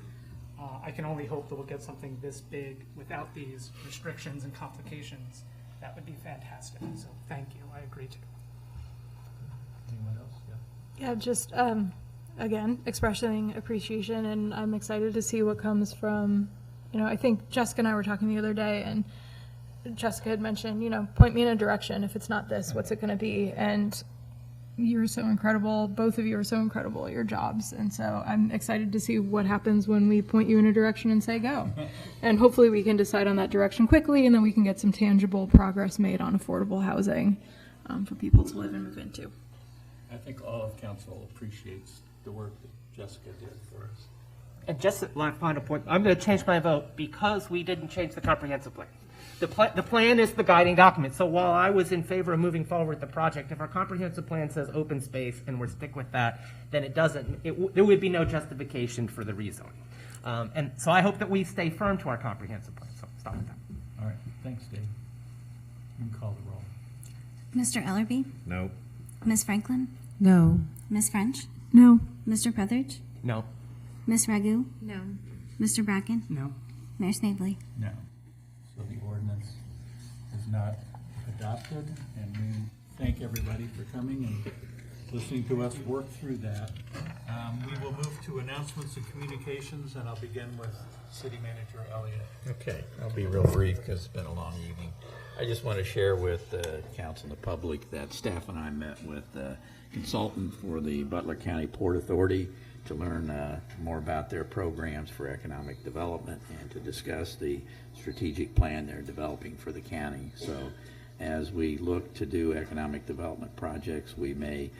I can only hope that we'll get something this big without these restrictions and complications. That would be fantastic. So thank you. I agree to. Anyone else? Yeah, just again, expressing appreciation, and I'm excited to see what comes from, I think Jessica and I were talking the other day, and Jessica had mentioned, point me in a direction. If it's not this, what's it going to be? And you're so incredible. Both of you are so incredible at your jobs. And so I'm excited to see what happens when we point you in a direction and say go. And hopefully we can decide on that direction quickly, and then we can get some tangible progress made on affordable housing for people to live and move into. I think all of council appreciates the work that Jessica did for us. And just one final point, I'm going to change my vote because we didn't change the comprehensive plan. The plan is the guiding document. So while I was in favor of moving forward with the project, if our comprehensive plan says open space and we're stick with that, then it doesn't. There would be no justification for the rezoning. And so I hope that we stay firm to our comprehensive plan. So stop with that. All right. Thanks, Dave. You can call the roll. Mr. Ellerby? No. Ms. Franklin? No. Ms. French? No. Mr. Petheridge? No. Ms. Ragu? No. Mr. Bracken? No. Mayor Snavely? No. So the ordinance is not adopted, and we thank everybody for coming and listening to us work through that. We will move to announcements and communications, and I'll begin with City Manager Elliott. Okay, I'll be real brief because it's been a long evening. I just want to share with the council and the public that staff and I met with a consultant for the Butler County Port Authority to learn more about their programs for economic development and to discuss the strategic plan they're developing for the county. So as we look to do economic development projects, we may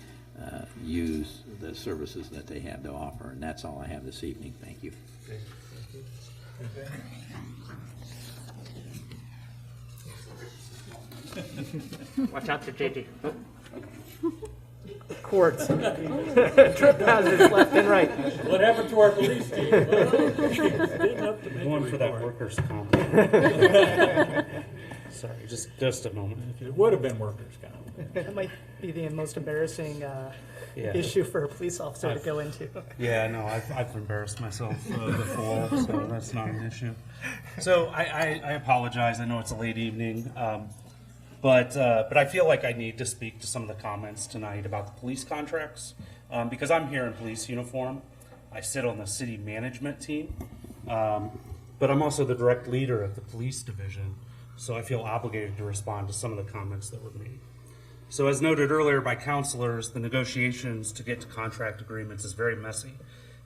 use the services that they have to offer. And that's all I have this evening. Thank you. Okay, thank you. Watch out for JJ. Cords. Trip hazards left and right. What happened to our police team? Going for that workers' comp. Sorry, just a moment. It would have been workers' comp. That might be the most embarrassing issue for a police officer to go into. Yeah, no, I've embarrassed myself before, so that's not an issue. So I apologize. I know it's a late evening, but I feel like I need to speak to some of the comments tonight about the police contracts because I'm here in police uniform. I sit on the city management team, but I'm also the direct leader of the police division, so I feel obligated to respond to some of the comments that were made. So as noted earlier by counselors, the negotiations to get to contract agreements is very messy.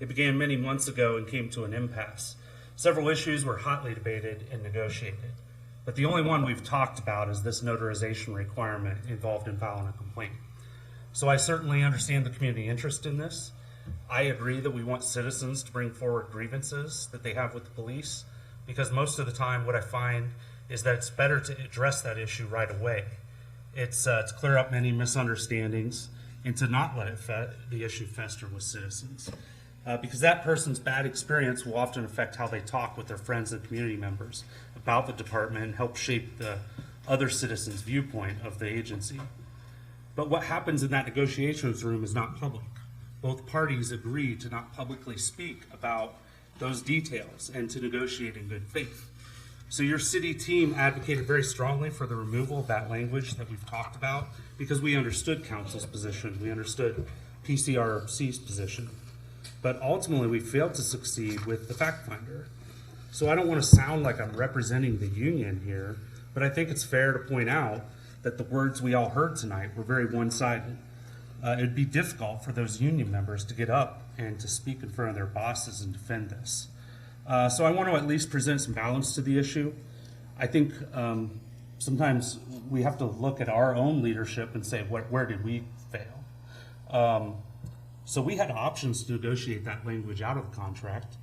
It began many months ago and came to an impasse. Several issues were hotly debated and negotiated, but the only one we've talked about is this notarization requirement involved in filing a complaint. So I certainly understand the community interest in this. I agree that we want citizens to bring forward grievances that they have with the police, because most of the time what I find is that it's better to address that issue right away. It's to clear up many misunderstandings and to not let the issue fester with citizens. Because that person's bad experience will often affect how they talk with their friends and community members about the department and help shape the other citizens' viewpoint of the agency. But what happens in that negotiations room is not public. Both parties agree to not publicly speak about those details and to negotiate in good faith. So your city team advocated very strongly for the removal of that language that we've talked about because we understood council's position, we understood PCRC's position, but ultimately we failed to succeed with the fact finder. So I don't want to sound like I'm representing the union here, but I think it's fair to point out that the words we all heard tonight were very one-sided. it'd be difficult for those union members to get up and to speak in front of their bosses and defend this. So I want to at least present some balance to the issue. I think sometimes we have to look at our own leadership and say, where did we fail? So we had options to negotiate that language out of the contract.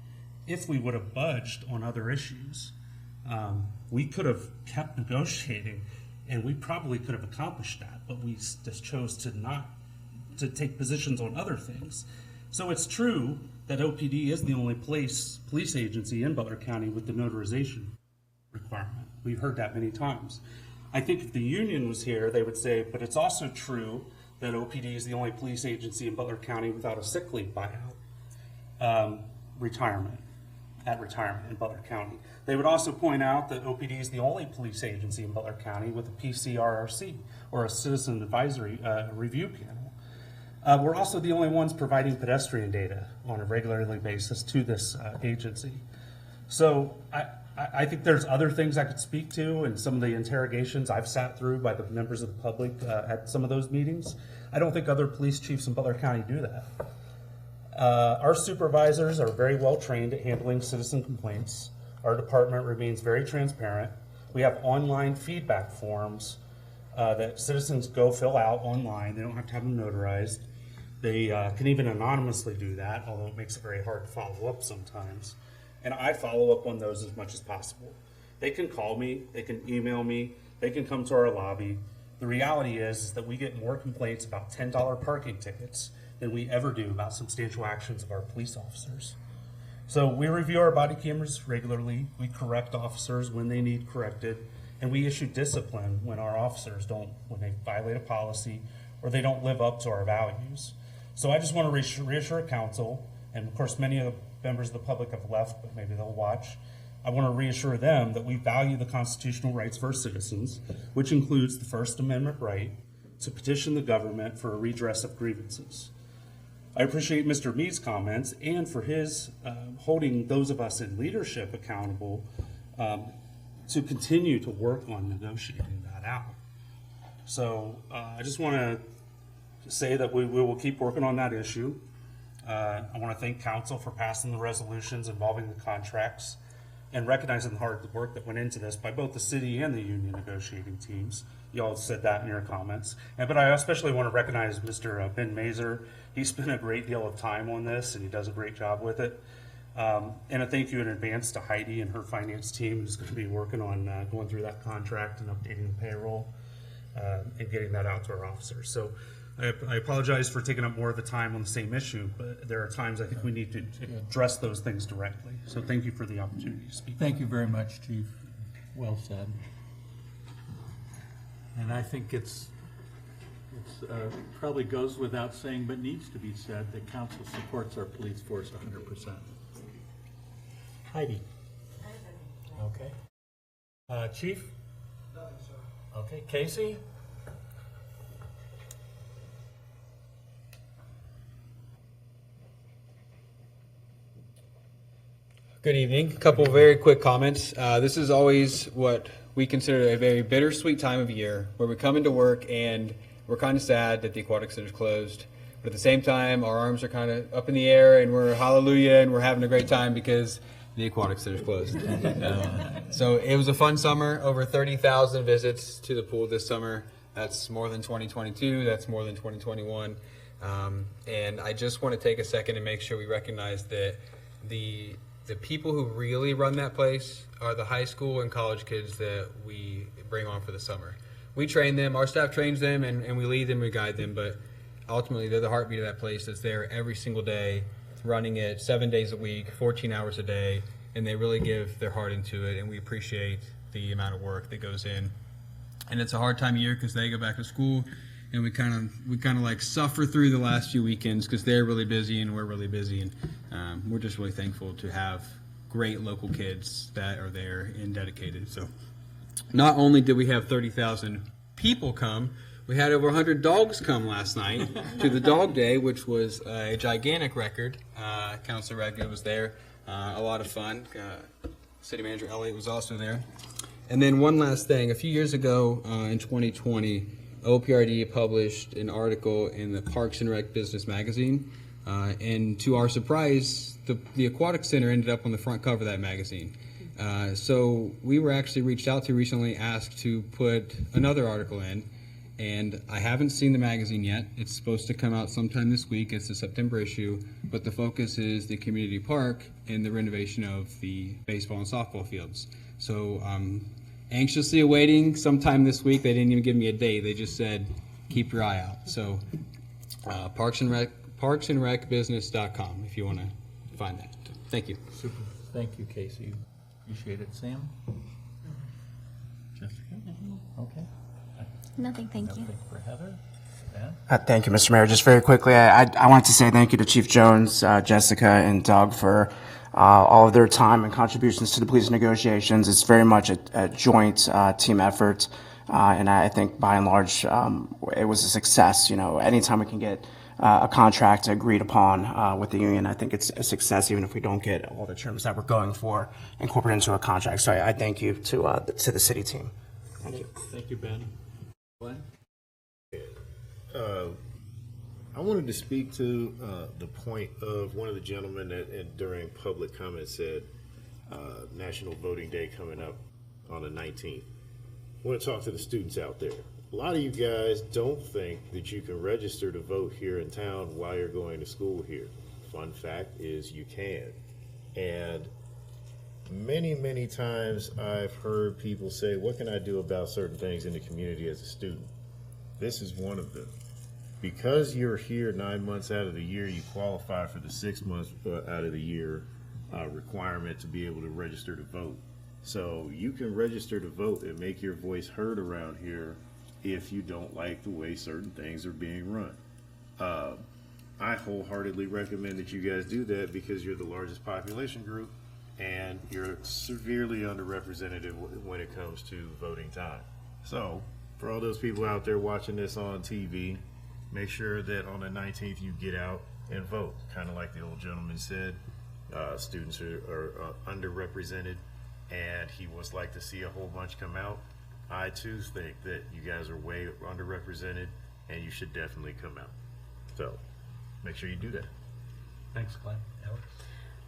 If we would have budged on other issues, we could have kept negotiating, and we probably could have accomplished that, but we just chose to take positions on other things. So it's true that OPD is the only police agency in Butler County with the notarization requirement. We've heard that many times. I think if the union was here, they would say, but it's also true that OPD is the only police agency in Butler County without a sick leave buyout retirement in Butler County. They would also point out that OPD is the only police agency in Butler County with a PCRRC, or a Citizen Advisory Review Panel. We're also the only ones providing pedestrian data on a regularly basis to this agency. So I think there's other things I could speak to, and some of the interrogations I've sat through by the members of the public at some of those meetings. I don't think other police chiefs in Butler County do that. Our supervisors are very well trained at handling citizen complaints. Our department remains very transparent. We have online feedback forms that citizens go fill out online. They don't have to have them notarized. They can even anonymously do that, although it makes it very hard to follow up sometimes. And I follow up on those as much as possible. They can call me, they can email me, they can come to our lobby. The reality is that we get more complaints about $10 parking tickets than we ever do about substantial actions of our police officers. So we review our body cameras regularly, we correct officers when they need corrected, and we issue discipline when our officers when they violate a policy or they don't live up to our values. So I just want to reassure council, and of course many of the members of the public have left, but maybe they'll watch. I want to reassure them that we value the constitutional rights of our citizens, which includes the First Amendment right to petition the government for a redress of grievances. I appreciate Mr. Mead's comments and for his holding those of us in leadership accountable to continue to work on negotiating that out. So I just want to say that we will keep working on that issue. I want to thank council for passing the resolutions involving the contracts and recognizing the hard work that went into this by both the city and the union negotiating teams. You all said that in your comments. But I especially want to recognize Mr. Ben Mazer. He spent a great deal of time on this, and he does a great job with it. And a thank you in advance to Heidi and her finance team, who's going to be working on going through that contract and updating the payroll and getting that out to our officers. So I apologize for taking up more of the time on the same issue, but there are times I think we need to address those things directly. So thank you for the opportunity to speak. Thank you very much, Chief. Well said. And I think it's probably goes without saying, but needs to be said, that council supports our police force 100%. Heidi. Okay. Chief? Nothing, sir. Okay. Casey? Good evening. A couple very quick comments. This is always what we consider a very bittersweet time of year, where we come into work and we're kind of sad that the aquatic center is closed. But at the same time, our arms are kind of up in the air and we're hallelujah and we're having a great time because the aquatic center is closed. So it was a fun summer. Over 30,000 visits to the pool this summer. That's more than 2022. That's more than 2021. And I just want to take a second and make sure we recognize that the people who really run that place are the high school and college kids that we bring on for the summer. We train them, our staff trains them, and we lead them, we guide them, but ultimately they're the heartbeat of that place that's there every single day, running it 7 days a week, 14 hours a day, and they really give their heart into it, and we appreciate the amount of work that goes in. And it's a hard time of year because they go back to school, and we kind of like suffer through the last few weekends because they're really busy and we're really busy, and we're just really thankful to have great local kids that are there and dedicated. So not only did we have 30,000 people come, we had over 100 dogs come last night to the dog day, which was a gigantic record. Councilor Redgood was there, a lot of fun. City Manager Elliott was also there. And then one last thing, a few years ago in 2020, OPRD published an article in the Parks and Rec Business magazine, and to our surprise, the Aquatic Center ended up on the front cover of that magazine. So we were actually reached out to recently, asked to put another article in, and I haven't seen the magazine yet. It's supposed to come out sometime this week. It's the September issue, but the focus is the community park and the renovation of the baseball and softball fields. So anxiously awaiting sometime this week. They didn't even give me a date. They just said, keep your eye out. So parksandrecbusiness.com if you want to find that. Thank you. Super. Thank you, Casey. Appreciate it. Sam? Jessica? Okay. Nothing, thank you. Nothing for Heather? Ben? Thank you, Mr. Mayor. Just very quickly, I wanted to say thank you to Chief Jones, Jessica, and Doug for all of their time and contributions to the police negotiations. It's very much a joint team effort, and I think by and large it was a success. You know, anytime we can get a contract agreed upon with the union, I think it's a success, even if we don't get all the terms that we're going for incorporated into a contract. So I thank you to the city team. Thank you. Thank you, Ben. Glenn? I wanted to speak to the point of one of the gentlemen that during public comment said National Voting Day coming up on the 19th. I want to talk to the students out there. A lot of you guys don't think that you can register to vote here in town while you're going to school here. Fun fact is you can. And many times I've heard people say, what can I do about certain things in the community as a student? This is one of them. Because you're here 9 months out of the year, you qualify for the 6 months out of the year requirement to be able to register to vote. So you can register to vote and make your voice heard around here if you don't like the way certain things are being run. I wholeheartedly recommend that you guys do that because you're the largest population group and you're severely underrepresented when it comes to voting time. So for all those people out there watching this on TV, make sure that on the 19th you get out and vote. Kind of like the old gentleman said, students are underrepresented, and he would like to see a whole bunch come out. I too think that you guys are way underrepresented, and you should definitely come out. So make sure you do that. Thanks, Glenn. Alex?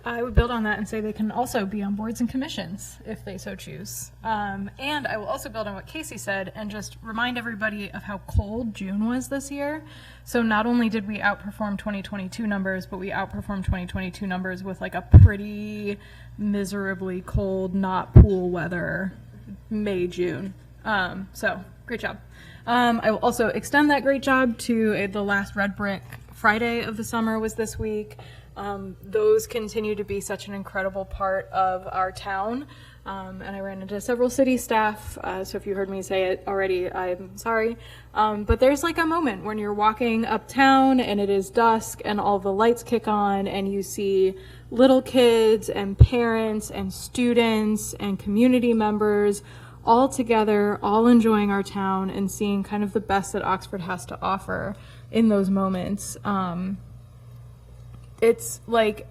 I would build on that and say they can also be on boards and commissions if they so choose. And I will also build on what Casey said and just remind everybody of how cold June was this year. So not only did we outperform 2022 numbers, but we outperformed 2022 numbers with like a pretty miserably cold, not pool weather May, June. So great job. I will also extend that great job to the last Red Brick Friday of the summer was this week. Those continue to be such an incredible part of our town. And I ran into several city staff, so if you heard me say it already, I'm sorry. But there's like a moment when you're walking uptown and it is dusk and all the lights kick on and you see little kids and parents and students and community members all together, all enjoying our town and seeing kind of the best that Oxford has to offer in those moments. It's like,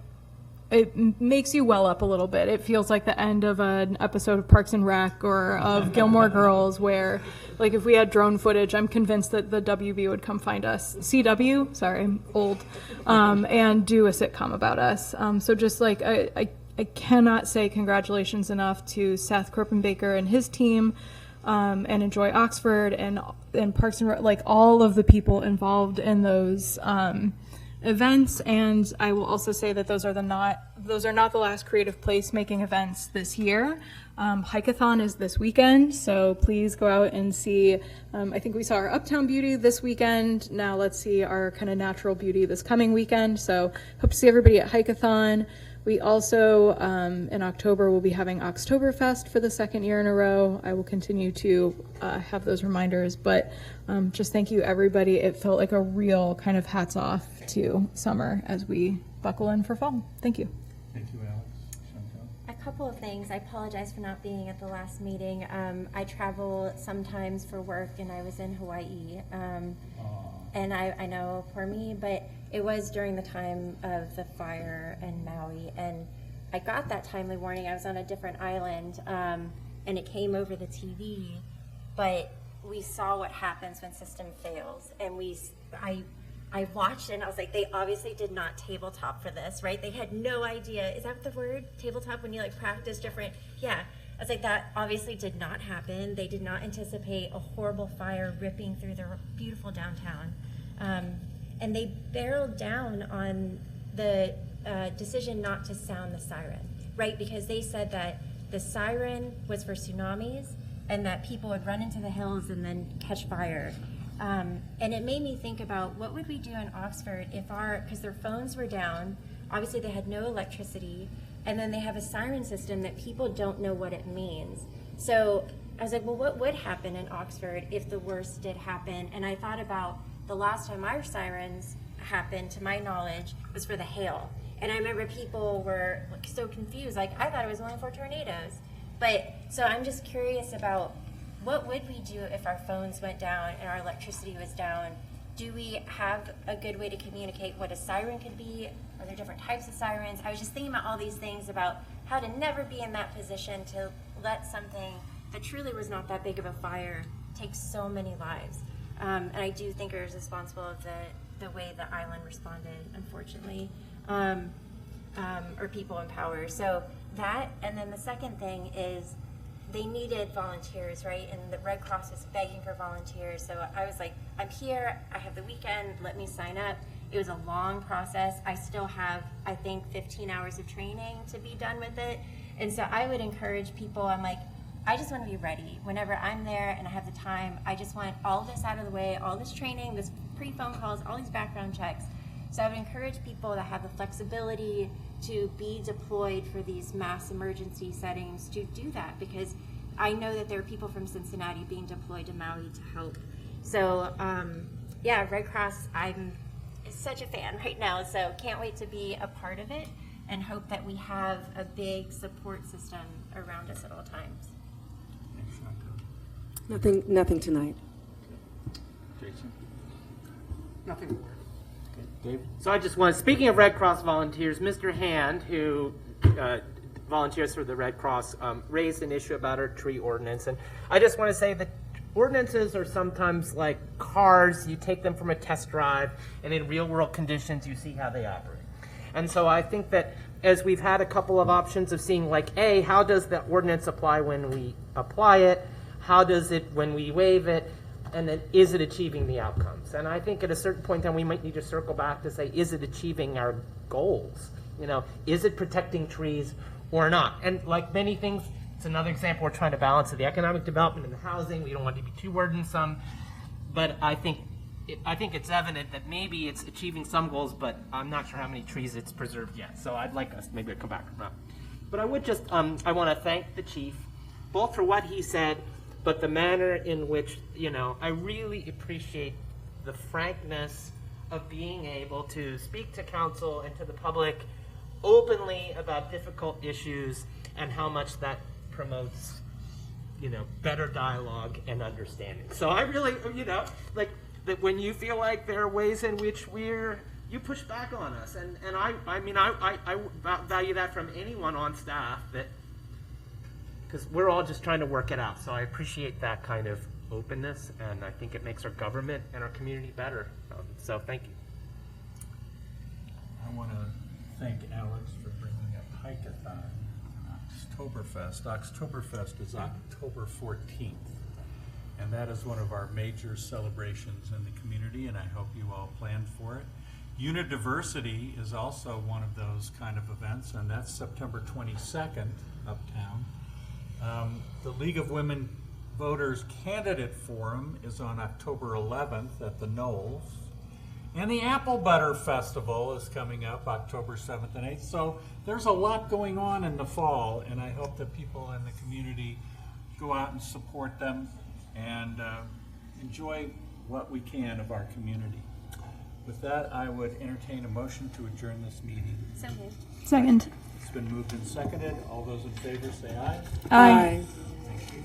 it makes you well up a little bit. It feels like the end of an episode of Parks and Rec or of Gilmore Girls where, like, if we had drone footage, I'm convinced that the WB would come find us. CW, sorry, I'm old, and do a sitcom about us. So just like, I cannot say congratulations enough to Seth Kroppenbaker and his team, and Enjoy Oxford and Parks and Rec, like all of the people involved in those events. And I will also say that those are not the last creative placemaking events this year. Hike-a-thon is this weekend, so please go out and see. I think we saw our Uptown Beauty this weekend. Now let's see our kind of natural beauty this coming weekend. So hope to see everybody at Hike-a-thon. We also, in October, will be having Oxtoberfest for the second year in a row. I will continue to have those reminders, but just thank you, everybody. It felt like a real kind of hats off to summer as we buckle in for fall. Thank you. Thank you, Alex. Chantal? A couple of things. I apologize for not being at the last meeting. I travel sometimes for work, and I was in Hawaii. And I know, poor me, but it was during the time of the fire in Maui, and I got that timely warning. I was on a different island, and it came over the TV, but we saw what happens when system fails, and I watched it and I was like, they obviously did not tabletop for this, right? They had no idea. Is that the word? Tabletop, when you like practice different? Yeah. I was like, that obviously did not happen. They did not anticipate a horrible fire ripping through their beautiful downtown. And they barreled down on the decision not to sound the siren, right? Because they said that the siren was for tsunamis and that people would run into the hills and then catch fire. And it made me think about what would we do in Oxford if because their phones were down, obviously they had no electricity, and then they have a siren system that people don't know what it means. So I was like, well, what would happen in Oxford if the worst did happen? And I thought about the last time our sirens happened, to my knowledge, was for the hail. And I remember people were like, so confused, like I thought it was only for tornadoes. But so I'm just curious about what would we do if our phones went down and our electricity was down? Do we have a good way to communicate what a siren could be? Are there different types of sirens? I was just thinking about all these things about how to never be in that position to let something that truly was not that big of a fire take so many lives. And I do think it was responsible of the way the island responded, unfortunately, or people in power. So that, and then the second thing is, they needed volunteers, right? And the Red Cross was begging for volunteers. So I was like, I'm here, I have the weekend, let me sign up. It was a long process. I still have, I think, 15 hours of training to be done with it. And so I would encourage people, I'm like, I just want to be ready. Whenever I'm there and I have the time, I just want all this out of the way, all this training, this pre-phone calls, all these background checks. So I would encourage people that have the flexibility to be deployed for these mass emergency settings to do that, because I know that there are people from Cincinnati being deployed to Maui to help. So yeah, Red Cross, I'm such a fan right now, so can't wait to be a part of it and hope that we have a big support system around us at all times. Nothing tonight. Jason? Nothing more. David? So I just want, speaking of Red Cross volunteers, Mr. Hand, who volunteers for the Red Cross, raised an issue about our tree ordinance. And I just want to say that ordinances are sometimes like cars. You take them from a test drive, and in real world conditions, you see how they operate. And so I think that as we've had a couple of options of seeing, like, A, how does the ordinance apply when we apply it? How does it when we waive it? And then, is it achieving the outcomes? And I think at a certain point in time, we might need to circle back to say, is it achieving our goals? You know, is it protecting trees or not? And like many things, it's another example, we're trying to balance the economic development and the housing. We don't want it to be too burdensome. But I think it's evident that maybe it's achieving some goals, but I'm not sure how many trees it's preserved yet. So I'd like us maybe to come back to that. But I would just, I want to thank the chief, both for what he said, but the manner in which, you know, I really appreciate the frankness of being able to speak to council and to the public openly about difficult issues and how much that promotes, you know, better dialogue and understanding. So I really, you know, like that when you feel like there are ways in which you push back on us. And I mean, I value that from anyone on staff, that because we're all just trying to work it out. So I appreciate that kind of openness, and I think it makes our government and our community better. So thank you. I want to thank Alex for bringing up Hike-a-thon, Oktoberfest. Oktoberfest is October 14th, and that is one of our major celebrations in the community, and I hope you all planned for it. Unidiversity is also one of those kind of events, and that's September 22nd uptown. The League of Women Voters Candidate Forum is on October 11th at the Knolls. And the Apple Butter Festival is coming up October 7th and 8th. So there's a lot going on in the fall, and I hope that people in the community go out and support them and enjoy what we can of our community. With that, I would entertain a motion to adjourn this meeting. So moved. Second. It's been moved and seconded. All those in favor say aye. Aye. Thank you.